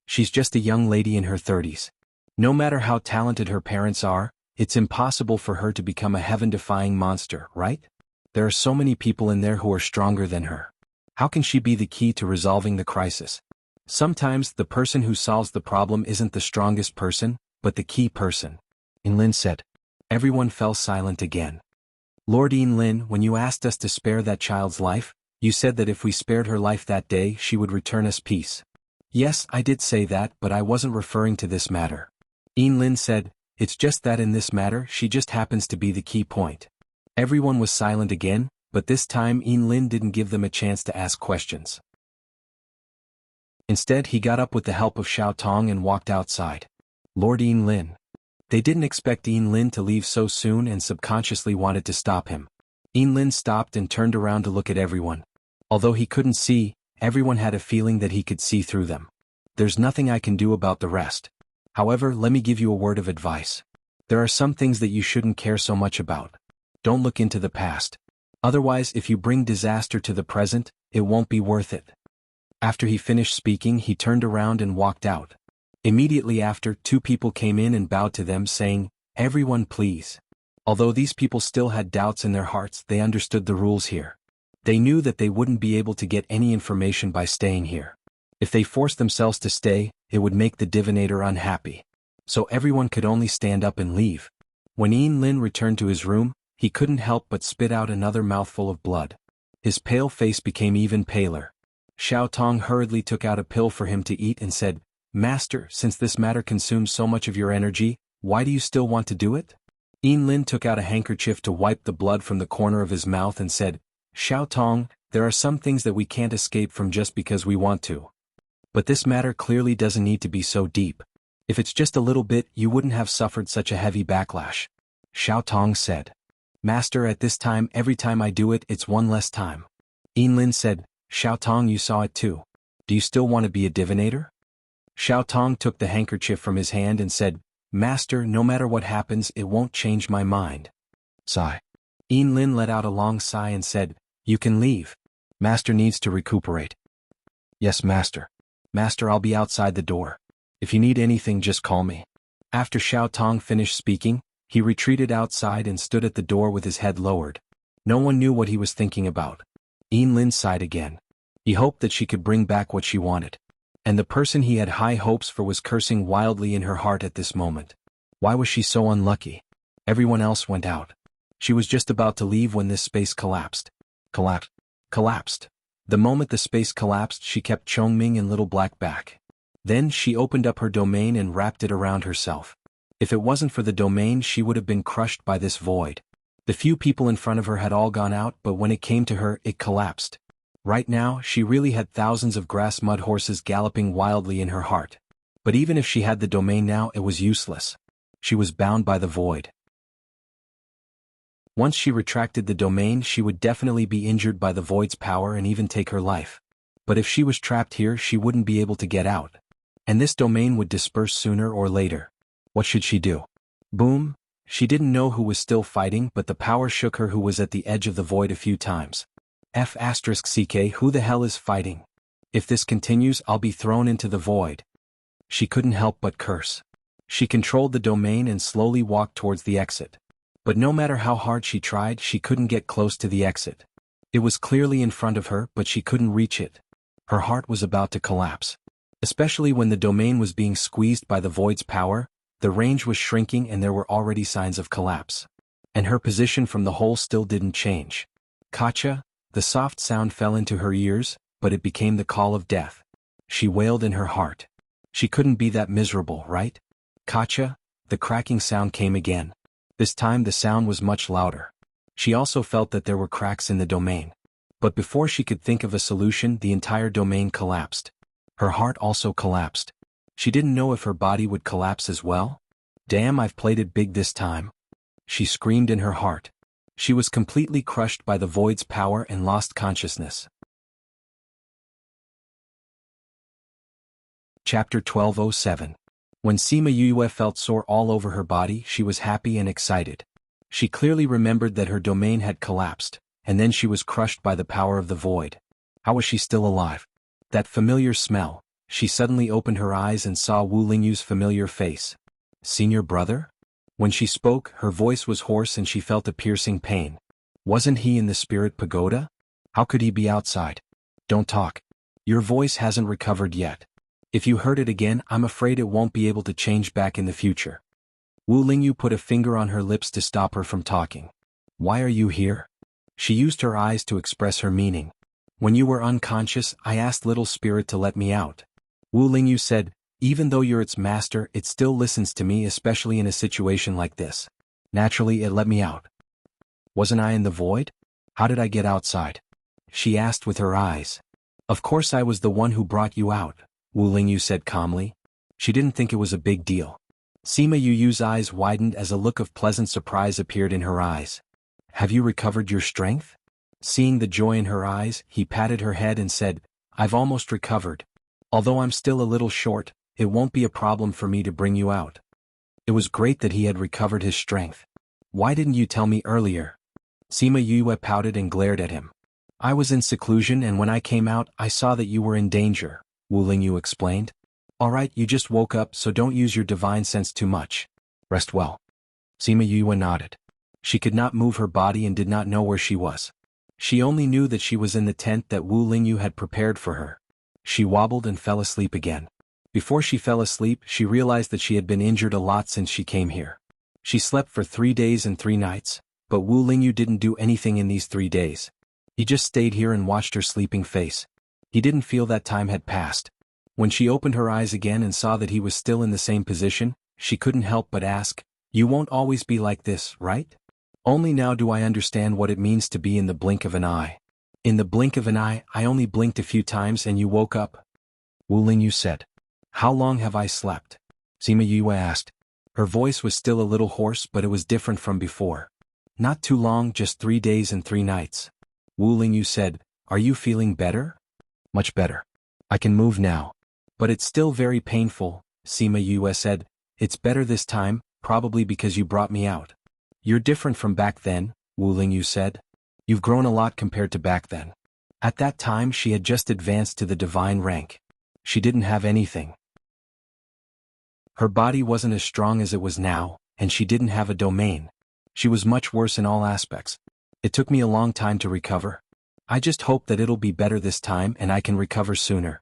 [SPEAKER 1] She's just a young lady in her 30s. No matter how talented her parents are, it's impossible for her to become a heaven-defying monster, right? There are so many people in there who are stronger than her. How can she be the key to resolving the crisis? Sometimes the person who solves the problem isn't the strongest person, but the key person. Lin said. Everyone fell silent again. Lord Lin, when you asked us to spare that child's life, you said that if we spared her life that day, she would return us peace. Yes, I did say that, but I wasn't referring to this matter. Lin said, it's just that in this matter, she just happens to be the key point. Everyone was silent again, but this time Lin didn't give them a chance to ask questions. Instead, he got up with the help of Xiao Tong and walked outside. Lord Lin. They didn't expect Lin to leave so soon and subconsciously wanted to stop him. Lin stopped and turned around to look at everyone. Although he couldn't see, everyone had a feeling that he could see through them. There's nothing I can do about the rest. However, let me give you a word of advice. There are some things that you shouldn't care so much about. Don't look into the past. Otherwise, if you bring disaster to the present, it won't be worth it. After he finished speaking, he turned around and walked out. Immediately after, two people came in and bowed to them, saying, everyone please. Although these people still had doubts in their hearts, they understood the rules here. They knew that they wouldn't be able to get any information by staying here. If they forced themselves to stay, it would make the divinator unhappy. So everyone could only stand up and leave. When Lin returned to his room, he couldn't help but spit out another mouthful of blood. His pale face became even paler. Xiao Tong hurriedly took out a pill for him to eat and said, Master, since this matter consumes so much of your energy, why do you still want to do it? Lin took out a handkerchief to wipe the blood from the corner of his mouth and said, Xiao Tong, there are some things that we can't escape from just because we want to. But this matter clearly doesn't need to be so deep. If it's just a little bit, you wouldn't have suffered such a heavy backlash. Xiao Tong said. Master, at this time every time I do it, it's one less time. Yinlin said, Xiao Tong, you saw it too. Do you still want to be a divinator? Xiao Tong took the handkerchief from his hand and said, Master, no matter what happens, it won't change my mind. Sigh. Yinlin let out a long sigh and said, You can leave. Master needs to recuperate. Yes, Master. Master, I'll be outside the door. If you need anything, just call me. After Xiao Tong finished speaking, he retreated outside and stood at the door with his head lowered. No one knew what he was thinking about. Yinlin sighed again. He hoped that she could bring back what she wanted. And the person he had high hopes for was cursing wildly in her heart at this moment. Why was she so unlucky? Everyone else went out. She was just about to leave when this space collapsed. Collapsed. The moment the space collapsed, she kept Chongming in little black back. Then she opened up her domain and wrapped it around herself. If it wasn't for the domain, she would have been crushed by this void. The few people in front of her had all gone out, but when it came to her, it collapsed. Right now, she really had thousands of grass mud horses galloping wildly in her heart. But even if she had the domain now, it was useless. She was bound by the void. Once she retracted the domain, she would definitely be injured by the void's power and even take her life. But if she was trapped here, she wouldn't be able to get out. And this domain would disperse sooner or later. What should she do? Boom! She didn't know who was still fighting, but the power shook her who was at the edge of the void a few times. F***ck, who the hell is fighting? If this continues, I'll be thrown into the void. She couldn't help but curse. She controlled the domain and slowly walked towards the exit. But no matter how hard she tried, she couldn't get close to the exit. It was clearly in front of her, but she couldn't reach it. Her heart was about to collapse. Especially when the domain was being squeezed by the void's power, the range was shrinking and there were already signs of collapse. And her position from the hole still didn't change. Kacha, the soft sound fell into her ears, but it became the call of death. She wailed in her heart. She couldn't be that miserable, right? Kacha, the cracking sound came again. This time the sound was much louder. She also felt that there were cracks in the domain. But before she could think of a solution, the entire domain collapsed. Her heart also collapsed. She didn't know if her body would collapse as well. Damn, I've played it big this time. She screamed in her heart. She was completely crushed by the void's power and lost consciousness. Chapter 1207. When Sima Yue felt sore all over her body, she was happy and excited. She clearly remembered that her domain had collapsed, and then she was crushed by the power of the void. How was she still alive? That familiar smell. She suddenly opened her eyes and saw Wu Lingyu's familiar face. Senior brother? When she spoke, her voice was hoarse and she felt a piercing pain. Wasn't he in the spirit pagoda? How could he be outside? Don't talk. Your voice hasn't recovered yet. If you heard it again, I'm afraid it won't be able to change back in the future. Wu Lingyu put a finger on her lips to stop her from talking. Why are you here? She used her eyes to express her meaning. When you were unconscious, I asked Little Spirit to let me out. Wu Lingyu said, even though you're its master, it still listens to me, especially in a situation like this. Naturally, it let me out. Wasn't I in the void? How did I get outside? She asked with her eyes. Of course I was the one who brought you out, Wu Lingyu said calmly. She didn't think it was a big deal. Sima Yuyu's eyes widened as a look of pleasant surprise appeared in her eyes. Have you recovered your strength? Seeing the joy in her eyes, he patted her head and said, I've almost recovered. Although I'm still a little short, it won't be a problem for me to bring you out. It was great that he had recovered his strength. Why didn't you tell me earlier? Sima Yue pouted and glared at him. I was in seclusion and when I came out, I saw that you were in danger, Wu Lingyu explained. Alright, you just woke up, so don't use your divine sense too much. Rest well. Sima Yue nodded. She could not move her body and did not know where she was. She only knew that she was in the tent that Wu Lingyu had prepared for her. She wobbled and fell asleep again. Before she fell asleep, she realized that she had been injured a lot since she came here. She slept for 3 days and 3 nights, but Wu Lingyu didn't do anything in these 3 days. He just stayed here and watched her sleeping face. He didn't feel that time had passed. When she opened her eyes again and saw that he was still in the same position, she couldn't help but ask, You won't always be like this, right? Only now do I understand what it means to be in the blink of an eye. In the blink of an eye, I only blinked a few times and you woke up. Wu Lingyu said. How long have I slept? Sima Yue asked. Her voice was still a little hoarse, but it was different from before. Not too long, just 3 days and 3 nights. Wu Lingyu said, Are you feeling better? Much better. I can move now. But it's still very painful, Sima Yue said. It's better this time, probably because you brought me out. You're different from back then, Wu Lingyu said. You've grown a lot compared to back then. At that time she had just advanced to the divine rank. She didn't have anything. Her body wasn't as strong as it was now, and she didn't have a domain. She was much worse in all aspects. It took me a long time to recover. I just hope that it'll be better this time and I can recover sooner.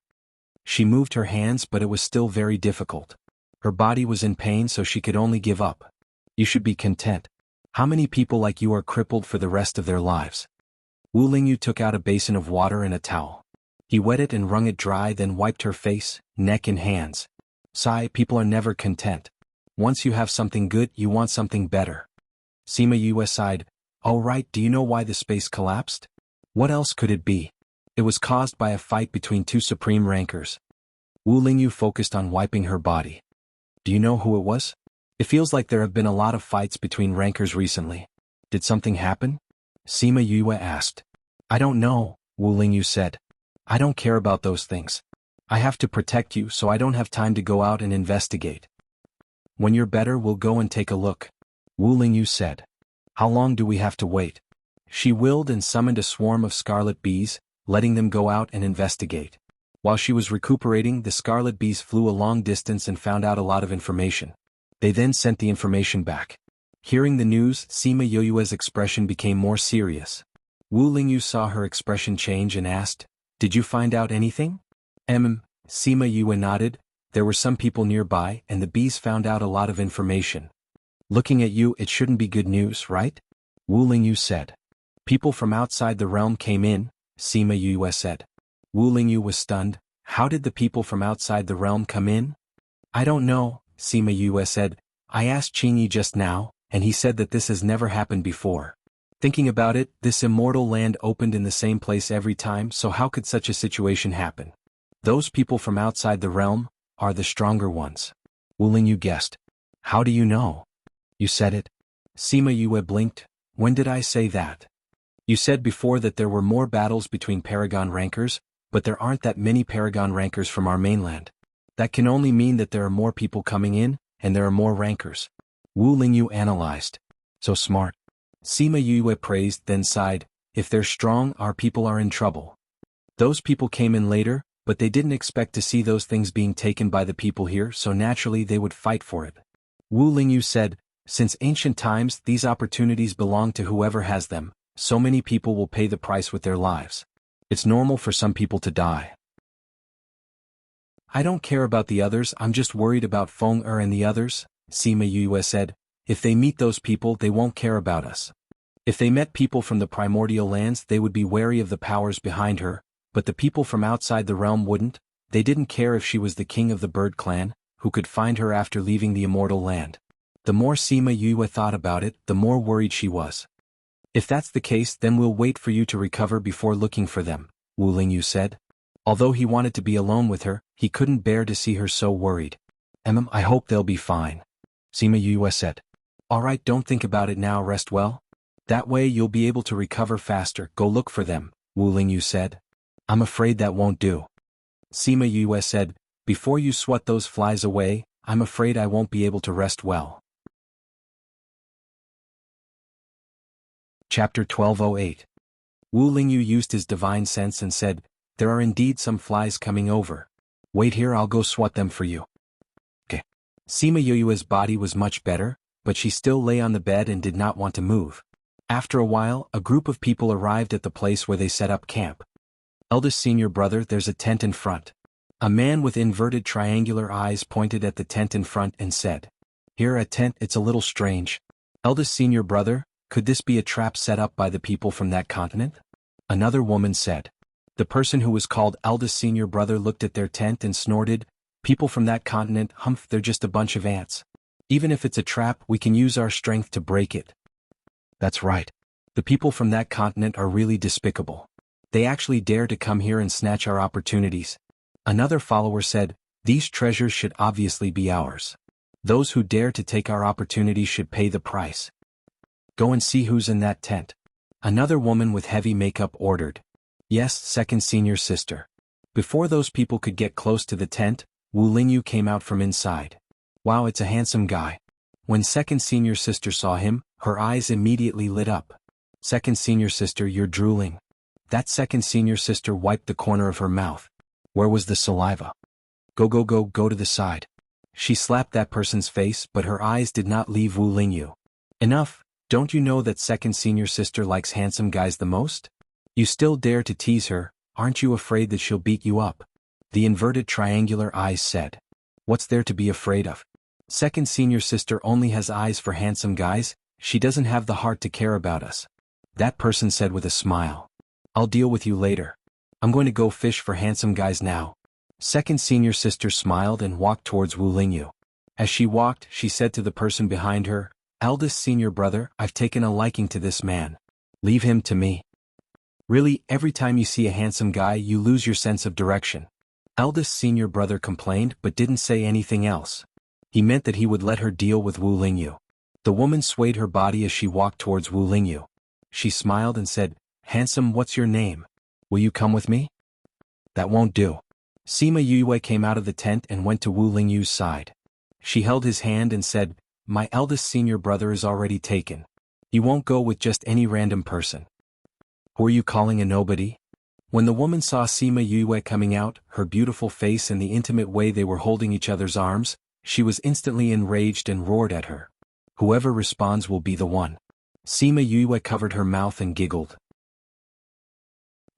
[SPEAKER 1] She moved her hands, but it was still very difficult. Her body was in pain, so she could only give up. You should be content. How many people like you are crippled for the rest of their lives? Wu Lingyu took out a basin of water and a towel. He wet it and wrung it dry, then wiped her face, neck and hands. Sigh, people are never content. Once you have something good, you want something better. Sima Yue sighed. All right, do you know why the space collapsed? What else could it be? It was caused by a fight between 2 supreme rankers. Wu Lingyu focused on wiping her body. Do you know who it was? It feels like there have been a lot of fights between rankers recently. Did something happen? Sima Yue asked. I don't know, Wu Lingyu said. I don't care about those things. I have to protect you, so I don't have time to go out and investigate. When you're better, we'll go and take a look, Wu Lingyu said. How long do we have to wait? She willed and summoned a swarm of scarlet bees, letting them go out and investigate. While she was recuperating, the scarlet bees flew a long distance and found out a lot of information. They then sent the information back. Hearing the news, Sima Yue's expression became more serious. Wu Lingyu saw her expression change and asked, Did you find out anything? Sima Yue nodded. There were some people nearby, and the bees found out a lot of information. Looking at you, it shouldn't be good news, right? Wu Lingyu said. People from outside the realm came in, Sima Yue said. Wu Lingyu was stunned. How did the people from outside the realm come in? I don't know, Sima Yue said. I asked Qingyi just now, and he said that this has never happened before. Thinking about it, this immortal land opened in the same place every time, so how could such a situation happen? Those people from outside the realm are the stronger ones. Wu Lingyu guessed. How do you know? You said it. Sima Yue blinked. When did I say that? You said before that there were more battles between Paragon rankers, but there aren't that many Paragon rankers from our mainland. That can only mean that there are more people coming in, and there are more rankers. Wu Lingyu analyzed. So smart. Sima Yue praised, then sighed. If they're strong, our people are in trouble. Those people came in later, but they didn't expect to see those things being taken by the people here, so naturally they would fight for it. Wu Lingyu said, Since ancient times, these opportunities belong to whoever has them. So many people will pay the price with their lives. It's normal for some people to die. I don't care about the others, I'm just worried about Feng Er and the others, Sima Yue said. If they meet those people, they won't care about us. If they met people from the primordial lands, they would be wary of the powers behind her, but the people from outside the realm wouldn't. They didn't care if she was the king of the bird clan, who could find her after leaving the immortal land. The more Sima Yue thought about it, the more worried she was. If that's the case, then we'll wait for you to recover before looking for them, Wu Lingyu said. Although he wanted to be alone with her, he couldn't bear to see her so worried. I hope they'll be fine, Sima Yue said. All right, don't think about it now, rest well. That way you'll be able to recover faster, go look for them, Wu Lingyu said. I'm afraid that won't do. Sima Yue said, before you swat those flies away, I'm afraid I won't be able to rest well. Chapter 1208. Wu Lingyu used his divine sense and said, There are indeed some flies coming over. Wait here, I'll go swat them for you. Okay. Sima Yue's body was much better, but she still lay on the bed and did not want to move. After a while, a group of people arrived at the place where they set up camp. Eldest senior brother, there's a tent in front. A man with inverted triangular eyes pointed at the tent in front and said, Here a tent, it's a little strange. Eldest senior brother, could this be a trap set up by the people from that continent? Another woman said. The person who was called eldest senior brother looked at their tent and snorted, People from that continent, humph, they're just a bunch of ants. Even if it's a trap, we can use our strength to break it. That's right. The people from that continent are really despicable. They actually dare to come here and snatch our opportunities. Another follower said, "These treasures should obviously be ours. Those who dare to take our opportunities should pay the price. Go and see who's in that tent." Another woman with heavy makeup ordered. Yes, second senior sister. Before those people could get close to the tent, Wu Lingyu came out from inside. Wow, it's a handsome guy. When second senior sister saw him, her eyes immediately lit up. Second senior sister, you're drooling. That second senior sister wiped the corner of her mouth. Where was the saliva? Go to the side. She slapped that person's face, but her eyes did not leave Wu Lingyu. Enough, don't you know that second senior sister likes handsome guys the most? You still dare to tease her, aren't you afraid that she'll beat you up? The inverted triangular eyes said. What's there to be afraid of? Second senior sister only has eyes for handsome guys, she doesn't have the heart to care about us. That person said with a smile. I'll deal with you later. I'm going to go fish for handsome guys now. Second senior sister smiled and walked towards Wu Lingyu. As she walked, she said to the person behind her, Eldest senior brother, I've taken a liking to this man. Leave him to me. Really, every time you see a handsome guy you lose your sense of direction. Eldest senior brother complained but didn't say anything else. He meant that he would let her deal with Wu Lingyu. The woman swayed her body as she walked towards Wu Lingyu. She smiled and said, Handsome, what's your name? Will you come with me? That won't do. Sima Yue came out of the tent and went to Wu Lingyu's side. She held his hand and said, My eldest senior brother is already taken. You won't go with just any random person. Who are you calling a nobody? When the woman saw Sima Yue coming out, her beautiful face and the intimate way they were holding each other's arms, she was instantly enraged and roared at her. Whoever responds will be the one. Sima Yue covered her mouth and giggled.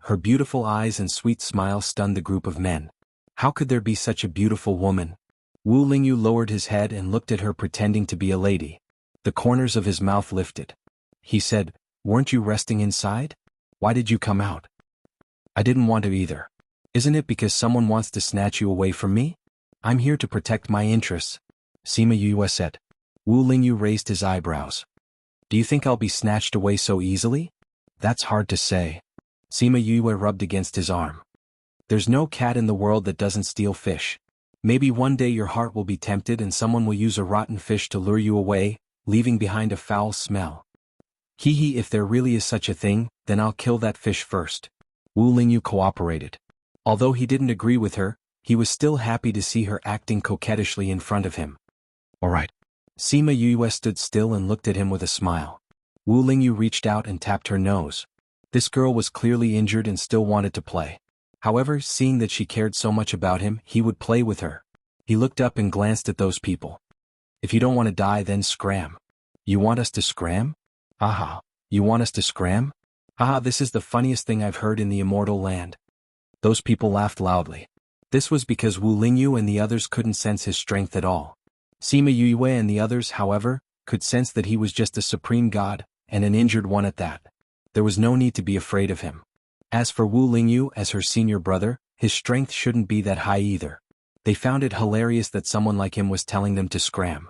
[SPEAKER 1] Her beautiful eyes and sweet smile stunned the group of men. How could there be such a beautiful woman? Wu Lingyu lowered his head and looked at her pretending to be a lady. The corners of his mouth lifted. He said, Weren't you resting inside? Why did you come out? I didn't want to either. Isn't it because someone wants to snatch you away from me? I'm here to protect my interests. Sima Yue said. Wu Lingyu raised his eyebrows. Do you think I'll be snatched away so easily? That's hard to say. Sima Yue rubbed against his arm. There's no cat in the world that doesn't steal fish. Maybe one day your heart will be tempted and someone will use a rotten fish to lure you away, leaving behind a foul smell. Hee, if there really is such a thing, then I'll kill that fish first. Wu Lingyu cooperated. Although he didn't agree with her, he was still happy to see her acting coquettishly in front of him. All right. Sima Yue stood still and looked at him with a smile. Wu Lingyu reached out and tapped her nose. This girl was clearly injured and still wanted to play. However, seeing that she cared so much about him, he would play with her. He looked up and glanced at those people. If you don't want to die, then scram. You want us to scram? Aha. You want us to scram? Aha, this is the funniest thing I've heard in the immortal land. Those people laughed loudly. This was because Wu Lingyu and the others couldn't sense his strength at all. Sima Yue and the others, however, could sense that he was just a supreme god, and an injured one at that. There was no need to be afraid of him. As for Wu Lingyu as her senior brother, his strength shouldn't be that high either. They found it hilarious that someone like him was telling them to scram.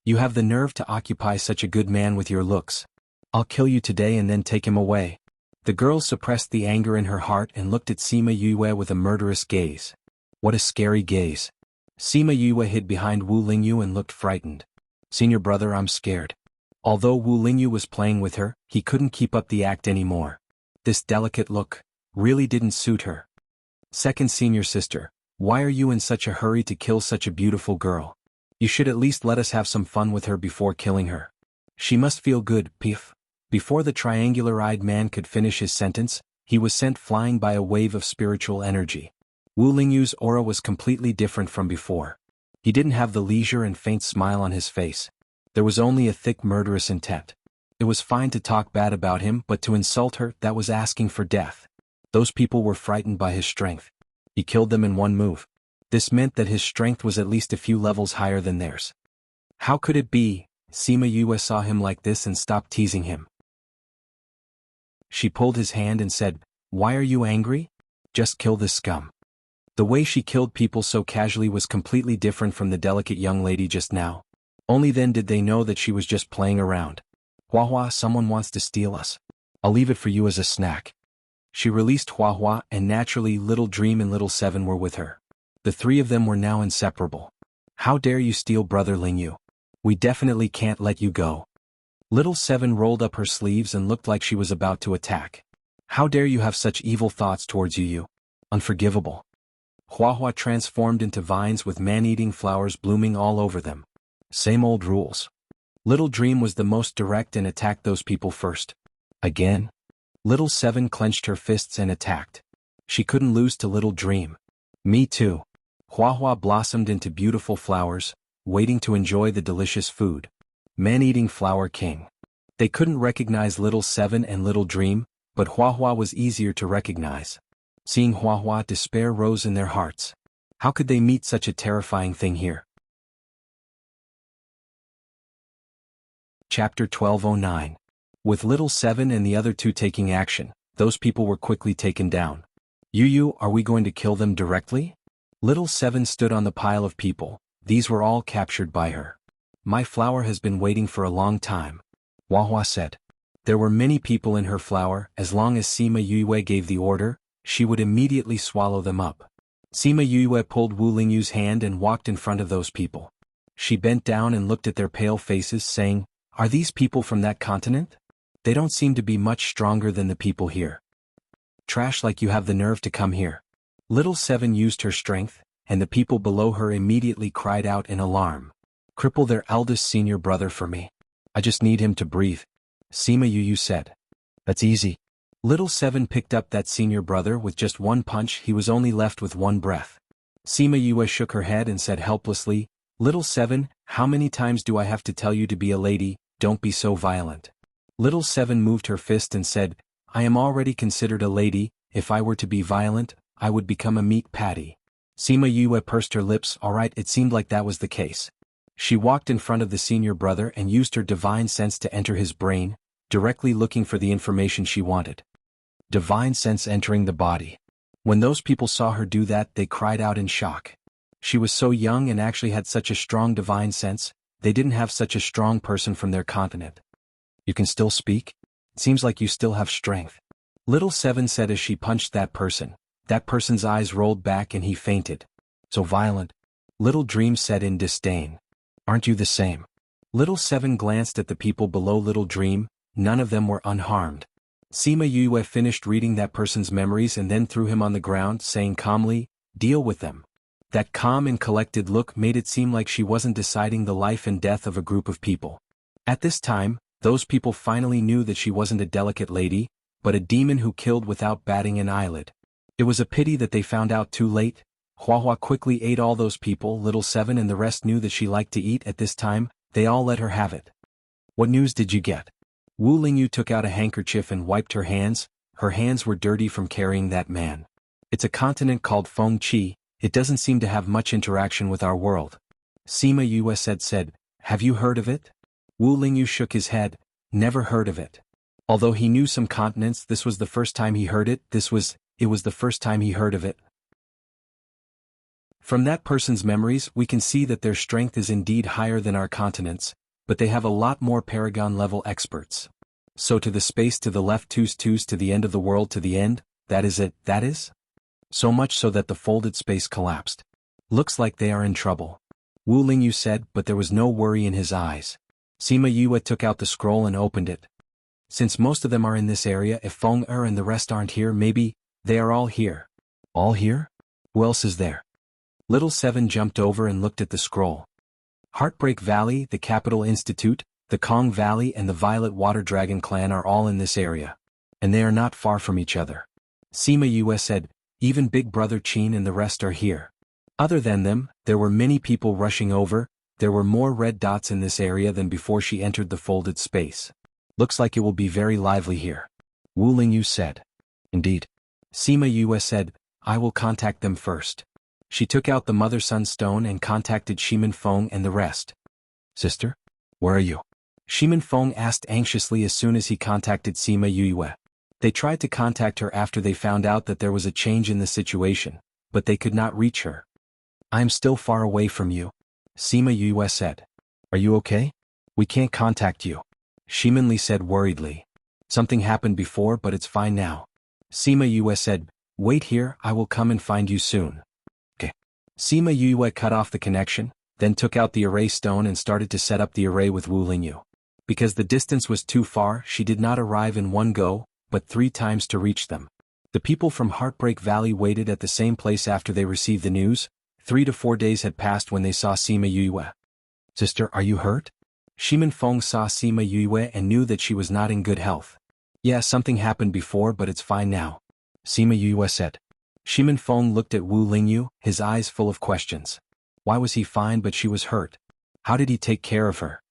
[SPEAKER 1] You have the nerve to occupy such a good man with your looks. I'll kill you today and then take him away. The girl suppressed the anger in her heart and looked at Sima Yue with a murderous gaze. What a scary gaze. Sima Yue hid behind Wu Lingyu and looked frightened. Senior brother, I'm scared. Although Wu Lingyu was playing with her, he couldn't keep up the act anymore. This delicate look really didn't suit her. Second senior sister, why are you in such a hurry to kill such a beautiful girl? You should at least let us have some fun with her before killing her. She must feel good, Piff. Before the triangular-eyed man could finish his sentence, he was sent flying by a wave of spiritual energy. Wu Lingyu's aura was completely different from before. He didn't have the leisure and faint smile on his face. There was only a thick murderous intent. It was fine to talk bad about him, but to insult her, that was asking for death. Those people were frightened by his strength. He killed them in one move. This meant that his strength was at least a few levels higher than theirs. How could it be? Sima Yue saw him like this and stopped teasing him. She pulled his hand and said, Why are you angry? Just kill this scum. The way she killed people so casually was completely different from the delicate young lady just now. Only then did they know that she was just playing around. Hua Hua, someone wants to steal us. I'll leave it for you as a snack. She released Hua Hua, and naturally Little Dream and Little Seven were with her. The three of them were now inseparable. How dare you steal Brother Lingyu? We definitely can't let you go. Little Seven rolled up her sleeves and looked like she was about to attack. How dare you have such evil thoughts towards you? Unforgivable. Huahua transformed into vines with man-eating flowers blooming all over them. Same old rules. Little Dream was the most direct and attacked those people first. Again? Little Seven clenched her fists and attacked. She couldn't lose to Little Dream. Me too. Huahua blossomed into beautiful flowers, waiting to enjoy the delicious food. Man-eating flower king. They couldn't recognize Little Seven and Little Dream, but Huahua was easier to recognize. Seeing Huahua, despair rose in their hearts. How could they meet such a terrifying thing here? Chapter 1209. With Little Seven and the other two taking action, those people were quickly taken down. Yu, are we going to kill them directly? Little Seven stood on the pile of people. These were all captured by her. My flower has been waiting for a long time. Huahua said. There were many people in her flower. As long as Sima Yue gave the order, she would immediately swallow them up. Sima Yue pulled Wu Lingyu's hand and walked in front of those people. She bent down and looked at their pale faces, saying, Are these people from that continent? They don't seem to be much stronger than the people here. Trash, like you have the nerve to come here. Little Seven used her strength, and the people below her immediately cried out in alarm. Cripple their eldest senior brother for me. I just need him to breathe. Sima Yu said. That's easy. Little Seven picked up that senior brother with just one punch. He was only left with one breath. Sima Yu shook her head and said helplessly, Little Seven, how many times do I have to tell you to be a lady? Don't be so violent. Little Seven moved her fist and said, I am already considered a lady. If I were to be violent, I would become a meat patty. Sima Yu pursed her lips. All right, it seemed like that was the case. She walked in front of the senior brother and used her divine sense to enter his brain, directly looking for the information she wanted. Divine sense entering the body. When those people saw her do that, they cried out in shock. She was so young and actually had such a strong divine sense. They didn't have such a strong person from their continent. You can still speak? It seems like you still have strength. Little Seven said as she punched that person. That person's eyes rolled back and he fainted. So violent. Little Dream said in disdain. Aren't you the same? Little Seven glanced at the people below Little Dream. None of them were unharmed. Sima Yue finished reading that person's memories and then threw him on the ground, saying calmly, Deal with them. That calm and collected look made it seem like she wasn't deciding the life and death of a group of people. At this time, those people finally knew that she wasn't a delicate lady, but a demon who killed without batting an eyelid. It was a pity that they found out too late. Huahua quickly ate all those people. Little Seven and the rest knew that she liked to eat. At this time, they all let her have it. What news did you get? Wu Lingyu took out a handkerchief and wiped her hands. Her hands were dirty from carrying that man. It's a continent called Feng Qi. It doesn't seem to have much interaction with our world. Sima Yue said, Have you heard of it? Wu Lingyu shook his head. Never heard of it. Although he knew some continents, this was the first time he heard it. It was the first time he heard of it. From that person's memories, we can see that their strength is indeed higher than our continents, but they have a lot more Paragon-level experts. So to the space to the left, twos to the end of the world, to the end, that is it, that is? So much so that the folded space collapsed. Looks like they are in trouble. Wu Lingyu said, but there was no worry in his eyes. Sima Yue took out the scroll and opened it. Since most of them are in this area, if Feng Er and the rest aren't here, maybe, they are all here. All here? Who else is there? Little Seven jumped over and looked at the scroll. Heartbreak Valley, the Capital Institute, the Kong Valley and the Violet Water Dragon clan are all in this area. And they are not far from each other. Sima Yue said, even Big Brother Qin and the rest are here. Other than them, there were many people rushing over. There were more red dots in this area than before she entered the folded space. Looks like it will be very lively here. Wu Lingyu said. Indeed. Sima Yue said, I will contact them first. She took out the Mother-Son Stone and contacted Shimin Feng and the rest. Sister? Where are you? Shimin Feng asked anxiously as soon as he contacted Sima Yue. They tried to contact her after they found out that there was a change in the situation, but they could not reach her. I am still far away from you. Sima Yue said. Are you okay? We can't contact you. Shimin Li said worriedly. Something happened before, but it's fine now. Sima Yue said, wait here, I will come and find you soon. Okay. Sima Yue cut off the connection, then took out the array stone and started to set up the array with Wu Lingyu. Because the distance was too far, she did not arrive in one go, but 3 times to reach them. The people from Heartbreak Valley waited at the same place after they received the news. 3 to 4 days had passed when they saw Sima Yue. "Sister, are you hurt?" Shimin Feng saw Sima Yue and knew that she was not in good health. "Yeah, something happened before, but it's fine now," Sima Yue said. Shimin Feng looked at Wu Lingyu, his eyes full of questions. Why was he fine but she was hurt? How did he take care of her?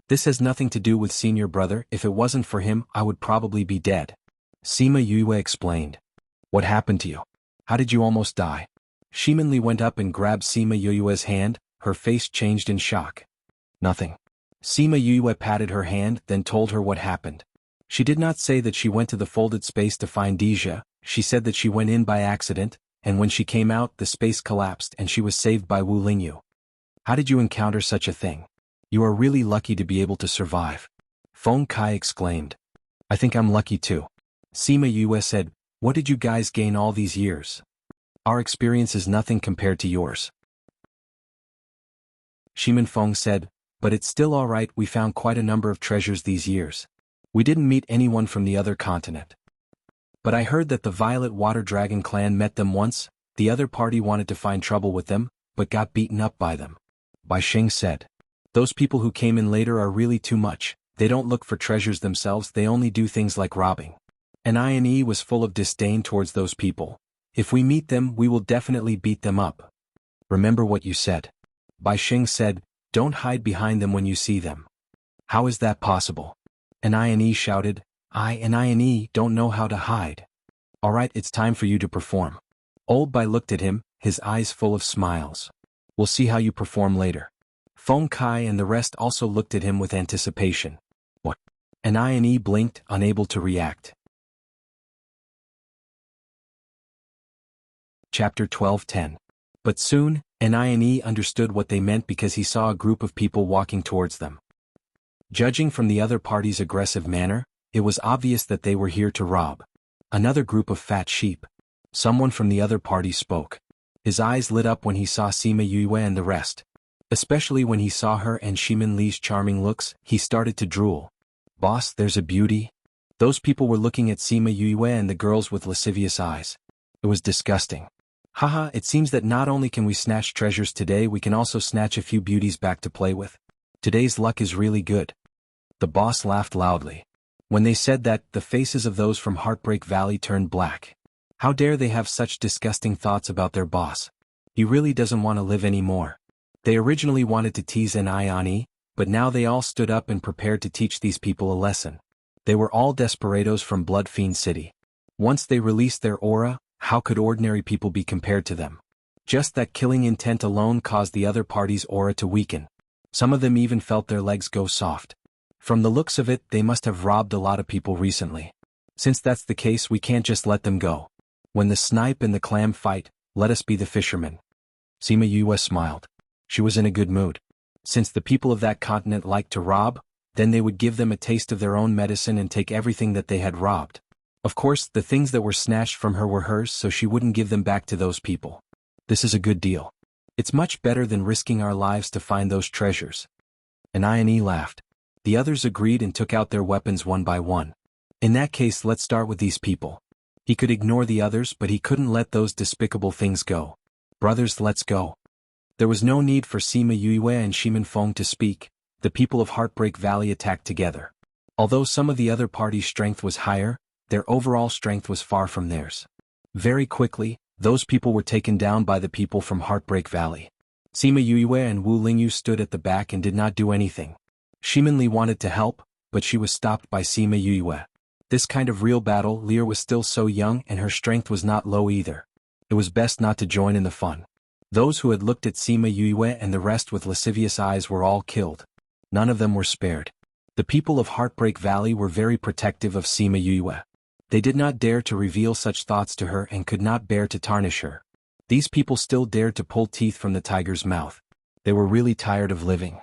[SPEAKER 1] "This has nothing to do with senior brother. If it wasn't for him, I would probably be dead," Sima Yue explained. "What happened to you? How did you almost die?" Shimin Li went up and grabbed Sima Yue's hand, her face changed in shock. "Nothing." Sima Yue patted her hand, then told her what happened. She did not say that she went to the folded space to find Deja, she said that she went in by accident, and when she came out the space collapsed and she was saved by Wu Lingyu. "How did you encounter such a thing? You are really lucky to be able to survive," Feng Kai exclaimed. "I think I'm lucky too," Sima Yue said. "What did you guys gain all these years? Our experience is nothing compared to yours," Shimin Feng said, "but it's still alright. We found quite a number of treasures these years. We didn't meet anyone from the other continent. But I heard that the Violet Water Dragon clan met them once. The other party wanted to find trouble with them, but got beaten up by them," Bai Xing said. "Those people who came in later are really too much. They don't look for treasures themselves, they only do things like robbing." And INE was full of disdain towards those people. "If we meet them, we will definitely beat them up. Remember what you said," Bai Xing said. "Don't hide behind them when you see them." "How is that possible?" And INE shouted. "I and INE don't know how to hide." "Alright, it's time for you to perform." Old Bai looked at him, his eyes full of smiles. "We'll see how you perform later." Feng Kai and the rest also looked at him with anticipation. "What?" And INE blinked, unable to react. Chapter 12:10. But soon, INE understood what they meant because he saw a group of people walking towards them. Judging from the other party's aggressive manner, it was obvious that they were here to rob. Another group of fat sheep. Someone from the other party spoke. His eyes lit up when he saw Sima Yue and the rest. Especially when he saw her and Shimin Li's charming looks, he started to drool. "Boss, there's a beauty." Those people were looking at Sima Yue and the girls with lascivious eyes. It was disgusting. "Haha, it seems that not only can we snatch treasures today, we can also snatch a few beauties back to play with. Today's luck is really good." The boss laughed loudly. When they said that, the faces of those from Heartbreak Valley turned black. How dare they have such disgusting thoughts about their boss? He really doesn't want to live anymore. They originally wanted to tease Ayani, but now they all stood up and prepared to teach these people a lesson. They were all desperados from Bloodfiend City. Once they released their aura, how could ordinary people be compared to them? Just that killing intent alone caused the other party's aura to weaken. Some of them even felt their legs go soft. From the looks of it, they must have robbed a lot of people recently. Since that's the case, we can't just let them go. When the snipe and the clam fight, let us be the fishermen. Sima Yue smiled. She was in a good mood. Since the people of that continent liked to rob, then they would give them a taste of their own medicine and take everything that they had robbed. Of course, the things that were snatched from her were hers, so she wouldn't give them back to those people. This is a good deal. It's much better than risking our lives to find those treasures. And INE laughed. The others agreed and took out their weapons one by one. In that case, let's start with these people. He could ignore the others, but he couldn't let those despicable things go. Brothers, let's go. There was no need for Sima Yue and Shimin Feng to speak. The people of Heartbreak Valley attacked together. Although some of the other party's strength was higher, their overall strength was far from theirs. Very quickly, those people were taken down by the people from Heartbreak Valley. Sima Yue and Wu Lingyu stood at the back and did not do anything. Shimin Li wanted to help, but she was stopped by Sima Yue. This kind of real battle, Lear was still so young and her strength was not low either. It was best not to join in the fun. Those who had looked at Sima Yue and the rest with lascivious eyes were all killed. None of them were spared. The people of Heartbreak Valley were very protective of Sima Yue. They did not dare to reveal such thoughts to her and could not bear to tarnish her. These people still dared to pull teeth from the tiger's mouth. They were really tired of living.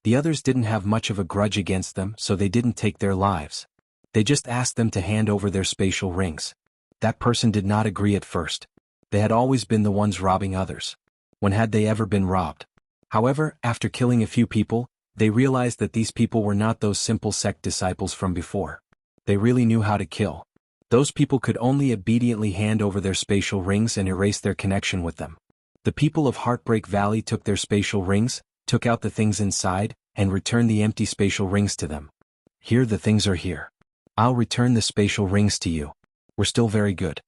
[SPEAKER 1] The others didn't have much of a grudge against them, so they didn't take their lives. They just asked them to hand over their spatial rings. That person did not agree at first. They had always been the ones robbing others. When had they ever been robbed? However, after killing a few people, they realized that these people were not those simple sect disciples from before. They really knew how to kill. Those people could only obediently hand over their spatial rings and erase their connection with them. The people of Heartbreak Valley took their spatial rings, took out the things inside, and returned the empty spatial rings to them. Here, the things are here. I'll return the spatial rings to you. We're still very good.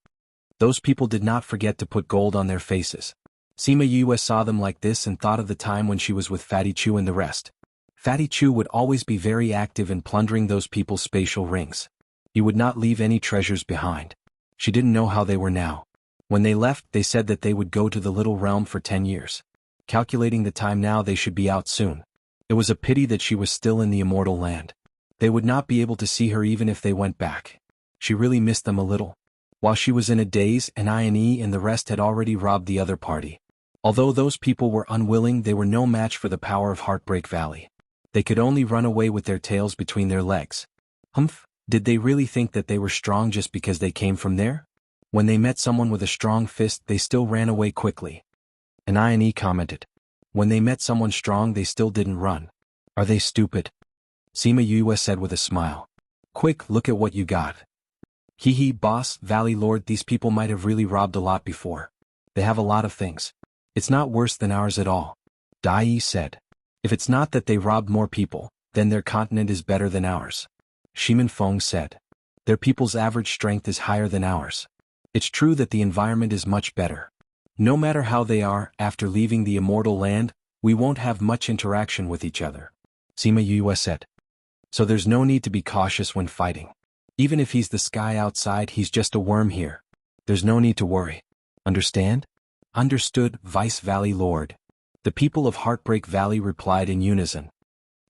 [SPEAKER 1] Those people did not forget to put gold on their faces. Sima Yue saw them like this and thought of the time when she was with Fatty Chu and the rest. Fatty Chu would always be very active in plundering those people's spatial rings. He would not leave any treasures behind. She didn't know how they were now. When they left, they said that they would go to the little realm for 10 years. Calculating the time now, they should be out soon. It was a pity that she was still in the immortal land. They would not be able to see her even if they went back. She really missed them a little. While she was in a daze, Ine and the rest had already robbed the other party. Although those people were unwilling, they were no match for the power of Heartbreak Valley. They could only run away with their tails between their legs. Humph, did they really think that they were strong just because they came from there? When they met someone with a strong fist, they still ran away quickly. Ine commented. When they met someone strong, they still didn't run. Are they stupid? Sima Yue said with a smile. Quick, look at what you got. Hee boss, Valley Lord, these people might have really robbed a lot before. They have a lot of things. It's not worse than ours at all. Dai said. If it's not that they robbed more people, then their continent is better than ours. Shimin Feng said. Their people's average strength is higher than ours. It's true that the environment is much better. No matter how they are, after leaving the immortal land, we won't have much interaction with each other. Sima Yue said. So there's no need to be cautious when fighting. Even if he's the sky outside, he's just a worm here. There's no need to worry. Understand? Understood, Vice Valley Lord. The people of Heartbreak Valley replied in unison.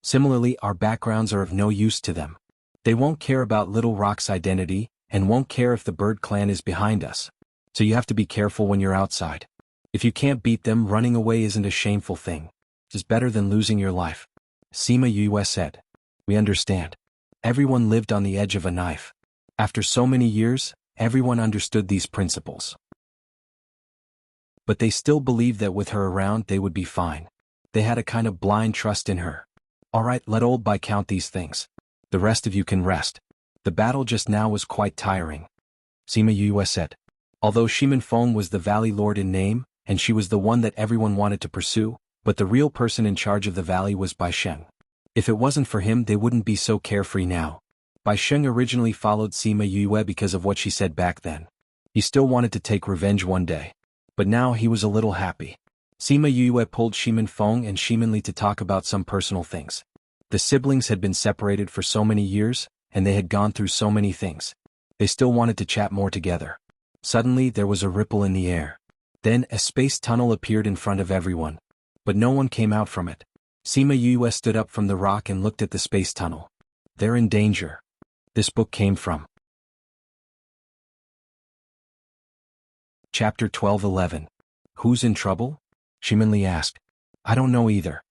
[SPEAKER 1] Similarly, our backgrounds are of no use to them. They won't care about Little Rock's identity, and won't care if the Bird Clan is behind us. So you have to be careful when you're outside. If you can't beat them, running away isn't a shameful thing. It's better than losing your life. Sima Yue said. We understand. Everyone lived on the edge of a knife. After so many years, everyone understood these principles. But they still believed that with her around they would be fine. They had a kind of blind trust in her. Alright, let old Bai count these things. The rest of you can rest. The battle just now was quite tiring. Sima Yue said. Although Shimin Feng was the Valley Lord in name, and she was the one that everyone wanted to pursue, but the real person in charge of the valley was Bai Sheng. If it wasn't for him, they wouldn't be so carefree now. Bai Sheng originally followed Sima Yue because of what she said back then. He still wanted to take revenge one day. But now he was a little happy. Sima Yue pulled Shimin Feng and Shimin Li to talk about some personal things. The siblings had been separated for so many years, and they had gone through so many things. They still wanted to chat more together. Suddenly there was a ripple in the air. Then a space tunnel appeared in front of everyone. But no one came out from it. Sima Yue stood up from the rock and looked at the space tunnel. They're in danger. This book came from. Chapter 12:11. Who's in trouble? Shimin Li asked. I don't know either.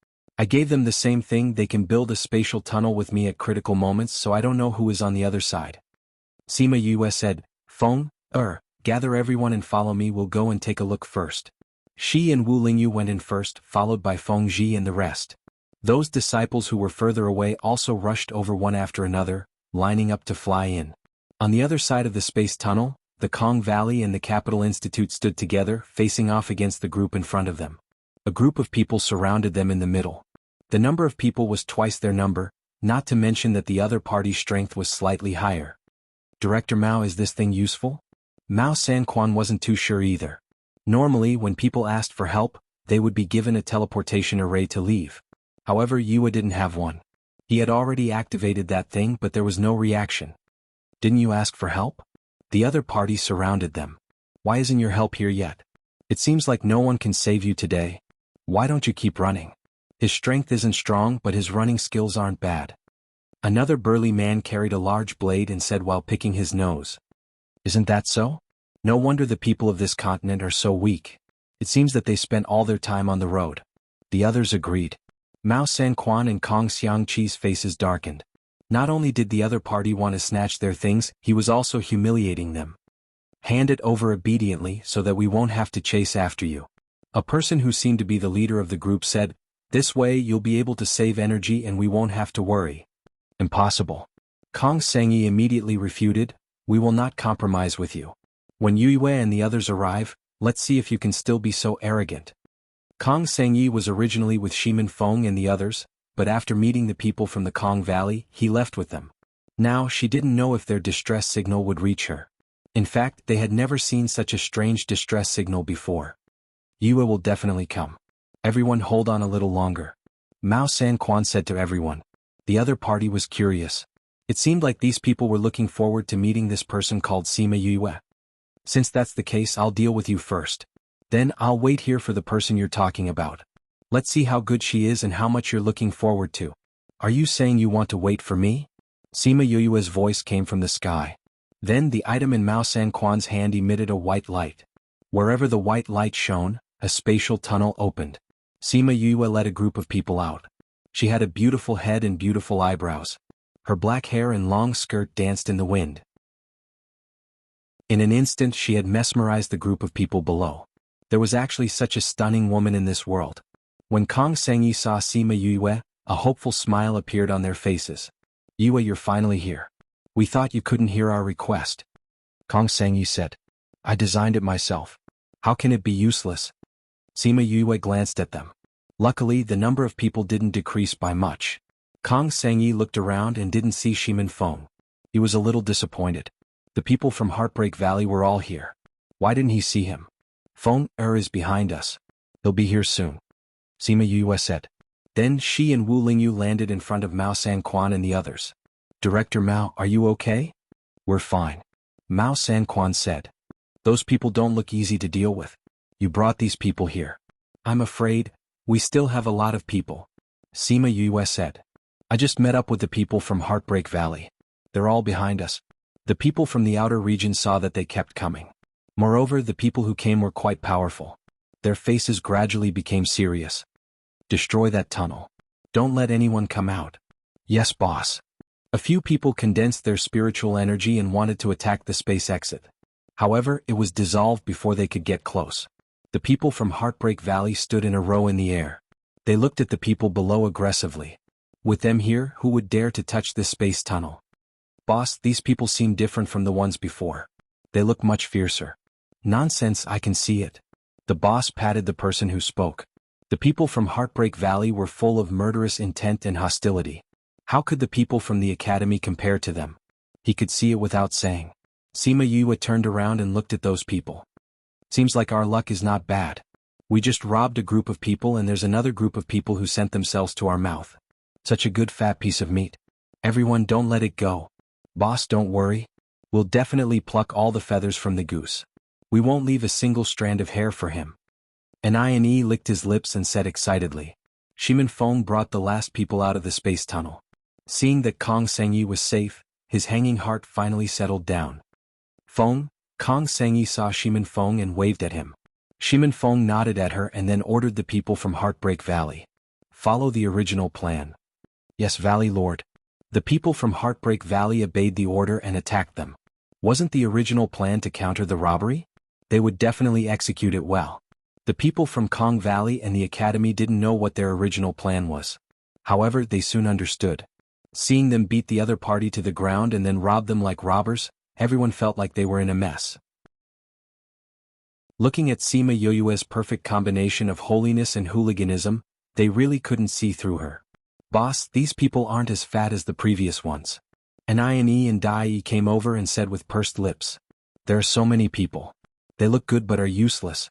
[SPEAKER 1] I gave them the same thing, they can build a spatial tunnel with me at critical moments, so I don't know who is on the other side. Sima Yue said, Feng, gather everyone and follow me, we'll go and take a look first. Shi and Wu Lingyu went in first, followed by Feng Ji and the rest. Those disciples who were further away also rushed over one after another, lining up to fly in. On the other side of the space tunnel, the Kong Valley and the Capital Institute stood together, facing off against the group in front of them. A group of people surrounded them in the middle. The number of people was twice their number, not to mention that the other party's strength was slightly higher. Director Mao, is this thing useful? Mao Sanquan wasn't too sure either. Normally, when people asked for help, they would be given a teleportation array to leave. However, Yue didn't have one. He had already activated that thing, but there was no reaction. Didn't you ask for help? The other party surrounded them. Why isn't your help here yet? It seems like no one can save you today. Why don't you keep running? His strength isn't strong, but his running skills aren't bad. Another burly man carried a large blade and said while picking his nose. Isn't that so? No wonder the people of this continent are so weak. It seems that they spent all their time on the road. The others agreed. Mao Sanquan and Kong Xiangqi's faces darkened. Not only did the other party want to snatch their things, he was also humiliating them. Hand it over obediently so that we won't have to chase after you. A person who seemed to be the leader of the group said, "This way you'll be able to save energy and we won't have to worry." Impossible. Kong Sengyi immediately refuted, "We will not compromise with you. When Yue and the others arrive, let's see if you can still be so arrogant." Kong Sengyi was originally with Shimin Feng and the others, but after meeting the people from the Kong Valley, he left with them. Now she didn't know if their distress signal would reach her. In fact, they had never seen such a strange distress signal before. "Yue will definitely come. Everyone hold on a little longer," Mao Sanquan said to everyone. The other party was curious. It seemed like these people were looking forward to meeting this person called Sima Yue. "Since that's the case, I'll deal with you first. Then I'll wait here for the person you're talking about. Let's see how good she is and how much you're looking forward to. Are you saying you want to wait for me?" Sima Yue's voice came from the sky. Then the item in Mao Sanquan's hand emitted a white light. Wherever the white light shone, a spatial tunnel opened. Sima Yue led a group of people out. She had a beautiful head and beautiful eyebrows. Her black hair and long skirt danced in the wind. In an instant she had mesmerized the group of people below. There was actually such a stunning woman in this world. When Kong Sengyi saw Sima Yue, a hopeful smile appeared on their faces. "Yue, you're finally here. We thought you couldn't hear our request." Kong Sengyi said, "I designed it myself. How can it be useless?" Sima Yue glanced at them. Luckily, the number of people didn't decrease by much. Kong Sengyi looked around and didn't see Shimin Feng. He was a little disappointed. The people from Heartbreak Valley were all here. Why didn't he see him? "Feng is behind us. He'll be here soon," Sima Yue said. Then she and Wu Lingyu landed in front of Mao Sanquan and the others. "Director Mao, are you okay?" "We're fine," Mao Sanquan said. "Those people don't look easy to deal with. You brought these people here." "I'm afraid we still have a lot of people," Sima Yue said. "I just met up with the people from Heartbreak Valley. They're all behind us." The people from the outer region saw that they kept coming. Moreover, the people who came were quite powerful. Their faces gradually became serious. "Destroy that tunnel. Don't let anyone come out." "Yes, boss." A few people condensed their spiritual energy and wanted to attack the space exit. However, it was dissolved before they could get close. The people from Heartbreak Valley stood in a row in the air. They looked at the people below aggressively. With them here, who would dare to touch this space tunnel? "Boss, these people seem different from the ones before. They look much fiercer." "Nonsense, I can see it." The boss patted the person who spoke. The people from Heartbreak Valley were full of murderous intent and hostility. How could the people from the academy compare to them? He could see it without saying. Sima Yue turned around and looked at those people. "Seems like our luck is not bad. We just robbed a group of people and there's another group of people who sent themselves to our mouth. Such a good fat piece of meat. Everyone don't let it go. Boss, don't worry. We'll definitely pluck all the feathers from the goose. We won't leave a single strand of hair for him." Ine licked his lips and said excitedly. Shimin Feng brought the last people out of the space tunnel. Seeing that Kong Sengyi was safe, his hanging heart finally settled down. "Feng," Kong Sengyi saw Shimin Feng and waved at him. Shimin Feng nodded at her and then ordered the people from Heartbreak Valley. "Follow the original plan." "Yes, Valley Lord." The people from Heartbreak Valley obeyed the order and attacked them. Wasn't the original plan to counter the robbery? They would definitely execute it well. The people from Kong Valley and the Academy didn't know what their original plan was. However, they soon understood. Seeing them beat the other party to the ground and then rob them like robbers, everyone felt like they were in a mess. Looking at Sima Yue's perfect combination of holiness and hooliganism, they really couldn't see through her. "Boss, these people aren't as fat as the previous ones." Ine and Dai came over and said with pursed lips. "There are so many people. They look good but are useless."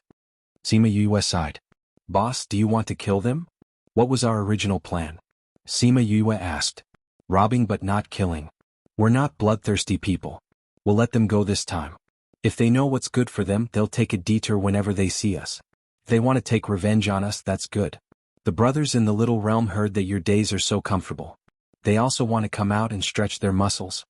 [SPEAKER 1] Sima Yue sighed. "Boss, do you want to kill them? What was our original plan?" Sima Yue asked. "Robbing but not killing. We're not bloodthirsty people. We'll let them go this time. If they know what's good for them, they'll take a detour whenever they see us. If they want to take revenge on us, that's good." The brothers in the little realm heard that your days are so comfortable. They also want to come out and stretch their muscles.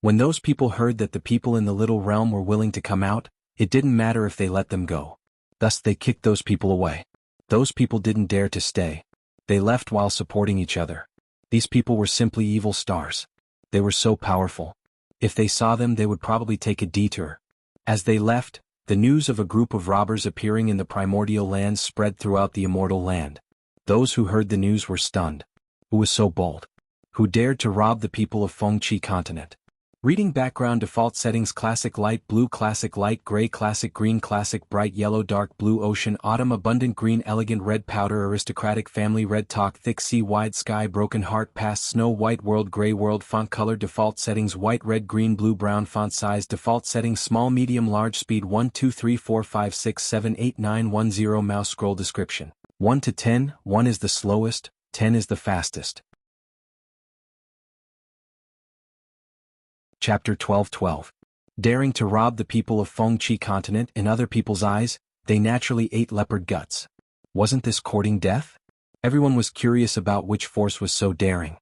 [SPEAKER 1] When those people heard that the people in the little realm were willing to come out, it didn't matter if they let them go. Thus they kicked those people away. Those people didn't dare to stay. They left while supporting each other. These people were simply evil stars. They were so powerful. If they saw them, they would probably take a detour. As they left, the news of a group of robbers appearing in the primordial lands spread throughout the immortal land. Those who heard the news were stunned. Who was so bold? Who dared to rob the people of Fengqi continent? Reading background default settings: classic light blue, classic light gray, classic green, classic bright yellow, dark blue, ocean, autumn, abundant green, elegant red, powder, aristocratic, family, red, talk, thick, sea, wide sky, broken heart, past, snow, white, world, gray, world, font color default settings: white, red, green, blue, brown, font size default settings: small, medium, large, speed 1 2 3 4 5 6 7 8 9 1 0, mouse scroll description 1 to 10, 1 is the slowest, 10 is the fastest. Chapter 12:12. Daring to rob the people of Fengqi continent. In other people's eyes, they naturally ate leopard guts. Wasn't this courting death? Everyone was curious about which force was so daring.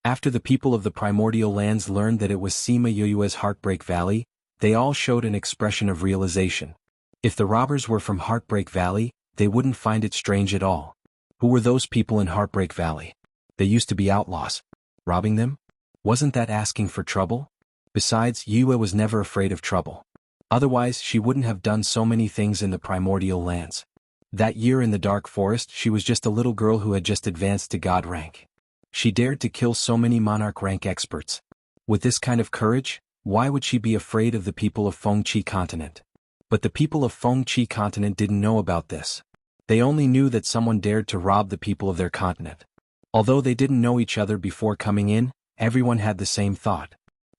[SPEAKER 1] After the people of the primordial lands learned that it was Sima Yue's Heartbreak Valley, they all showed an expression of realization. If the robbers were from Heartbreak Valley, they wouldn't find it strange at all. Who were those people in Heartbreak Valley? They used to be outlaws. Robbing them? Wasn't that asking for trouble? Besides, Yue was never afraid of trouble. Otherwise, she wouldn't have done so many things in the primordial lands. That year in the dark forest, she was just a little girl who had just advanced to god rank. She dared to kill so many monarch rank experts. With this kind of courage, why would she be afraid of the people of Fengqi continent? But the people of Fengqi continent didn't know about this. They only knew that someone dared to rob the people of their continent. Although they didn't know each other before coming in, everyone had the same thought.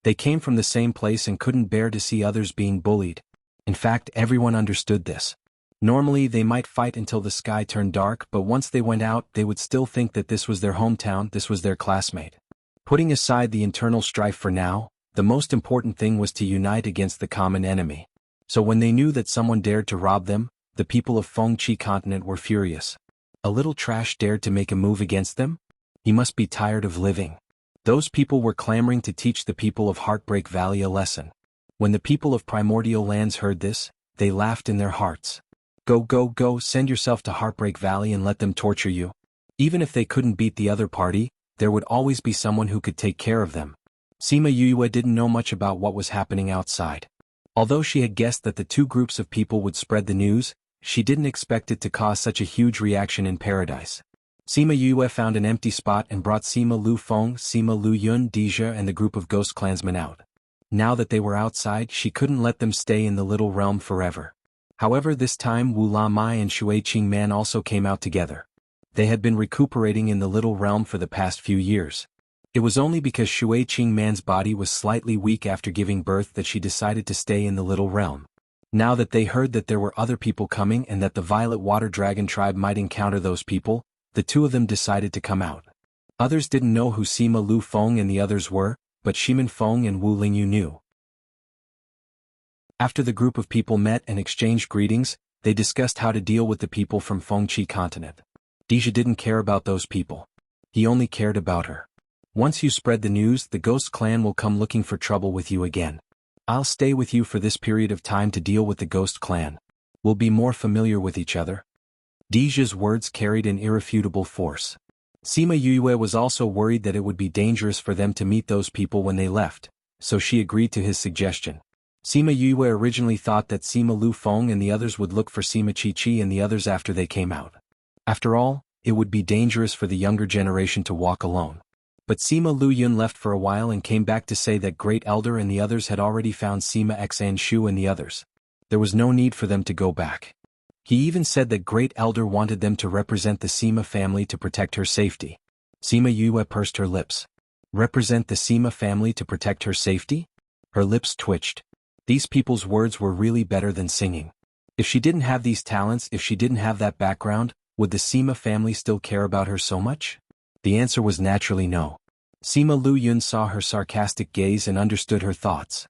[SPEAKER 1] They came from the same place and couldn't bear to see others being bullied. In fact, everyone understood this. Normally they might fight until the sky turned dark, but once they went out they would still think that this was their hometown, this was their classmate. Putting aside the internal strife for now, the most important thing was to unite against the common enemy. So when they knew that someone dared to rob them, the people of Fengqi continent were furious. A little trash dared to make a move against them? He must be tired of living. Those people were clamoring to teach the people of Heartbreak Valley a lesson. When the people of Primordial Lands heard this, they laughed in their hearts. Go, go, go, send yourself to Heartbreak Valley and let them torture you. Even if they couldn't beat the other party, there would always be someone who could take care of them. Sima Yue didn't know much about what was happening outside. Although she had guessed that the two groups of people would spread the news, she didn't expect it to cause such a huge reaction in paradise. Sima Yue found an empty spot and brought Sima Lu Feng, Sima Lu Yun, Deja and the group of ghost clansmen out. Now that they were outside, she couldn't let them stay in the little realm forever. However, this time Wu La Mai and Shui Qing Man also came out together. They had been recuperating in the little realm for the past few years. It was only because Shui Qing Man's body was slightly weak after giving birth that she decided to stay in the little realm. Now that they heard that there were other people coming and that the Violet Water Dragon tribe might encounter those people, the two of them decided to come out. Others didn't know who Sima Lu Feng and the others were, but Shimin Feng and Wu Lingyu knew. After the group of people met and exchanged greetings, they discussed how to deal with the people from Fengqi continent. Deja didn't care about those people. He only cared about her. Once you spread the news, the Ghost Clan will come looking for trouble with you again. I'll stay with you for this period of time to deal with the Ghost Clan. We'll be more familiar with each other. Deja's words carried an irrefutable force. Sima Yue was also worried that it would be dangerous for them to meet those people when they left, so she agreed to his suggestion. Sima Yue originally thought that Sima Lu Feng and the others would look for Sima Chi and the others after they came out. After all, it would be dangerous for the younger generation to walk alone. But Sima Lu Yun left for a while and came back to say that Great Elder and the others had already found Sima Xan Shu and the others. There was no need for them to go back. He even said that Great Elder wanted them to represent the Sima family to protect her safety. Sima Yue pursed her lips. Represent the Sima family to protect her safety? Her lips twitched. These people's words were really better than singing. If she didn't have these talents, if she didn't have that background, would the Sima family still care about her so much? The answer was naturally no. Sima Lu Yun saw her sarcastic gaze and understood her thoughts.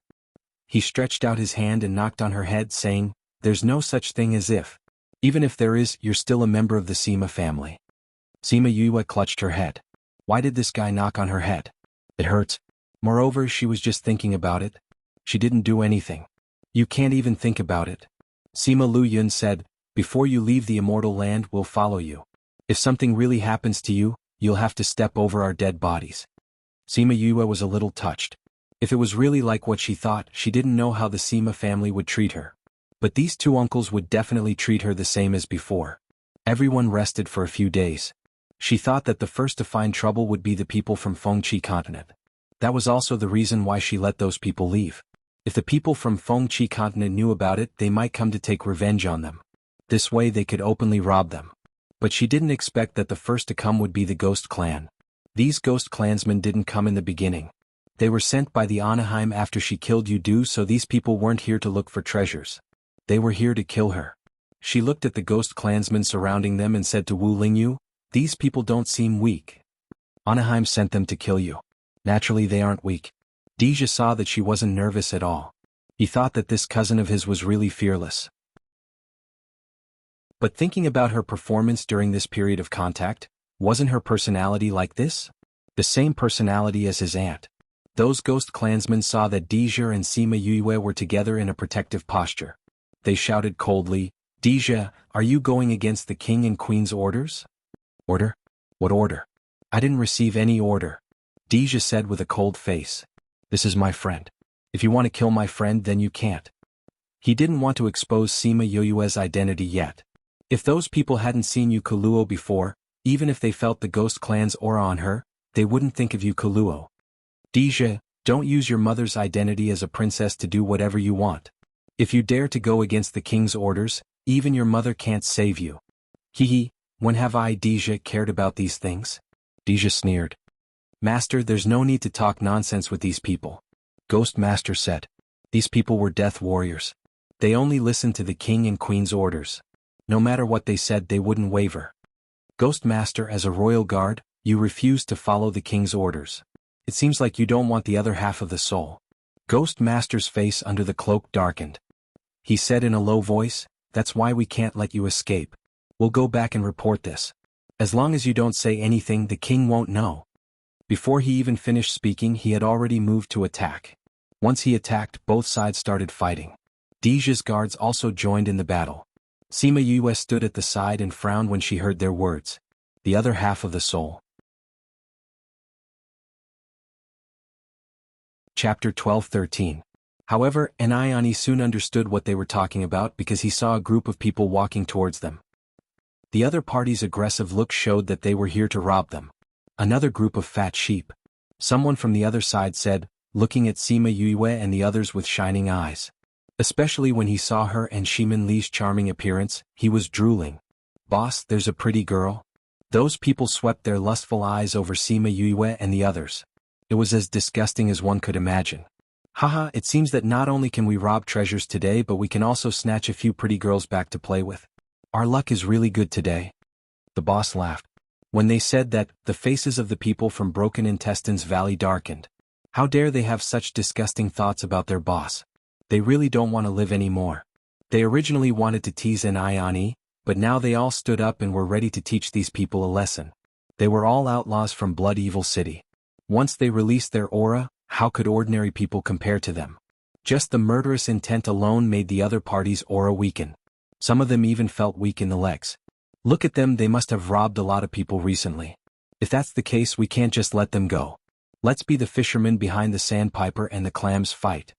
[SPEAKER 1] He stretched out his hand and knocked on her head, saying, "There's no such thing as if. Even if there is, you're still a member of the Sima family." Sima Yue clutched her head. Why did this guy knock on her head? It hurts. Moreover, she was just thinking about it. She didn't do anything. You can't even think about it. Sima Lu Yun said, "Before you leave the immortal land, we'll follow you. If something really happens to you, you'll have to step over our dead bodies." Sima Yue was a little touched. If it was really like what she thought, she didn't know how the Sima family would treat her. But these two uncles would definitely treat her the same as before. Everyone rested for a few days. She thought that the first to find trouble would be the people from Wuxia continent. That was also the reason why she let those people leave. If the people from Wuxia continent knew about it, they might come to take revenge on them. This way they could openly rob them. But she didn't expect that the first to come would be the Ghost Clan. These Ghost Clansmen didn't come in the beginning. They were sent by the Anaheim after she killed Yudu, so these people weren't here to look for treasures. They were here to kill her. She looked at the Ghost Clansmen surrounding them and said to Wu Lingyu, "These people don't seem weak. Anaheim sent them to kill you. Naturally they aren't weak." Deja saw that she wasn't nervous at all. He thought that this cousin of his was really fearless. But thinking about her performance during this period of contact, wasn't her personality like this? The same personality as his aunt. Those Ghost Clansmen saw that Deja and Sima Yue were together in a protective posture. They shouted coldly, "Deja, are you going against the king and queen's orders?" "Order? What order? I didn't receive any order," Deja said with a cold face. "This is my friend. If you want to kill my friend, then you can't." He didn't want to expose Sima Yue's identity yet. If those people hadn't seen Yukuluo before, even if they felt the Ghost Clan's aura on her, they wouldn't think of Yukuluo. "Deja, don't use your mother's identity as a princess to do whatever you want. If you dare to go against the king's orders, even your mother can't save you." "Hee, when have I, Deja, cared about these things?" Deja sneered. "Master, there's no need to talk nonsense with these people," Ghost Master said. These people were death warriors. They only listened to the king and queen's orders. No matter what they said, they wouldn't waver. "Ghost Master, as a royal guard, you refuse to follow the king's orders. It seems like you don't want the other half of the soul." Ghost Master's face under the cloak darkened. He said in a low voice, "That's why we can't let you escape. We'll go back and report this. As long as you don't say anything, the king won't know." Before he even finished speaking, he had already moved to attack. Once he attacked, both sides started fighting. Deja's guards also joined in the battle. Sima Yue stood at the side and frowned when she heard their words. The other half of the soul. Chapter 12-13. However, Anayani soon understood what they were talking about because he saw a group of people walking towards them. The other party's aggressive look showed that they were here to rob them. Another group of fat sheep. Someone from the other side said, looking at Sima Yue and the others with shining eyes. Especially when he saw her and Shimin Li's charming appearance, he was drooling. "Boss, there's a pretty girl." Those people swept their lustful eyes over Sima Yue and the others. It was as disgusting as one could imagine. "Haha, it seems that not only can we rob treasures today, but we can also snatch a few pretty girls back to play with. Our luck is really good today." The boss laughed. When they said that, the faces of the people from Broken Intestines Valley darkened. How dare they have such disgusting thoughts about their boss? They really don't want to live anymore. They originally wanted to tease Anayani, but now they all stood up and were ready to teach these people a lesson. They were all outlaws from Blood Evil City. Once they released their aura, how could ordinary people compare to them? Just the murderous intent alone made the other party's aura weaken. Some of them even felt weak in the legs. Look at them, they must have robbed a lot of people recently. If that's the case, we can't just let them go. Let's be the fishermen behind the sandpiper and the clams fight.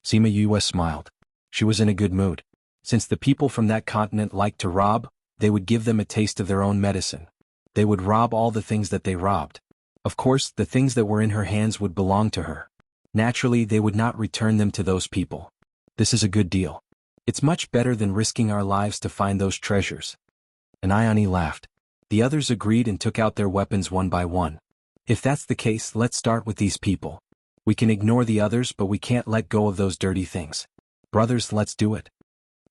[SPEAKER 1] Sima Yue smiled. She was in a good mood. Since the people from that continent liked to rob, they would give them a taste of their own medicine. They would rob all the things that they robbed. Of course, the things that were in her hands would belong to her. Naturally, they would not return them to those people. This is a good deal. It's much better than risking our lives to find those treasures. Anayani laughed. The others agreed and took out their weapons one by one. If that's the case, let's start with these people. We can ignore the others, but we can't let go of those dirty things. Brothers, let's do it.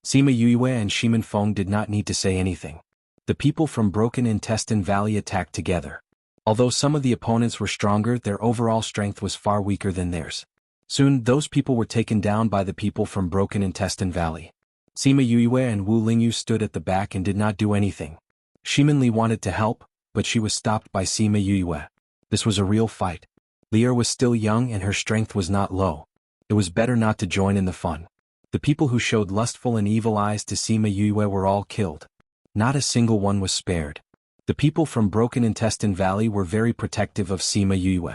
[SPEAKER 1] Sima Yue and Shimin Feng did not need to say anything. The people from Broken Intestine Valley attacked together. Although some of the opponents were stronger, their overall strength was far weaker than theirs. Soon, those people were taken down by the people from Broken Intestine Valley. Sima Yue and Wu Lingyu stood at the back and did not do anything. Shimin Li wanted to help, but she was stopped by Sima Yue. This was a real fight. Lier was still young and her strength was not low. It was better not to join in the fun. The people who showed lustful and evil eyes to Sima Yue were all killed. Not a single one was spared. The people from Broken Intestine Valley were very protective of Sima Yue.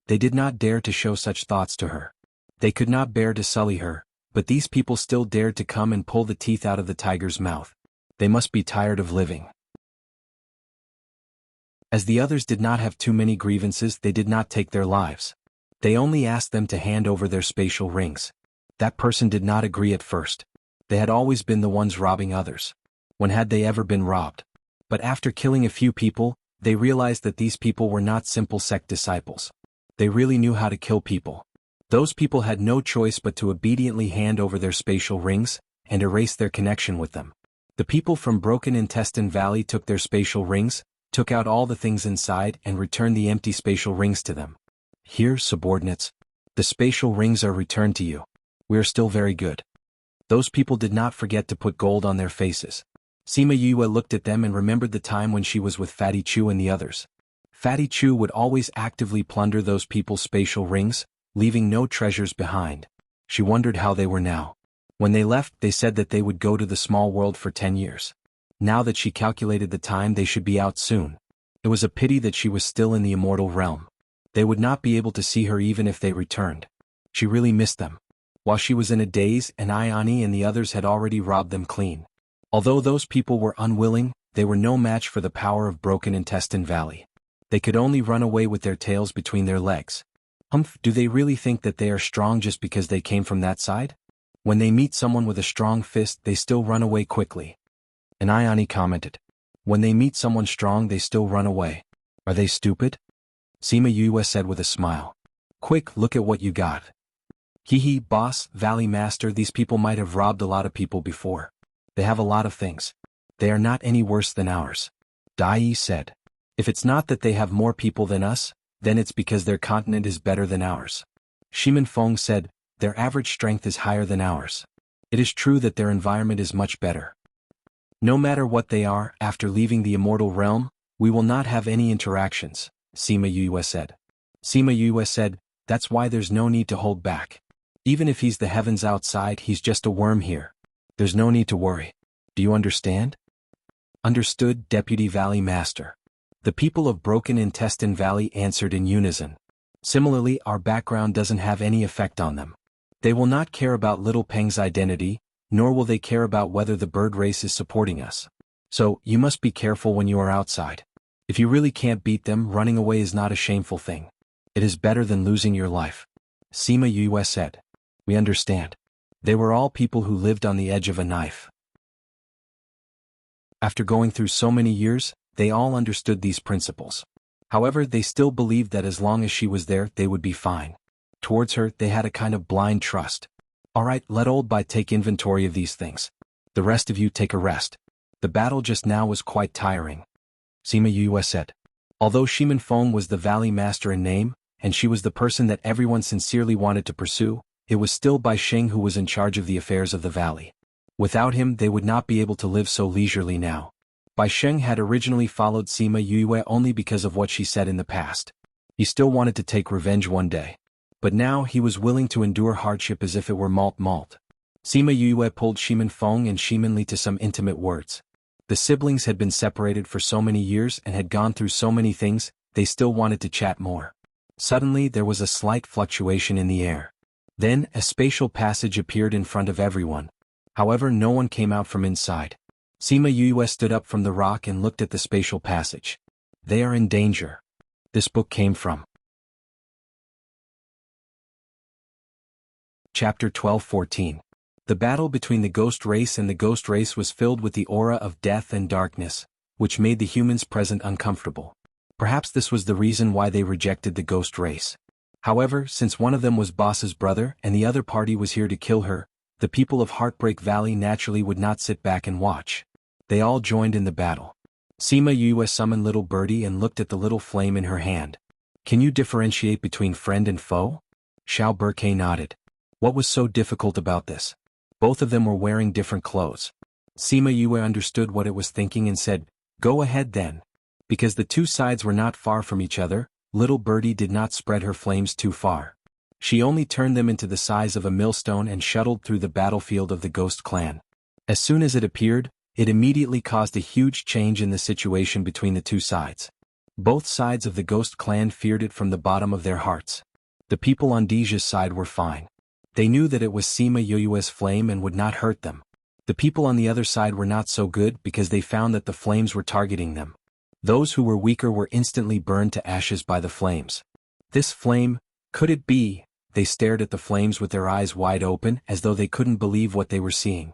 [SPEAKER 1] They did not dare to show such thoughts to her. They could not bear to sully her, but these people still dared to come and pull the teeth out of the tiger's mouth. They must be tired of living. As the others did not have too many grievances, they did not take their lives. They only asked them to hand over their spatial rings. That person did not agree at first. They had always been the ones robbing others. When had they ever been robbed? But after killing a few people, they realized that these people were not simple sect disciples. They really knew how to kill people. Those people had no choice but to obediently hand over their spatial rings and erase their connection with them. The people from Broken Intestine Valley took their spatial rings, took out all the things inside and returned the empty spatial rings to them. Here, subordinates. The spatial rings are returned to you. We are still very good. Those people did not forget to put gold on their faces. Sima Yue looked at them and remembered the time when she was with Fatty Chu and the others. Fatty Chu would always actively plunder those people's spatial rings, leaving no treasures behind. She wondered how they were now. When they left, they said that they would go to the small world for 10 years. Now that she calculated the time, they should be out soon. It was a pity that she was still in the immortal realm. They would not be able to see her even if they returned. She really missed them. While she was in a daze, and Ayani and the others had already robbed them clean. Although those people were unwilling, they were no match for the power of Broken Intestine Valley. They could only run away with their tails between their legs. Do they really think that they are strong just because they came from that side? When they meet someone with a strong fist, they still run away quickly. And Ayani commented. When they meet someone strong, they still run away. Are they stupid? Sima Yue said with a smile. Quick, look at what you got. Hee, boss, Valley Master, these people might have robbed a lot of people before. They have a lot of things. They are not any worse than ours. Dai said. If it's not that they have more people than us, then it's because their continent is better than ours. Shimin Feng said, their average strength is higher than ours. It is true that their environment is much better. No matter what they are, after leaving the immortal realm, we will not have any interactions, Sima Yue said. Sima Yue said, that's why there's no need to hold back. Even if he's the heavens outside, he's just a worm here. There's no need to worry. Do you understand? Understood, Deputy Valley Master. The people of Broken Intestine Valley answered in unison. Similarly, our background doesn't have any effect on them. They will not care about Little Peng's identity, nor will they care about whether the bird race is supporting us. So, you must be careful when you are outside. If you really can't beat them, running away is not a shameful thing. It is better than losing your life. Sima Yue said. We understand. They were all people who lived on the edge of a knife. After going through so many years, they all understood these principles. However, they still believed that as long as she was there, they would be fine. Towards her, they had a kind of blind trust. Alright, let Old Bai take inventory of these things. The rest of you take a rest. The battle just now was quite tiring. Sima Yue said. Although Shimin Feng was the Valley Master in name, and she was the person that everyone sincerely wanted to pursue, it was still Bai Sheng who was in charge of the affairs of the valley. Without him, they would not be able to live so leisurely now. Bai Sheng had originally followed Sima Yue only because of what she said in the past. He still wanted to take revenge one day. But now he was willing to endure hardship as if it were malt. Sima Yue pulled Shimin Feng and Shimin Li to some intimate words. The siblings had been separated for so many years and had gone through so many things, they still wanted to chat more. Suddenly there was a slight fluctuation in the air. Then, a spatial passage appeared in front of everyone. However, no one came out from inside. Sima Yue stood up from the rock and looked at the spatial passage. They are in danger. This book came from Chapter 12-14. The battle between the ghost race and the ghost race was filled with the aura of death and darkness, which made the humans present uncomfortable. Perhaps this was the reason why they rejected the ghost race. However, since one of them was Boss's brother and the other party was here to kill her, the people of Heartbreak Valley naturally would not sit back and watch. They all joined in the battle. Sima Yue summoned Little Birdie and looked at the little flame in her hand. Can you differentiate between friend and foe? Xiao Burke nodded. What was so difficult about this? Both of them were wearing different clothes. Sima Yue understood what it was thinking and said, go ahead then. Because the two sides were not far from each other, Little Birdie did not spread her flames too far. She only turned them into the size of a millstone and shuttled through the battlefield of the Ghost Clan. As soon as it appeared, it immediately caused a huge change in the situation between the two sides. Both sides of the ghost clan feared it from the bottom of their hearts. The people on Deja's side were fine. They knew that it was Sima Yuyue's flame and would not hurt them. The people on the other side were not so good because they found that the flames were targeting them. Those who were weaker were instantly burned to ashes by the flames. This flame, could it be? They stared at the flames with their eyes wide open as though they couldn't believe what they were seeing.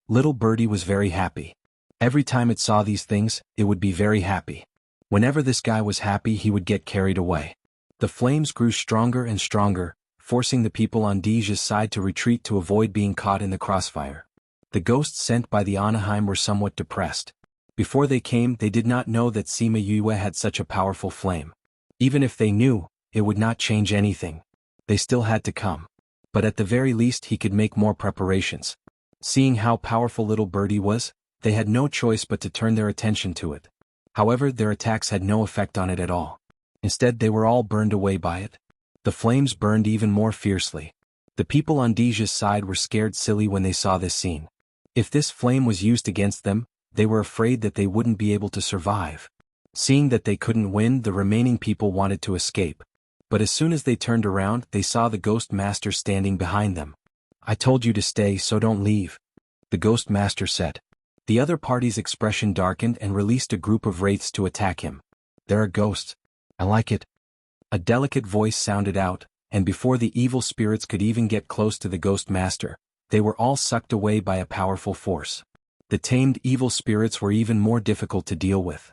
[SPEAKER 1] Little birdie was very happy. Every time it saw these things, it would be very happy. Whenever this guy was happy, he would get carried away. The flames grew stronger and stronger, forcing the people on Deja's side to retreat to avoid being caught in the crossfire. The ghosts sent by the Anaheim were somewhat depressed. Before they came, they did not know that Sima Yue had such a powerful flame. Even if they knew, it would not change anything. They still had to come. But at the very least he could make more preparations. Seeing how powerful little birdie was, they had no choice but to turn their attention to it. However, their attacks had no effect on it at all. Instead, they were all burned away by it. The flames burned even more fiercely. The people on Deja's side were scared silly when they saw this scene. If this flame was used against them, they were afraid that they wouldn't be able to survive. Seeing that they couldn't win, the remaining people wanted to escape. But as soon as they turned around, they saw the Ghost Master standing behind them. "I told you to stay, so don't leave," the Ghost Master said. The other party's expression darkened and released a group of wraiths to attack him. "There are ghosts. I like it." A delicate voice sounded out, and before the evil spirits could even get close to the Ghost Master, they were all sucked away by a powerful force. The tamed evil spirits were even more difficult to deal with.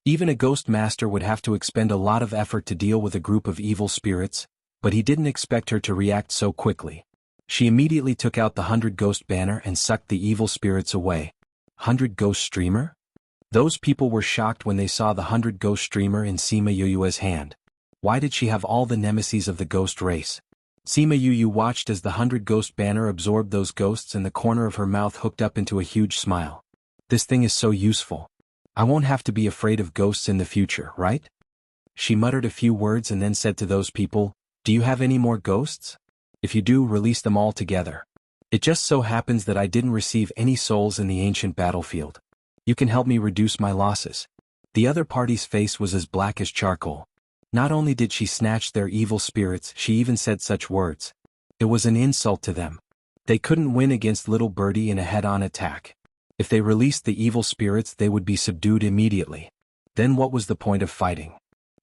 [SPEAKER 1] Even a Ghost Master would have to expend a lot of effort to deal with a group of evil spirits, but he didn't expect her to react so quickly. She immediately took out the 100 Ghost banner and sucked the evil spirits away. 100 Ghost streamer? Those people were shocked when they saw the 100 Ghost streamer in Sima Yuyue's hand. Why did she have all the nemesis of the ghost race? Sima Yuyu watched as the 100 Ghost banner absorbed those ghosts and the corner of her mouth hooked up into a huge smile. "This thing is so useful. I won't have to be afraid of ghosts in the future, right?" She muttered a few words and then said to those people, "Do you have any more ghosts? If you do, release them all together. It just so happens that I didn't receive any souls in the ancient battlefield. You can help me reduce my losses." The other party's face was as black as charcoal. Not only did she snatch their evil spirits, she even said such words. It was an insult to them. They couldn't win against little birdie in a head-on attack. If they released the evil spirits, they would be subdued immediately. Then what was the point of fighting?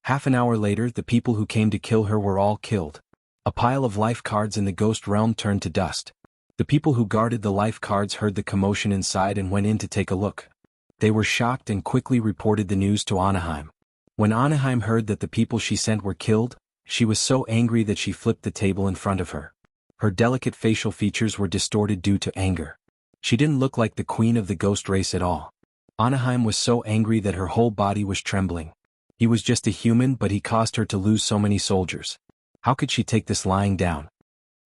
[SPEAKER 1] Half an hour later, the people who came to kill her were all killed. A pile of life cards in the ghost realm turned to dust. The people who guarded the life cards heard the commotion inside and went in to take a look. They were shocked and quickly reported the news to Anaheim. When Anaheim heard that the people she sent were killed, she was so angry that she flipped the table in front of her. Her delicate facial features were distorted due to anger. She didn't look like the queen of the ghost race at all. Anaheim was so angry that her whole body was trembling. He was just a human, but he caused her to lose so many soldiers. How could she take this lying down?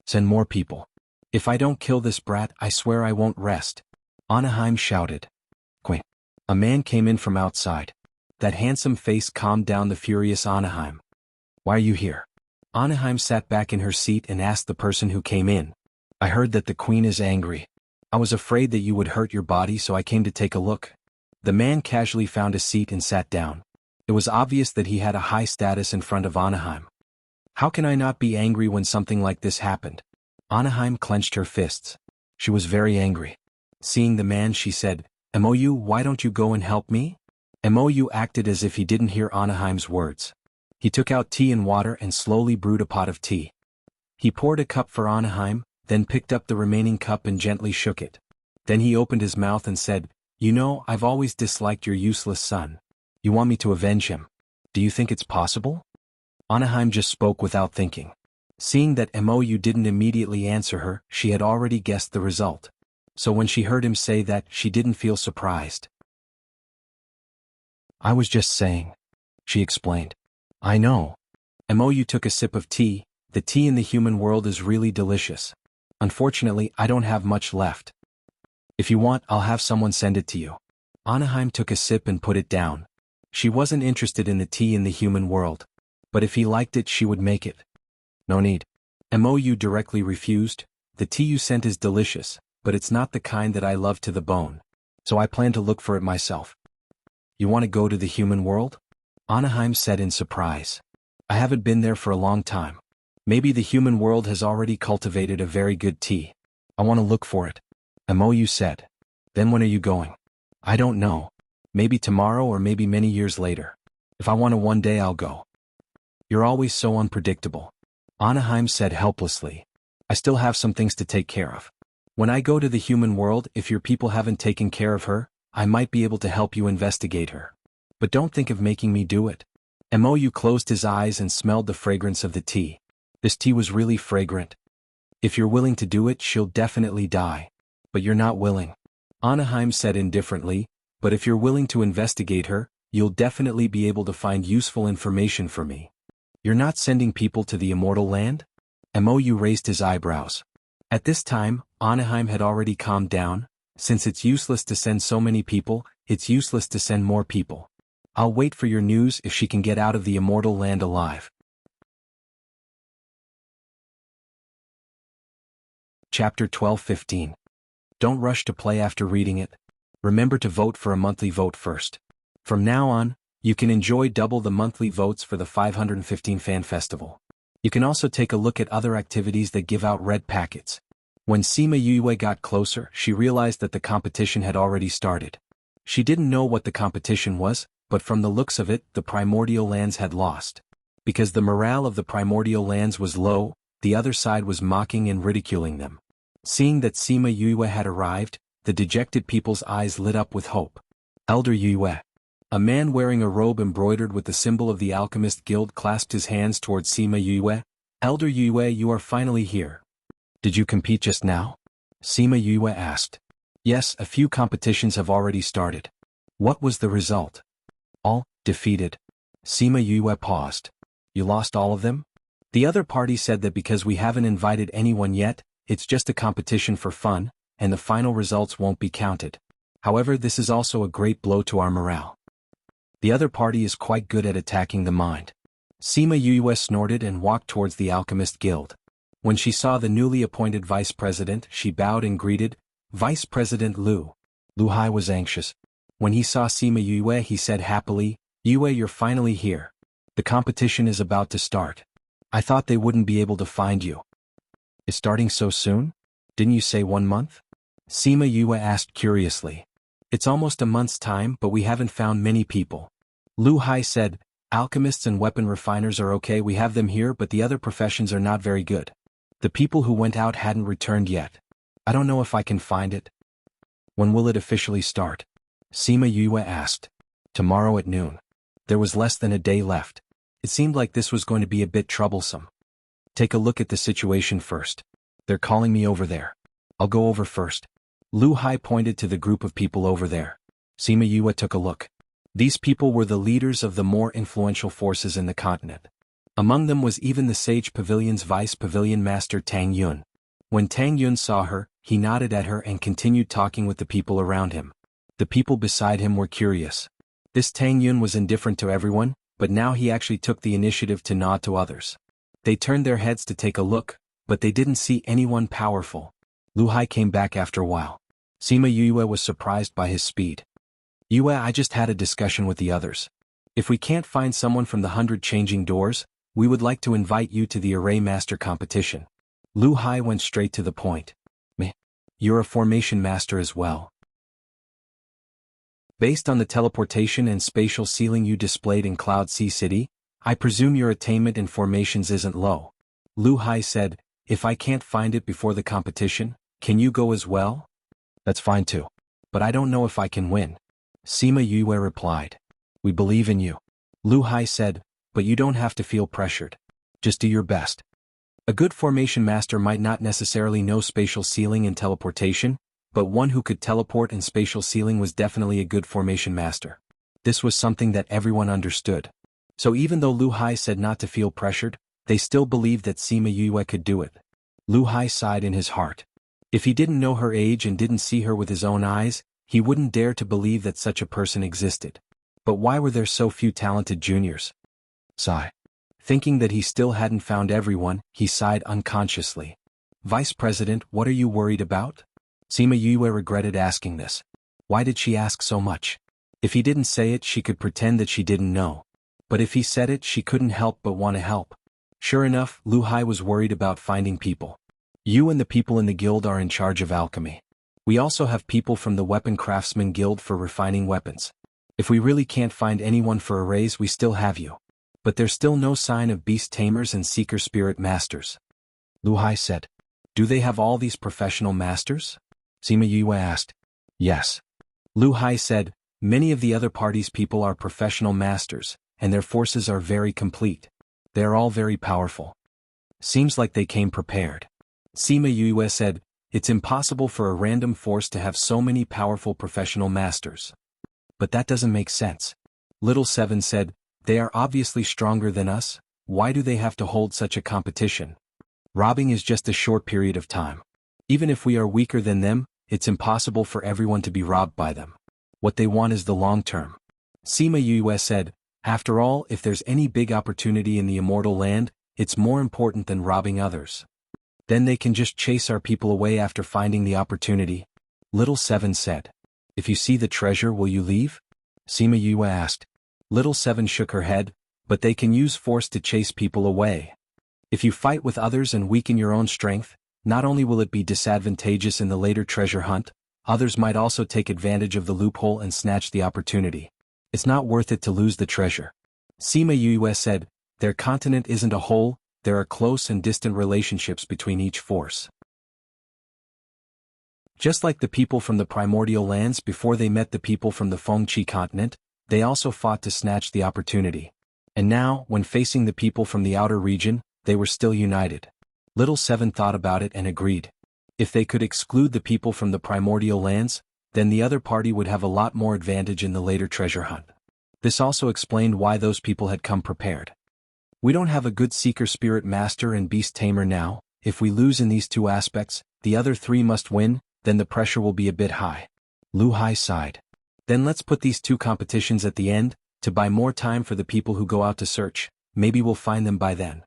[SPEAKER 1] "Send more people. If I don't kill this brat, I swear I won't rest," Anaheim shouted. Quaint. A man came in from outside. That handsome face calmed down the furious Anaheim. "Why are you here?" Anaheim sat back in her seat and asked the person who came in. "I heard that the queen is angry. I was afraid that you would hurt your body, so I came to take a look." The man casually found a seat and sat down. It was obvious that he had a high status in front of Anaheim. "How can I not be angry when something like this happened?" Anaheim clenched her fists. She was very angry. Seeing the man, she said, "Mou, why don't you go and help me?" Mou acted as if he didn't hear Anaheim's words. He took out tea and water and slowly brewed a pot of tea. He poured a cup for Anaheim, then picked up the remaining cup and gently shook it. Then he opened his mouth and said, "You know, I've always disliked your useless son. You want me to avenge him. Do you think it's possible?" Anaheim just spoke without thinking. Seeing that Mou didn't immediately answer her, she had already guessed the result. So when she heard him say that, she didn't feel surprised. "I was just saying," she explained. "I know." Mou took a sip of tea. "The tea in the human world is really delicious. Unfortunately, I don't have much left. If you want, I'll have someone send it to you." Anaheim took a sip and put it down. She wasn't interested in the tea in the human world. But if he liked it, she would make it. "No need." Mou directly refused. "The tea you sent is delicious, but it's not the kind that I love to the bone. So I plan to look for it myself." You want to go to the human world? Anaheim said in surprise. I haven't been there for a long time. Maybe the human world has already cultivated a very good tea. I want to look for it. Mou said. Then when are you going? I don't know. Maybe tomorrow or maybe many years later. If I want to one day I'll go. You're always so unpredictable. Anaheim said helplessly. I still have some things to take care of. When I go to the human world, if your people haven't taken care of her, I might be able to help you investigate her. But don't think of making me do it. Mou closed his eyes and smelled the fragrance of the tea. This tea was really fragrant. If you're willing to do it, she'll definitely die. But you're not willing. Anaheim said indifferently, but if you're willing to investigate her, you'll definitely be able to find useful information for me. You're not sending people to the immortal land? Mou raised his eyebrows. At this time, Anaheim had already calmed down. Since it's useless to send so many people, it's useless to send more people. I'll wait for your news if she can get out of the immortal land alive. Chapter 12:15. Don't rush to play after reading it. Remember to vote for a monthly vote first. From now on, you can enjoy double the monthly votes for the 515 Fan Festival. You can also take a look at other activities that give out red packets. When Sima Yue got closer, she realized that the competition had already started. She didn't know what the competition was, but from the looks of it, the primordial lands had lost. Because the morale of the primordial lands was low, the other side was mocking and ridiculing them. Seeing that Sima Yue had arrived, the dejected people's eyes lit up with hope. Elder Yue. A man wearing a robe embroidered with the symbol of the Alchemist Guild clasped his hands towards Sima Yue. Elder Yue, you are finally here. Did you compete just now? Sima Yue asked. Yes, a few competitions have already started. What was the result? All defeated. Sima Yue paused. You lost all of them? The other party said that because we haven't invited anyone yet, it's just a competition for fun, and the final results won't be counted. However, this is also a great blow to our morale. The other party is quite good at attacking the mind. Sima Yue snorted and walked towards the Alchemist Guild. When she saw the newly appointed vice president, she bowed and greeted, Vice President Lu. Lu Hai was anxious. When he saw Sima Yue, he said happily, Yue, you're finally here. The competition is about to start. I thought they wouldn't be able to find you. Is starting so soon? Didn't you say 1 month? Sima Yue asked curiously. It's almost a month's time, but we haven't found many people. Lu Hai said, alchemists and weapon refiners are okay, we have them here, but the other professions are not very good. The people who went out hadn't returned yet. I don't know if I can find it. When will it officially start? Sima Yue asked. Tomorrow at noon. There was less than a day left. It seemed like this was going to be a bit troublesome. Take a look at the situation first. They're calling me over there. I'll go over first. Lu Hai pointed to the group of people over there. Sima Yue took a look. These people were the leaders of the more influential forces in the continent. Among them was even the Sage Pavilion's Vice Pavilion Master Tang Yun. When Tang Yun saw her, he nodded at her and continued talking with the people around him. The people beside him were curious. This Tang Yun was indifferent to everyone, but now he actually took the initiative to nod to others. They turned their heads to take a look, but they didn't see anyone powerful. Lu Hai came back after a while. Sima Yue was surprised by his speed. Yue, I just had a discussion with the others. If we can't find someone from the 100 Changing Doors, we would like to invite you to the Array Master competition. Lu Hai went straight to the point. Meh. You're a formation master as well. Based on the teleportation and spatial sealing you displayed in Cloud Sea City, I presume your attainment in formations isn't low. Lu Hai said, if I can't find it before the competition, can you go as well? That's fine too. But I don't know if I can win. Sima Yue replied. We believe in you. Lu Hai said, but you don't have to feel pressured. Just do your best. A good formation master might not necessarily know spatial sealing and teleportation, but one who could teleport and spatial sealing was definitely a good formation master. This was something that everyone understood. So even though Lu Hai said not to feel pressured, they still believed that Sima Yue could do it. Lu Hai sighed in his heart. If he didn't know her age and didn't see her with his own eyes, he wouldn't dare to believe that such a person existed. But why were there so few talented juniors? Sigh. Thinking that he still hadn't found everyone, he sighed unconsciously. Vice President, what are you worried about? Sima Yue regretted asking this. Why did she ask so much? If he didn't say it, she could pretend that she didn't know. But if he said it, she couldn't help but want to help. Sure enough, Lu Hai was worried about finding people. You and the people in the guild are in charge of alchemy. We also have people from the Weapon Craftsman Guild for refining weapons. If we really can't find anyone for a raise, we still have you. But there's still no sign of beast tamers and seeker spirit masters. Lu Hai said. Do they have all these professional masters? Sima Yue asked. Yes. Lu Hai said, many of the other party's people are professional masters, and their forces are very complete. They are all very powerful. Seems like they came prepared. Sima Yue said, it's impossible for a random force to have so many powerful professional masters. But that doesn't make sense. Little Seven said, they are obviously stronger than us, why do they have to hold such a competition? Robbing is just a short period of time. Even if we are weaker than them, it's impossible for everyone to be robbed by them. What they want is the long term. Sima Yue said, after all, if there's any big opportunity in the immortal land, it's more important than robbing others. Then they can just chase our people away after finding the opportunity. Little Seven said. If you see the treasure, will you leave? Sima Yue asked. Little Seven shook her head, but they can use force to chase people away. If you fight with others and weaken your own strength, not only will it be disadvantageous in the later treasure hunt, others might also take advantage of the loophole and snatch the opportunity. It's not worth it to lose the treasure. Sima Yue said, their continent isn't a whole, there are close and distant relationships between each force. Just like the people from the primordial lands before they met the people from the Fengqi continent, they also fought to snatch the opportunity. And now, when facing the people from the outer region, they were still united. Little Seven thought about it and agreed. If they could exclude the people from the primordial lands, then the other party would have a lot more advantage in the later treasure hunt. This also explained why those people had come prepared. We don't have a good seeker spirit master and beast tamer now. If we lose in these two aspects, the other three must win, then the pressure will be a bit high. Lu Hai sighed. Then let's put these two competitions at the end, to buy more time for the people who go out to search, maybe we'll find them by then.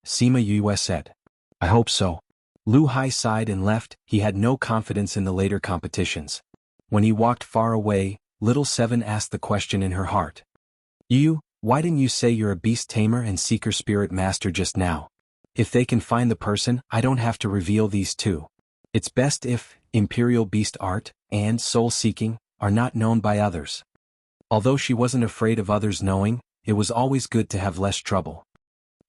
[SPEAKER 1] Sima Yue said. I hope so. Lu Hai sighed and left. He had no confidence in the later competitions. When he walked far away, Little Seven asked the question in her heart. You, why didn't you say you're a beast tamer and seeker spirit master just now? If they can find the person, I don't have to reveal these two. It's best if Imperial Beast Art and Soul Seeking are not known by others. Although she wasn't afraid of others knowing, it was always good to have less trouble.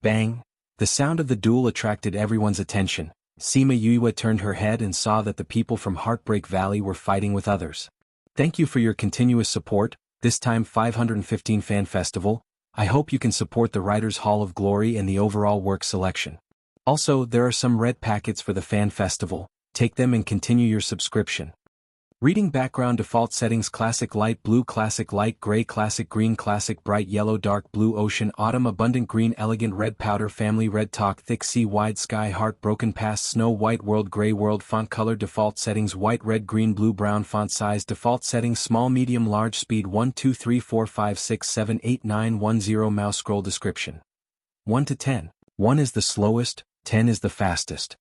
[SPEAKER 1] Bang! The sound of the duel attracted everyone's attention. Sima Yue turned her head and saw that the people from Heartbreak Valley were fighting with others. Thank you for your continuous support, this time 515 Fan Festival. I hope you can support the Writers' Hall of Glory and the overall work selection. Also, there are some red packets for the Fan Festival. Take them and continue your subscription. Reading background default settings: classic light blue, classic light gray, classic green, classic bright yellow, dark blue, ocean, autumn, abundant green, elegant red, powder, family red, talk, thick sea, wide sky, heart, broken past, snow, white, world, gray, world, font color default settings: white, red, green, blue, brown, font size default settings: small, medium, large, speed 1 2 3 4 5 6 7 8 9 1 0, mouse scroll description 1 to 10. 1 is the slowest, 10 is the fastest.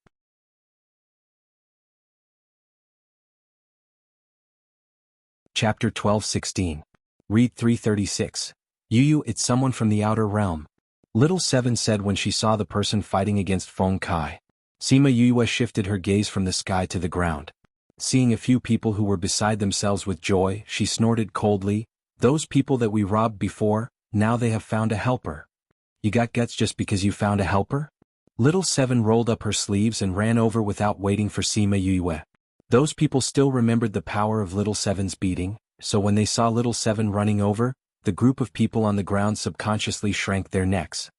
[SPEAKER 1] Chapter 12-16. Read 336. Yu, it's someone from the outer realm. Little Seven said when she saw the person fighting against Feng Kai. Sima Yue shifted her gaze from the sky to the ground. Seeing a few people who were beside themselves with joy, she snorted coldly, those people that we robbed before, now they have found a helper. You got guts just because you found a helper? Little Seven rolled up her sleeves and ran over without waiting for Sima Yue. Those people still remembered the power of Little Seven's beating, so when they saw Little Seven running over, the group of people on the ground subconsciously shrank their necks.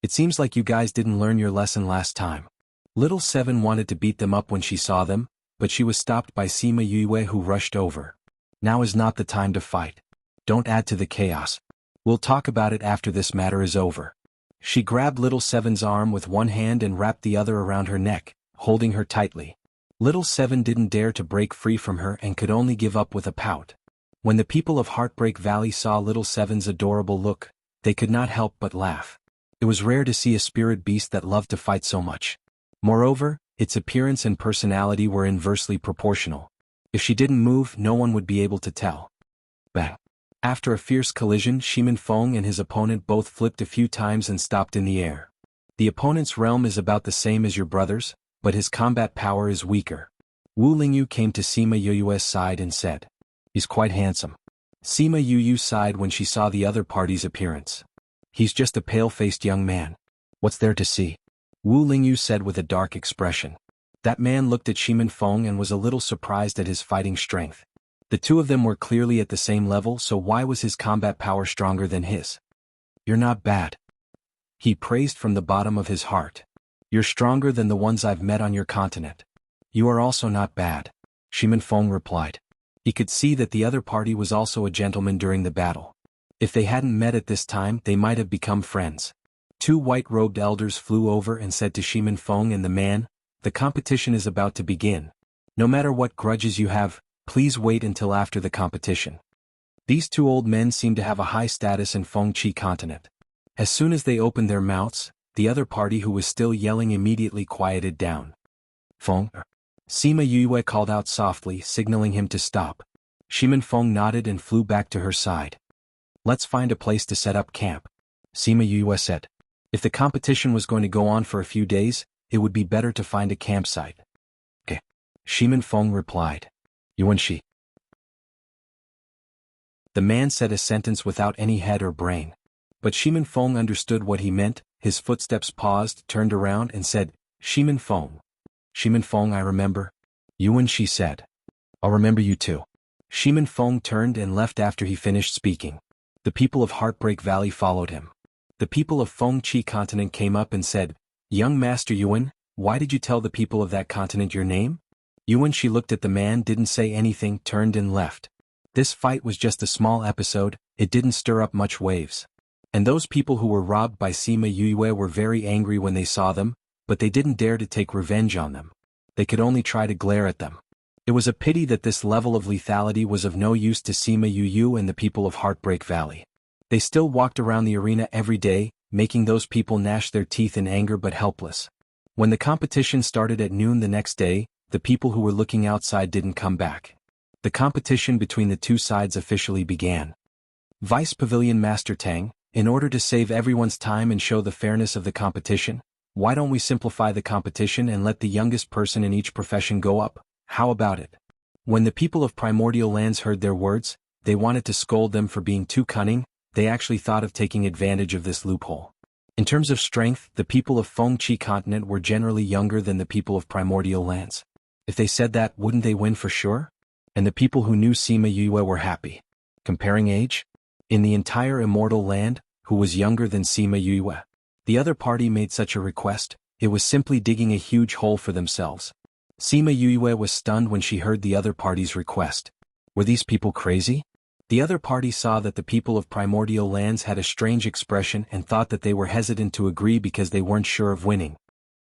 [SPEAKER 1] It seems like you guys didn't learn your lesson last time. Little Seven wanted to beat them up when she saw them, but she was stopped by Sima Yue, who rushed over. Now is not the time to fight. Don't add to the chaos. We'll talk about it after this matter is over. She grabbed Little Seven's arm with one hand and wrapped the other around her neck, holding her tightly. Little Seven didn't dare to break free from her and could only give up with a pout. When the people of Heartbreak Valley saw Little Seven's adorable look, they could not help but laugh. It was rare to see a spirit beast that loved to fight so much. Moreover, its appearance and personality were inversely proportional. If she didn't move, no one would be able to tell. Bang! After a fierce collision, Shimin Feng and his opponent both flipped a few times and stopped in the air. The opponent's realm is about the same as your brother's, but his combat power is weaker. Wu Lingyu came to Sima Yuyue's side and said, "He's quite handsome." Sima Yuyu sighed when she saw the other party's appearance. "He's just a pale-faced young man. What's there to see?" Wu Lingyu said with a dark expression. That man looked at Shimin Feng and was a little surprised at his fighting strength. The two of them were clearly at the same level, so why was his combat power stronger than his? "You're not bad," he praised from the bottom of his heart. "You're stronger than the ones I've met on your continent." "You are also not bad," Shimin Feng replied. He could see that the other party was also a gentleman during the battle. If they hadn't met at this time, they might have become friends. Two white-robed elders flew over and said to Shimin Feng and the man, "The competition is about to begin. No matter what grudges you have, please wait until after the competition." These two old men seemed to have a high status in Fengqi continent. As soon as they opened their mouths, the other party who was still yelling immediately quieted down. "Feng?" Sima Yue called out softly, signaling him to stop. Shimin Feng nodded and flew back to her side. "Let's find a place to set up camp," Sima Yue said. If the competition was going to go on for a few days, it would be better to find a campsite. "Okay," Shimin Feng replied. "Yuan Shi." The man said a sentence without any head or brain. But Shimin Feng understood what he meant. His footsteps paused, turned around and said, "Shimin Feng." "Shimin Feng, I remember." Yuan Shi said. "I'll remember you too." Shimin Feng turned and left after he finished speaking. The people of Heartbreak Valley followed him. The people of Fengqi continent came up and said, "Young Master Yuan, why did you tell the people of that continent your name?" Yuan Shi looked at the man, didn't say anything, turned and left. This fight was just a small episode, it didn't stir up much waves. And those people who were robbed by Sima Yue were very angry when they saw them, but they didn't dare to take revenge on them. They could only try to glare at them. It was a pity that this level of lethality was of no use to Sima Yue and the people of Heartbreak Valley. They still walked around the arena every day, making those people gnash their teeth in anger but helpless. When the competition started at noon the next day, the people who were looking outside didn't come back. The competition between the two sides officially began. Vice Pavilion Master Tang, in order to save everyone's time and show the fairness of the competition, why don't we simplify the competition and let the youngest person in each profession go up? How about it? When the people of Primordial Lands heard their words, they wanted to scold them for being too cunning. They actually thought of taking advantage of this loophole. In terms of strength, the people of Fengqi continent were generally younger than the people of Primordial Lands. If they said that, wouldn't they win for sure? And the people who knew Sima Yue were happy. Comparing age? In the entire Immortal Land, who was younger than Sima Yue? The other party made such a request, it was simply digging a huge hole for themselves. Sima Yue was stunned when she heard the other party's request. Were these people crazy? The other party saw that the people of Primordial Lands had a strange expression and thought that they were hesitant to agree because they weren't sure of winning.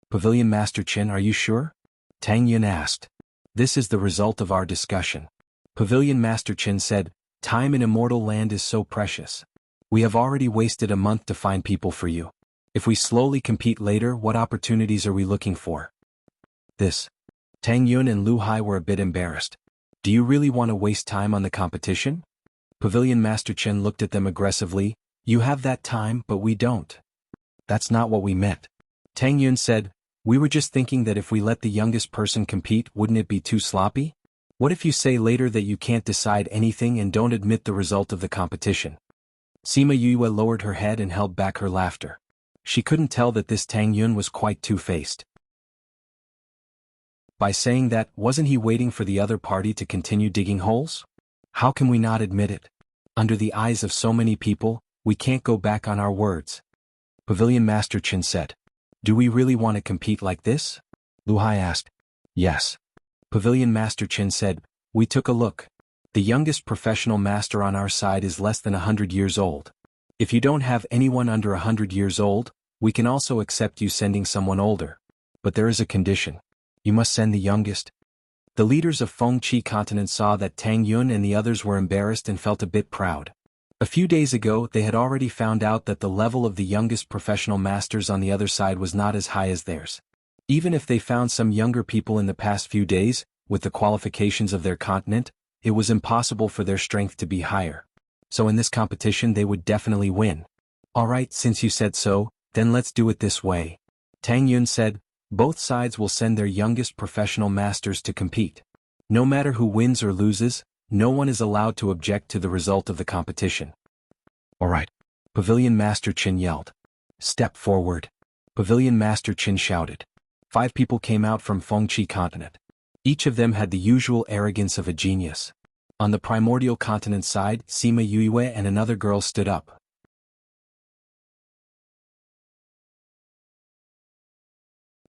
[SPEAKER 1] "Pavilion Master Qin, are you sure?" Tang Yun asked. "This is the result of our discussion." Pavilion Master Qin said, "Time in Immortal Land is so precious. We have already wasted a month to find people for you. If we slowly compete later, what opportunities are we looking for?" This. Tang Yun and Lu Hai were a bit embarrassed. "Do you really want to waste time on the competition?" Pavilion Master Chen looked at them aggressively. "You have that time, but we don't." "That's not what we meant." Tang Yun said, "We were just thinking that if we let the youngest person compete, wouldn't it be too sloppy? What if you say later that you can't decide anything and don't admit the result of the competition?" Sima Yue lowered her head and held back her laughter. She couldn't tell that this Tang Yun was quite two-faced. By saying that, wasn't he waiting for the other party to continue digging holes? How can we not admit it? Under the eyes of so many people, we can't go back on our words. Pavilion Master Qin said. "Do we really want to compete like this?" Lu Hai asked. "Yes." Pavilion Master Qin said, "We took a look. The youngest professional master on our side is less than 100 years old. If you don't have anyone under 100 years old, we can also accept you sending someone older. But there is a condition. You must send the youngest." The leaders of Fengqi continent saw that Tang Yun and the others were embarrassed and felt a bit proud. A few days ago they had already found out that the level of the youngest professional masters on the other side was not as high as theirs. Even if they found some younger people in the past few days, with the qualifications of their continent, it was impossible for their strength to be higher. so in this competition they would definitely win. Alright, since you said so, then let's do it this way. Tang Yun said, both sides will send their youngest professional masters to compete. No matter who wins or loses, no one is allowed to object to the result of the competition. Alright. Pavilion Master Qin yelled. Step forward. Pavilion Master Qin shouted. 5 people came out from Fengqi continent. Each of them had the usual arrogance of a genius. On the primordial continent side, Sima Yue and another girl stood up.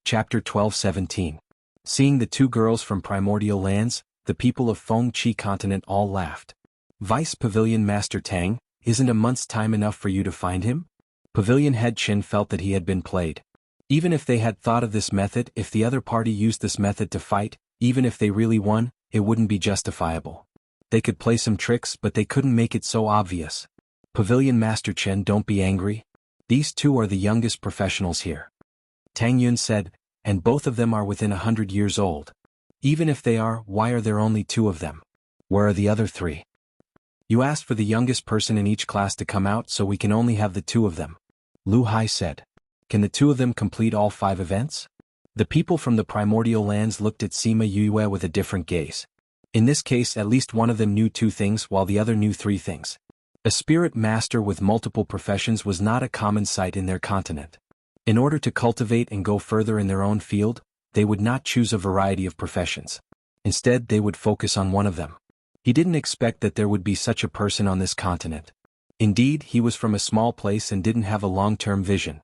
[SPEAKER 1] Chapter 12-17. Seeing the 2 girls from primordial lands, the people of Fengqi continent all laughed. Vice Pavilion Master Tang, isn't a month's time enough for you to find him? Pavilion Head Qin felt that he had been played. Even if they had thought of this method, if the other party used this method to fight, even if they really won, it wouldn't be justifiable. They could play some tricks, but they couldn't make it so obvious. Pavilion Master Chen, don't be angry. These 2 are the youngest professionals here. Tang Yun said, and both of them are within 100 years old. Even if they are, why are there only 2 of them? Where are the other 3? You asked for the youngest person in each class to come out, so we can only have the 2 of them. Lu Hai said. Can the 2 of them complete all 5 events? The people from the primordial lands looked at Sima Yue with a different gaze. In this case, at least one of them knew 2 things while the other knew 3 things. A spirit master with multiple professions was not a common sight in their continent. In order to cultivate and go further in their own field, they would not choose a variety of professions. Instead, they would focus on one of them. He didn't expect that there would be such a person on this continent. Indeed, he was from a small place and didn't have a long-term vision.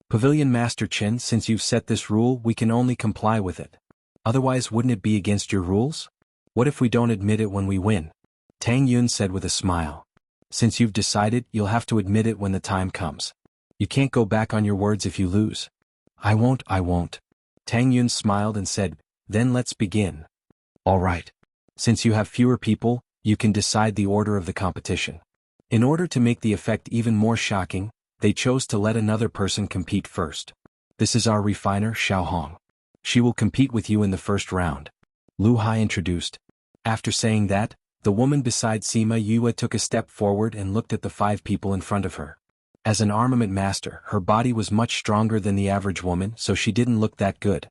[SPEAKER 1] Pavilion Master Qin, since you've set this rule, we can only comply with it. Otherwise, wouldn't it be against your rules? What if we don't admit it when we win? Tang Yun said with a smile. Since you've decided, you'll have to admit it when the time comes. You can't go back on your words if you lose. I won't. Tang Yun smiled and said, then let's begin. All right. Since you have fewer people, you can decide the order of the competition. In order to make the effect even more shocking, they chose to let another person compete first. This is our refiner, Xiao Hong. She will compete with you in the first round. Lu Hai introduced. After saying that, the woman beside Sima Yue took a step forward and looked at the 5 people in front of her. As an armament master, her body was much stronger than the average woman, so she didn't look that good.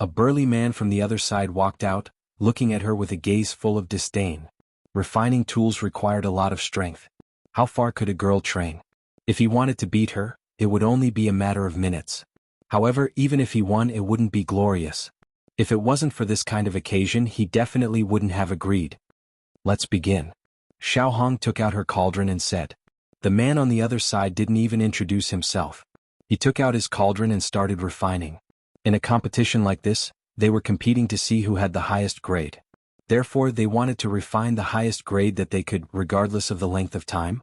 [SPEAKER 1] A burly man from the other side walked out, looking at her with a gaze full of disdain. Refining tools required a lot of strength. How far could a girl train? If he wanted to beat her, it would only be a matter of minutes. However, even if he won, it wouldn't be glorious. If it wasn't for this kind of occasion, he definitely wouldn't have agreed. Let's begin. Xiao Hong took out her cauldron and said. The man on the other side didn't even introduce himself. He took out his cauldron and started refining. In a competition like this, they were competing to see who had the highest grade. Therefore, they wanted to refine the highest grade that they could, regardless of the length of time.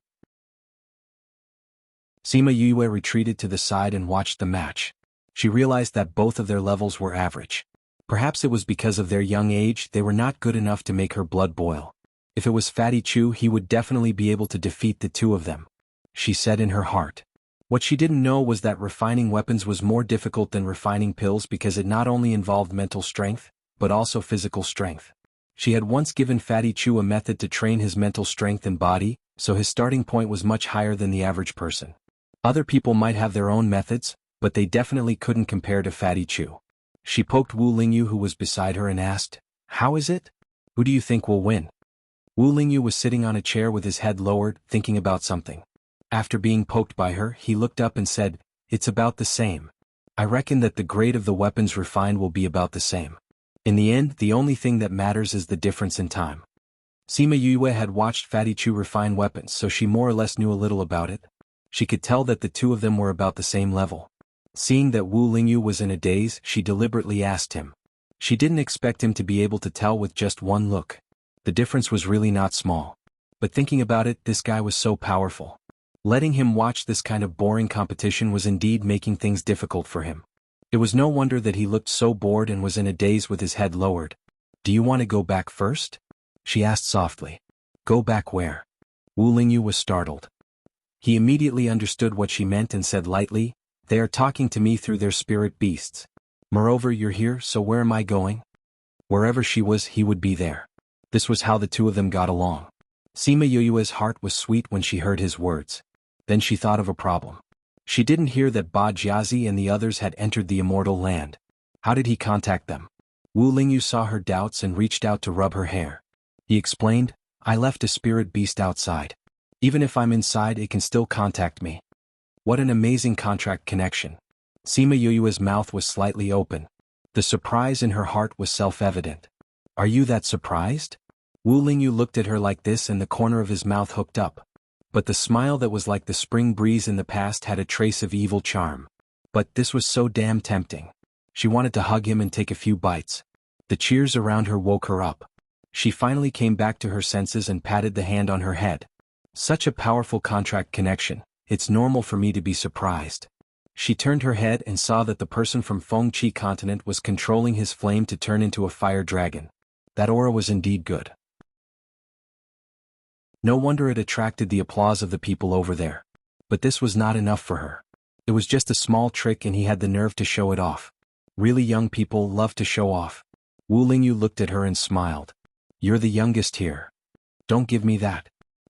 [SPEAKER 1] Sima Yue retreated to the side and watched the match. She realized that both of their levels were average. Perhaps it was because of their young age, they were not good enough to make her blood boil. If it was Fatty Chu, he would definitely be able to defeat the 2 of them. She said in her heart. What she didn't know was that refining weapons was more difficult than refining pills because it not only involved mental strength, but also physical strength. She had once given Fatty Chu a method to train his mental strength and body, so his starting point was much higher than the average person. Other people might have their own methods, but they definitely couldn't compare to Fatty Chu. She poked Wu Lingyu, who was beside her, and asked, how is it? Who do you think will win? Wu Lingyu was sitting on a chair with his head lowered, thinking about something. After being poked by her, he looked up and said, it's about the same. I reckon that the grade of the weapons refined will be about the same. In the end, the only thing that matters is the difference in time. Sima Yue had watched Fatty Chu refine weapons, so she more or less knew a little about it. She could tell that the 2 of them were about the same level. Seeing that Wu Lingyu was in a daze, she deliberately asked him. She didn't expect him to be able to tell with just one look. The difference was really not small. But thinking about it, this guy was so powerful. Letting him watch this kind of boring competition was indeed making things difficult for him. It was no wonder that he looked so bored and was in a daze with his head lowered. Do you want to go back first? She asked softly. Go back where? Wu Lingyu was startled. He immediately understood what she meant and said lightly, they are talking to me through their spirit beasts. Moreover, you're here, so where am I going? Wherever she was, he would be there. This was how the 2 of them got along. Sima Yuyue's heart was sweet when she heard his words. Then she thought of a problem. She didn't hear that Ba Jiazi and the others had entered the immortal land. How did he contact them? Wu Lingyu saw her doubts and reached out to rub her hair. He explained, I left a spirit beast outside. Even if I'm inside, it can still contact me. What an amazing contract connection. Sima Yuyue's mouth was slightly open. The surprise in her heart was self-evident. Are you that surprised? Wu Lingyu looked at her like this and the corner of his mouth hooked up. But the smile that was like the spring breeze in the past had a trace of evil charm. But this was so damn tempting. She wanted to hug him and take a few bites. The cheers around her woke her up. She finally came back to her senses and patted the hand on her head. Such a powerful contract connection, it's normal for me to be surprised. She turned her head and saw that the person from Fengqi continent was controlling his flame to turn into a fire dragon. That aura was indeed good. No wonder it attracted the applause of the people over there. But this was not enough for her. It was just a small trick and he had the nerve to show it off. Really young people love to show off. Wu Lingyu looked at her and smiled. You're the youngest here. Don't give me that.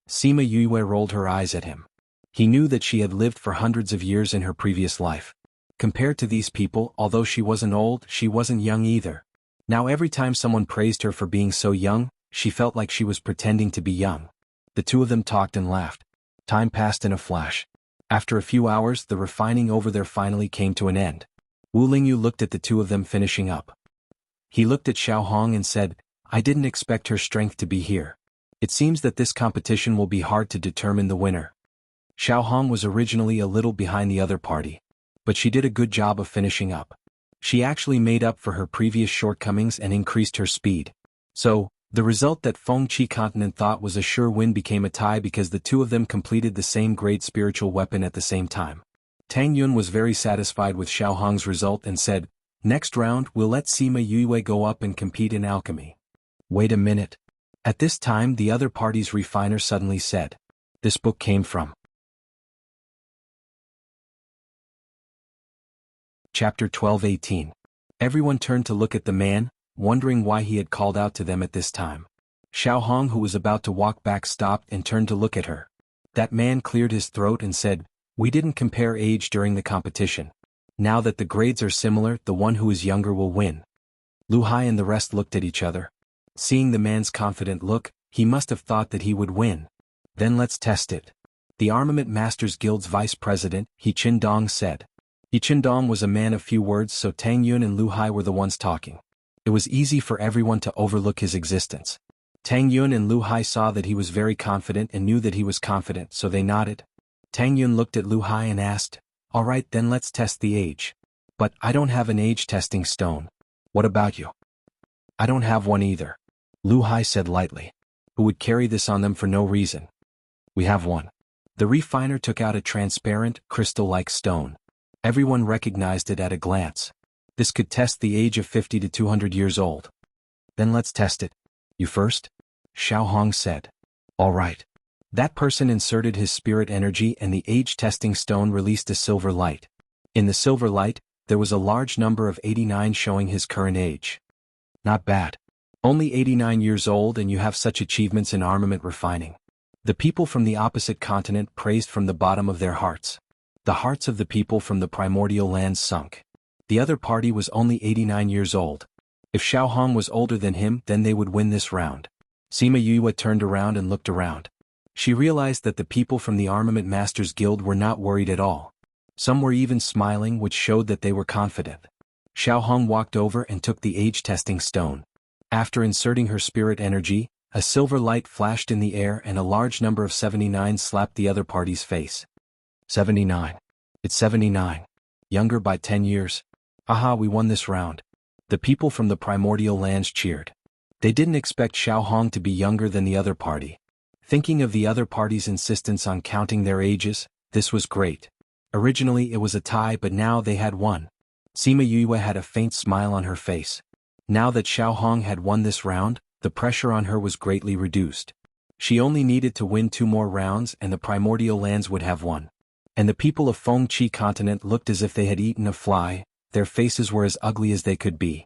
[SPEAKER 1] Sima Yuyue rolled her eyes at him. He knew that she had lived for hundreds of years in her previous life. Compared to these people, although she wasn't old, she wasn't young either. Now every time someone praised her for being so young, she felt like she was pretending to be young. The two of them talked and laughed. Time passed in a flash. After a few hours, the refining over there finally came to an end. Wu Lingyu looked at the two of them finishing up. He looked at Xiao Hong and said, I didn't expect her strength to be here. It seems that this competition will be hard to determine the winner. Xiao Hong was originally a little behind the other party. But she did a good job of finishing up. She actually made up for her previous shortcomings and increased her speed. So, the result that Fengqi continent thought was a sure win became a tie because the two of them completed the same great spiritual weapon at the same time. Tang Yun was very satisfied with Xiao Hong's result and said, Next round we'll let Sima Yuyue go up and compete in alchemy. Wait a minute. At this time the other party's refiner suddenly said. This book came from. Chapter 12:18. Everyone turned to look at the man, wondering why he had called out to them at this time. Xiao Hong, who was about to walk back, stopped and turned to look at her. That man cleared his throat and said, We didn't compare age during the competition. Now that the grades are similar, the one who is younger will win. Lu Hai and the rest looked at each other. Seeing the man's confident look, he must have thought that he would win. Then let's test it. The Armament Masters Guild's vice president, He Qindong, said. He Qindong was a man of few words, so Tang Yun and Lu Hai were the ones talking. It was easy for everyone to overlook his existence. Tang Yun and Lu Hai saw that he was very confident and knew that he was confident, so they nodded. Tang Yun looked at Lu Hai and asked, All right, then let's test the age. But I don't have an age testing stone. What about you? I don't have one either. Lu Hai said lightly. Who would carry this on them for no reason? We have one. The refiner took out a transparent, crystal-like stone. Everyone recognized it at a glance. This could test the age of 50 to 200 years old. Then let's test it. You first? Xiao Hong said. All right. That person inserted his spirit energy and the age testing stone released a silver light. In the silver light, there was a large number of 89 showing his current age. Not bad. Only 89 years old and you have such achievements in armament refining. The people from the opposite continent praised from the bottom of their hearts. The hearts of the people from the primordial lands sunk. The other party was only 89 years old. If Xiao Hong was older than him, then they would win this round. Sima Yuyue turned around and looked around. She realized that the people from the Armament Masters Guild were not worried at all. Some were even smiling, which showed that they were confident. Xiao Hong walked over and took the age-testing stone. After inserting her spirit energy, a silver light flashed in the air and a large number of 79 slapped the other party's face. 79. It's 79. Younger by 10 years. Aha, we won this round. The people from the primordial lands cheered. They didn't expect Xiao Hong to be younger than the other party. Thinking of the other party's insistence on counting their ages, this was great. Originally it was a tie, but now they had won. Sima Yuyue had a faint smile on her face. Now that Xiao Hong had won this round, the pressure on her was greatly reduced. She only needed to win 2 more rounds and the primordial lands would have won. And the people of Fengqi continent looked as if they had eaten a fly, their faces were as ugly as they could be.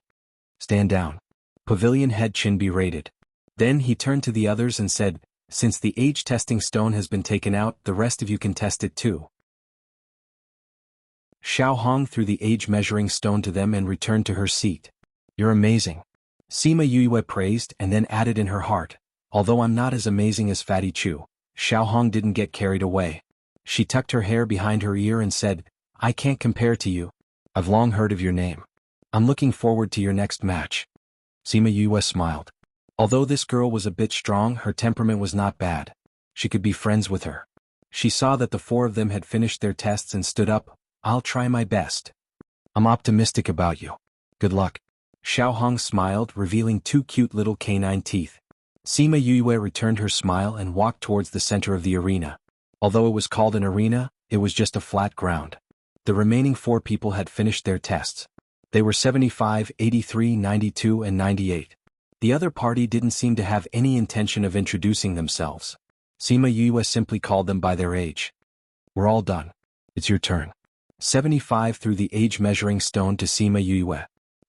[SPEAKER 1] Stand down. Pavilion head Qin berated. Then he turned to the others and said, Since the age testing stone has been taken out, the rest of you can test it too. Xiao Hong threw the age measuring stone to them and returned to her seat. You're amazing. Sima Yue praised and then added in her heart, although I'm not as amazing as Fatty Chu. Xiao Hong didn't get carried away. She tucked her hair behind her ear and said, I can't compare to you. I've long heard of your name. I'm looking forward to your next match. Sima Yue smiled. Although this girl was a bit strong, her temperament was not bad. She could be friends with her. She saw that the four of them had finished their tests and stood up. I'll try my best. I'm optimistic about you. Good luck. Xiao Hong smiled, revealing two cute little canine teeth. Sima Yue returned her smile and walked towards the center of the arena. Although it was called an arena, it was just a flat ground. The remaining four people had finished their tests. They were 75, 83, 92, and 98. The other party didn't seem to have any intention of introducing themselves. Sima Yue simply called them by their age. We're all done. It's your turn. 75 threw the age measuring stone to Sima Yue.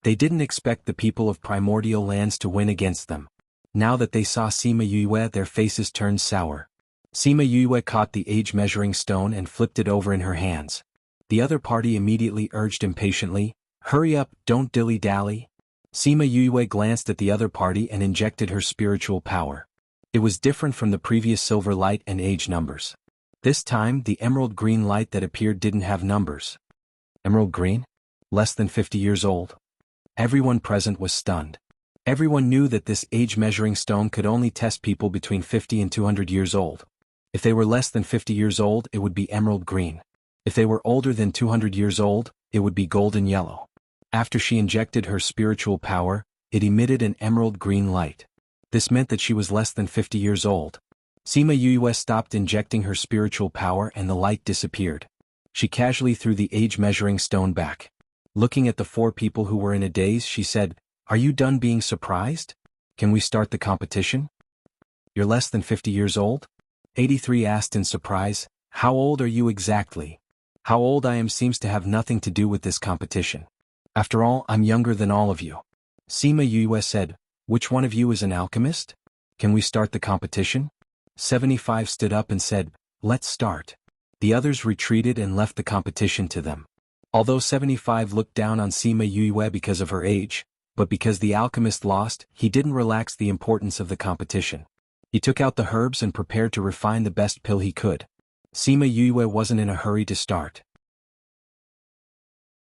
[SPEAKER 1] They didn't expect the people of primordial lands to win against them. Now that they saw Sima Yue, their faces turned sour. Sima Yue caught the age measuring stone and flipped it over in her hands. The other party immediately urged impatiently, hurry up, don't dilly-dally. Sima Yue glanced at the other party and injected her spiritual power. It was different from the previous silver light and age numbers. This time, the emerald green light that appeared didn't have numbers. Emerald green? Less than 50 years old? Everyone present was stunned. Everyone knew that this age-measuring stone could only test people between 50 and 200 years old. If they were less than 50 years old, it would be emerald green. If they were older than 200 years old, it would be golden yellow. After she injected her spiritual power, it emitted an emerald green light. This meant that she was less than 50 years old. Sima Yue stopped injecting her spiritual power and the light disappeared. She casually threw the age-measuring stone back. Looking at the four people who were in a daze, she said, Are you done being surprised? Can we start the competition? You're less than 50 years old? 83 asked in surprise, How old are you exactly? How old I am seems to have nothing to do with this competition. After all, I'm younger than all of you. Sima Yue said, Which one of you is an alchemist? Can we start the competition? 75 stood up and said, Let's start. The others retreated and left the competition to them. Although 75 looked down on Sima Yue because of her age, but because the alchemist lost, he didn't relax the importance of the competition. He took out the herbs and prepared to refine the best pill he could. Sima Yue wasn't in a hurry to start.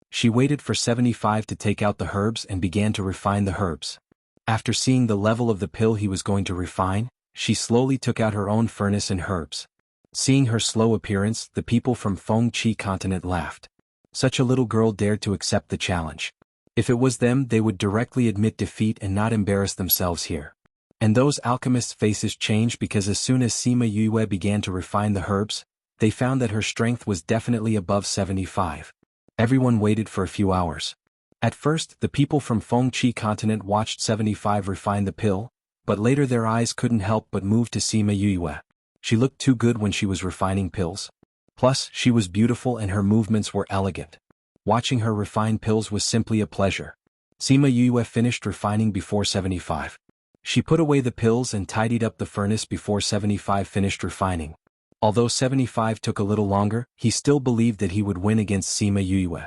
[SPEAKER 1] She waited for 75 to take out the herbs and began to refine the herbs. After seeing the level of the pill he was going to refine, she slowly took out her own furnace and herbs. Seeing her slow appearance, the people from Fengqi continent laughed. Such a little girl dared to accept the challenge. If it was them, they would directly admit defeat and not embarrass themselves here. And those alchemists' faces changed because as soon as Sima Yue began to refine the herbs, they found that her strength was definitely above 75. Everyone waited for a few hours. At first, the people from Fengqi continent watched 75 refine the pill, but later their eyes couldn't help but move to Sima Yue. She looked too good when she was refining pills. Plus, she was beautiful and her movements were elegant. Watching her refine pills was simply a pleasure. Sima Yue finished refining before 75. She put away the pills and tidied up the furnace before 75 finished refining. Although 75 took a little longer, he still believed that he would win against Sima Yue.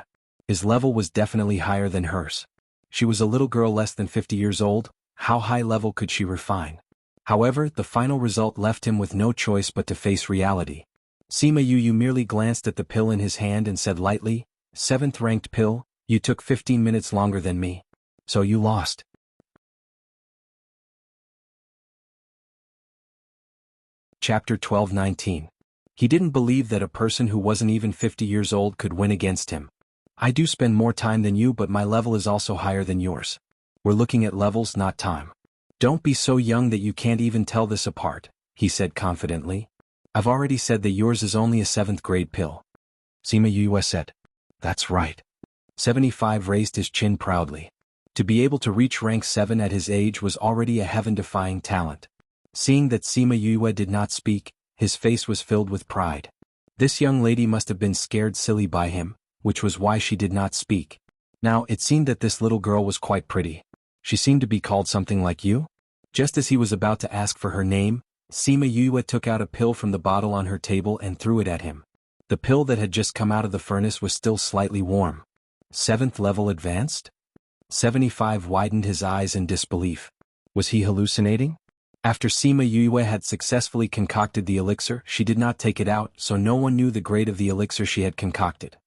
[SPEAKER 1] His level was definitely higher than hers. She was a little girl less than 50 years old. How high level could she refine? However, the final result left him with no choice but to face reality. Sima Yue merely glanced at the pill in his hand and said lightly, 7th ranked pill, you took 15 minutes longer than me. So you lost. Chapter 12:19. He didn't believe that a person who wasn't even 50 years old could win against him. I do spend more time than you, but my level is also higher than yours. We're looking at levels, not time. Don't be so young that you can't even tell this apart, he said confidently. I've already said that yours is only a 7th grade pill. Sima Yue said. That's right. 75 raised his chin proudly. To be able to reach rank 7 at his age was already a heaven-defying talent. Seeing that Sima Yue did not speak, his face was filled with pride. This young lady must have been scared silly by him, which was why she did not speak. Now, it seemed that this little girl was quite pretty. She seemed to be called something like you? Just as he was about to ask for her name, Sima Yue took out a pill from the bottle on her table and threw it at him. The pill that had just come out of the furnace was still slightly warm. 7th level advanced? 75 widened his eyes in disbelief. Was he hallucinating? After Sima Yue had successfully concocted the elixir, she did not take it out, so no one knew the grade of the elixir she had concocted.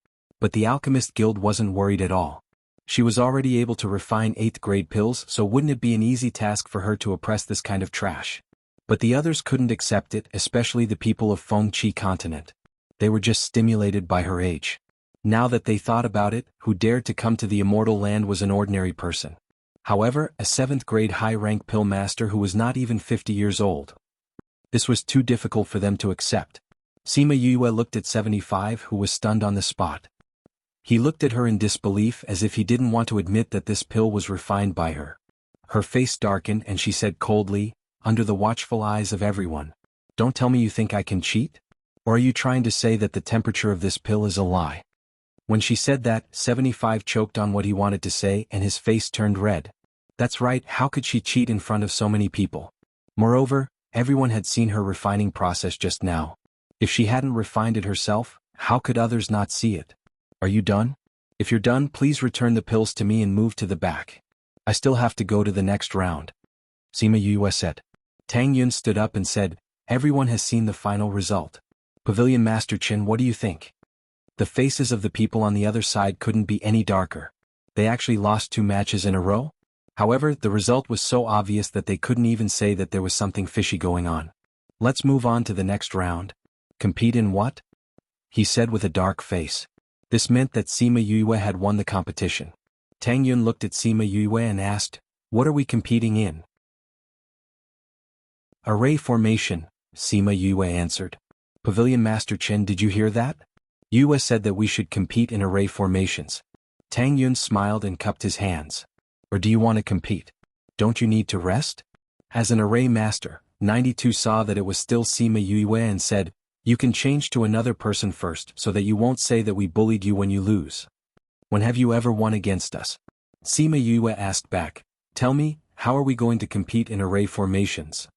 [SPEAKER 1] But the Alchemist Guild wasn't worried at all. She was already able to refine 8th grade pills, so wouldn't it be an easy task for her to oppress this kind of trash? But the others couldn't accept it, especially the people of Fengqi continent. They were just stimulated by her age. Now that they thought about it, who dared to come to the immortal land was an ordinary person. However, a 7th grade high-rank pill master who was not even 50 years old. This was too difficult for them to accept. Sima Yue looked at 75, who was stunned on the spot. He looked at her in disbelief as if he didn't want to admit that this pill was refined by her. Her face darkened and she said coldly, under the watchful eyes of everyone, "Don't tell me you think I can cheat? Or are you trying to say that the temperature of this pill is a lie?" When she said that, 75 choked on what he wanted to say and his face turned red. That's right, how could she cheat in front of so many people? Moreover, everyone had seen her refining process just now. If she hadn't refined it herself, how could others not see it? Are you done? If you're done, please return the pills to me and move to the back. I still have to go to the next round. Sima Yue said. Tang Yun stood up and said, everyone has seen the final result. Pavilion Master Qin, what do you think? The faces of the people on the other side couldn't be any darker. They actually lost 2 matches in a row? However, the result was so obvious that they couldn't even say that there was something fishy going on. Let's move on to the next round. Compete in what? He said with a dark face. This meant that Sima Yue had won the competition. Tang Yun looked at Sima Yue and asked, what are we competing in? Array formation, Sima Yue answered. Pavilion Master Qin, did you hear that? Yue said that we should compete in array formations. Tang Yun smiled and cupped his hands. Or do you want to compete? Don't you need to rest? As an array master, 92 saw that it was still Sima Yue and said, you can change to another person first so that you won't say that we bullied you when you lose. When have you ever won against us? Sima Yue asked back, tell me, how are we going to compete in array formations?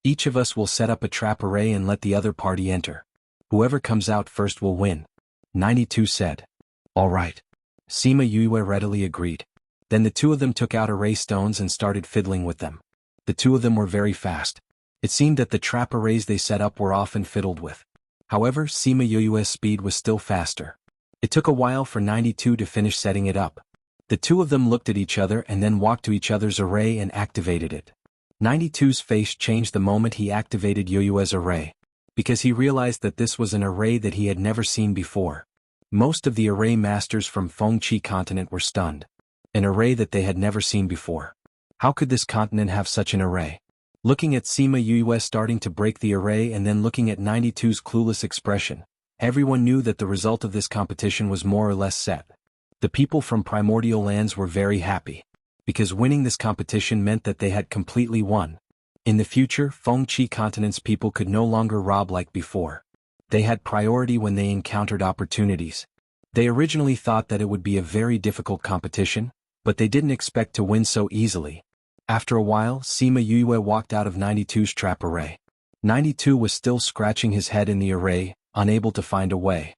[SPEAKER 1] Each of us will set up a trap array and let the other party enter. Whoever comes out first will win. 92 said. All right. Sima Yue readily agreed. Then the two of them took out array stones and started fiddling with them. The two of them were very fast. It seemed that the trap arrays they set up were often fiddled with. However, Sima Yue's speed was still faster. It took a while for 92 to finish setting it up. The two of them looked at each other and then walked to each other's array and activated it. 92's face changed the moment he activated Yue's array, because he realized that this was an array that he had never seen before. Most of the array masters from Fengqi continent were stunned. An array that they had never seen before. How could this continent have such an array? Looking at Sima Yue starting to break the array and then looking at 92's clueless expression, everyone knew that the result of this competition was more or less set. The people from primordial lands were very happy, because winning this competition meant that they had completely won. In the future, Fengqi continent's people could no longer rob like before. They had priority when they encountered opportunities. They originally thought that it would be a very difficult competition, but they didn't expect to win so easily. After a while, Sima Yue walked out of 92's trap array. 92 was still scratching his head in the array, unable to find a way.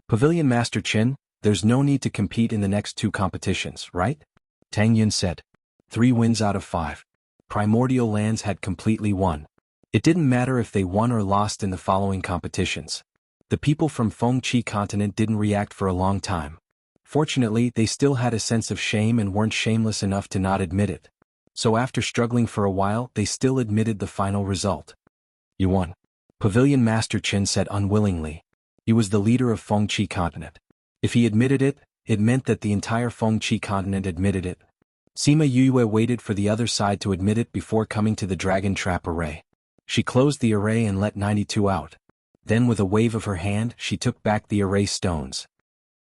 [SPEAKER 1] Pavilion Master Qin, there's no need to compete in the next 2 competitions, right? Tang Yun said. 3 wins out of 5. Primordial lands had completely won. It didn't matter if they won or lost in the following competitions. The people from Fengqi continent didn't react for a long time. Fortunately, they still had a sense of shame and weren't shameless enough to not admit it. So after struggling for a while, they still admitted the final result. You won. Pavilion Master Qin said unwillingly. He was the leader of Fengqi continent. If he admitted it, it meant that the entire Fengqi continent admitted it. Sima Yue waited for the other side to admit it before coming to the dragon trap array. She closed the array and let 92 out. Then with a wave of her hand, she took back the array stones.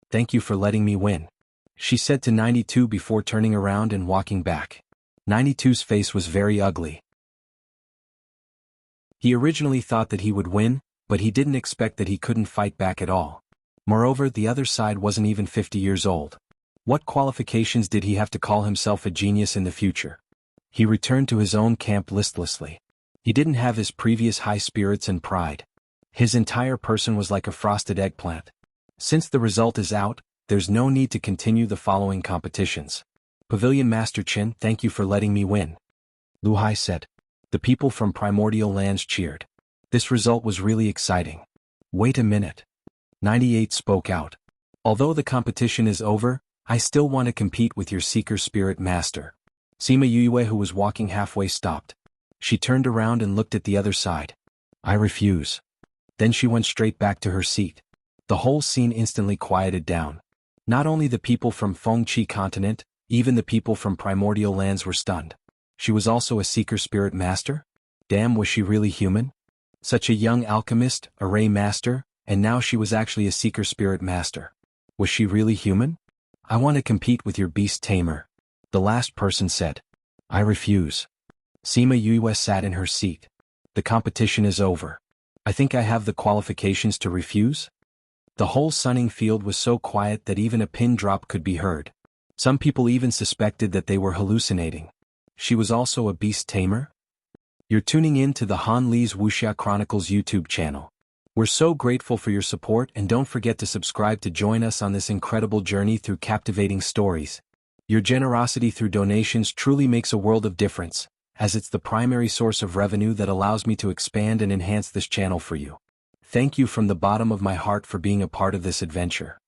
[SPEAKER 1] Thank you for letting me win, she said to 92 before turning around and walking back. 92's face was very ugly. He originally thought that he would win, but he didn't expect that he couldn't fight back at all. Moreover, the other side wasn't even 50 years old. What qualifications did he have to call himself a genius in the future? He returned to his own camp listlessly. He didn't have his previous high spirits and pride. His entire person was like a frosted eggplant. Since the result is out, there's no need to continue the following competitions. Pavilion Master Qin, thank you for letting me win. Lu Hai said. The people from Primordial Lands cheered. This result was really exciting. Wait a minute. 98 spoke out. Although the competition is over, I still want to compete with your Seeker Spirit Master. Sima Yue, who was walking halfway, stopped. She turned around and looked at the other side. I refuse. Then she went straight back to her seat. The whole scene instantly quieted down. Not only the people from Fengqi continent, even the people from Primordial Lands were stunned. She was also a Seeker Spirit Master? Damn, was she really human? Such a young alchemist, a Ray Master, and now she was actually a Seeker Spirit Master. Was she really human? I want to compete with your beast tamer. The last person said. I refuse. Sima Yue sat in her seat. The competition is over. I think I have the qualifications to refuse? The whole sunning field was so quiet that even a pin drop could be heard. Some people even suspected that they were hallucinating. She was also a beast tamer? You're tuning in to the Han Li's Wuxia Chronicles YouTube channel. We're so grateful for your support, and don't forget to subscribe to join us on this incredible journey through captivating stories. Your generosity through donations truly makes a world of difference, as it's the primary source of revenue that allows me to expand and enhance this channel for you. Thank you from the bottom of my heart for being a part of this adventure.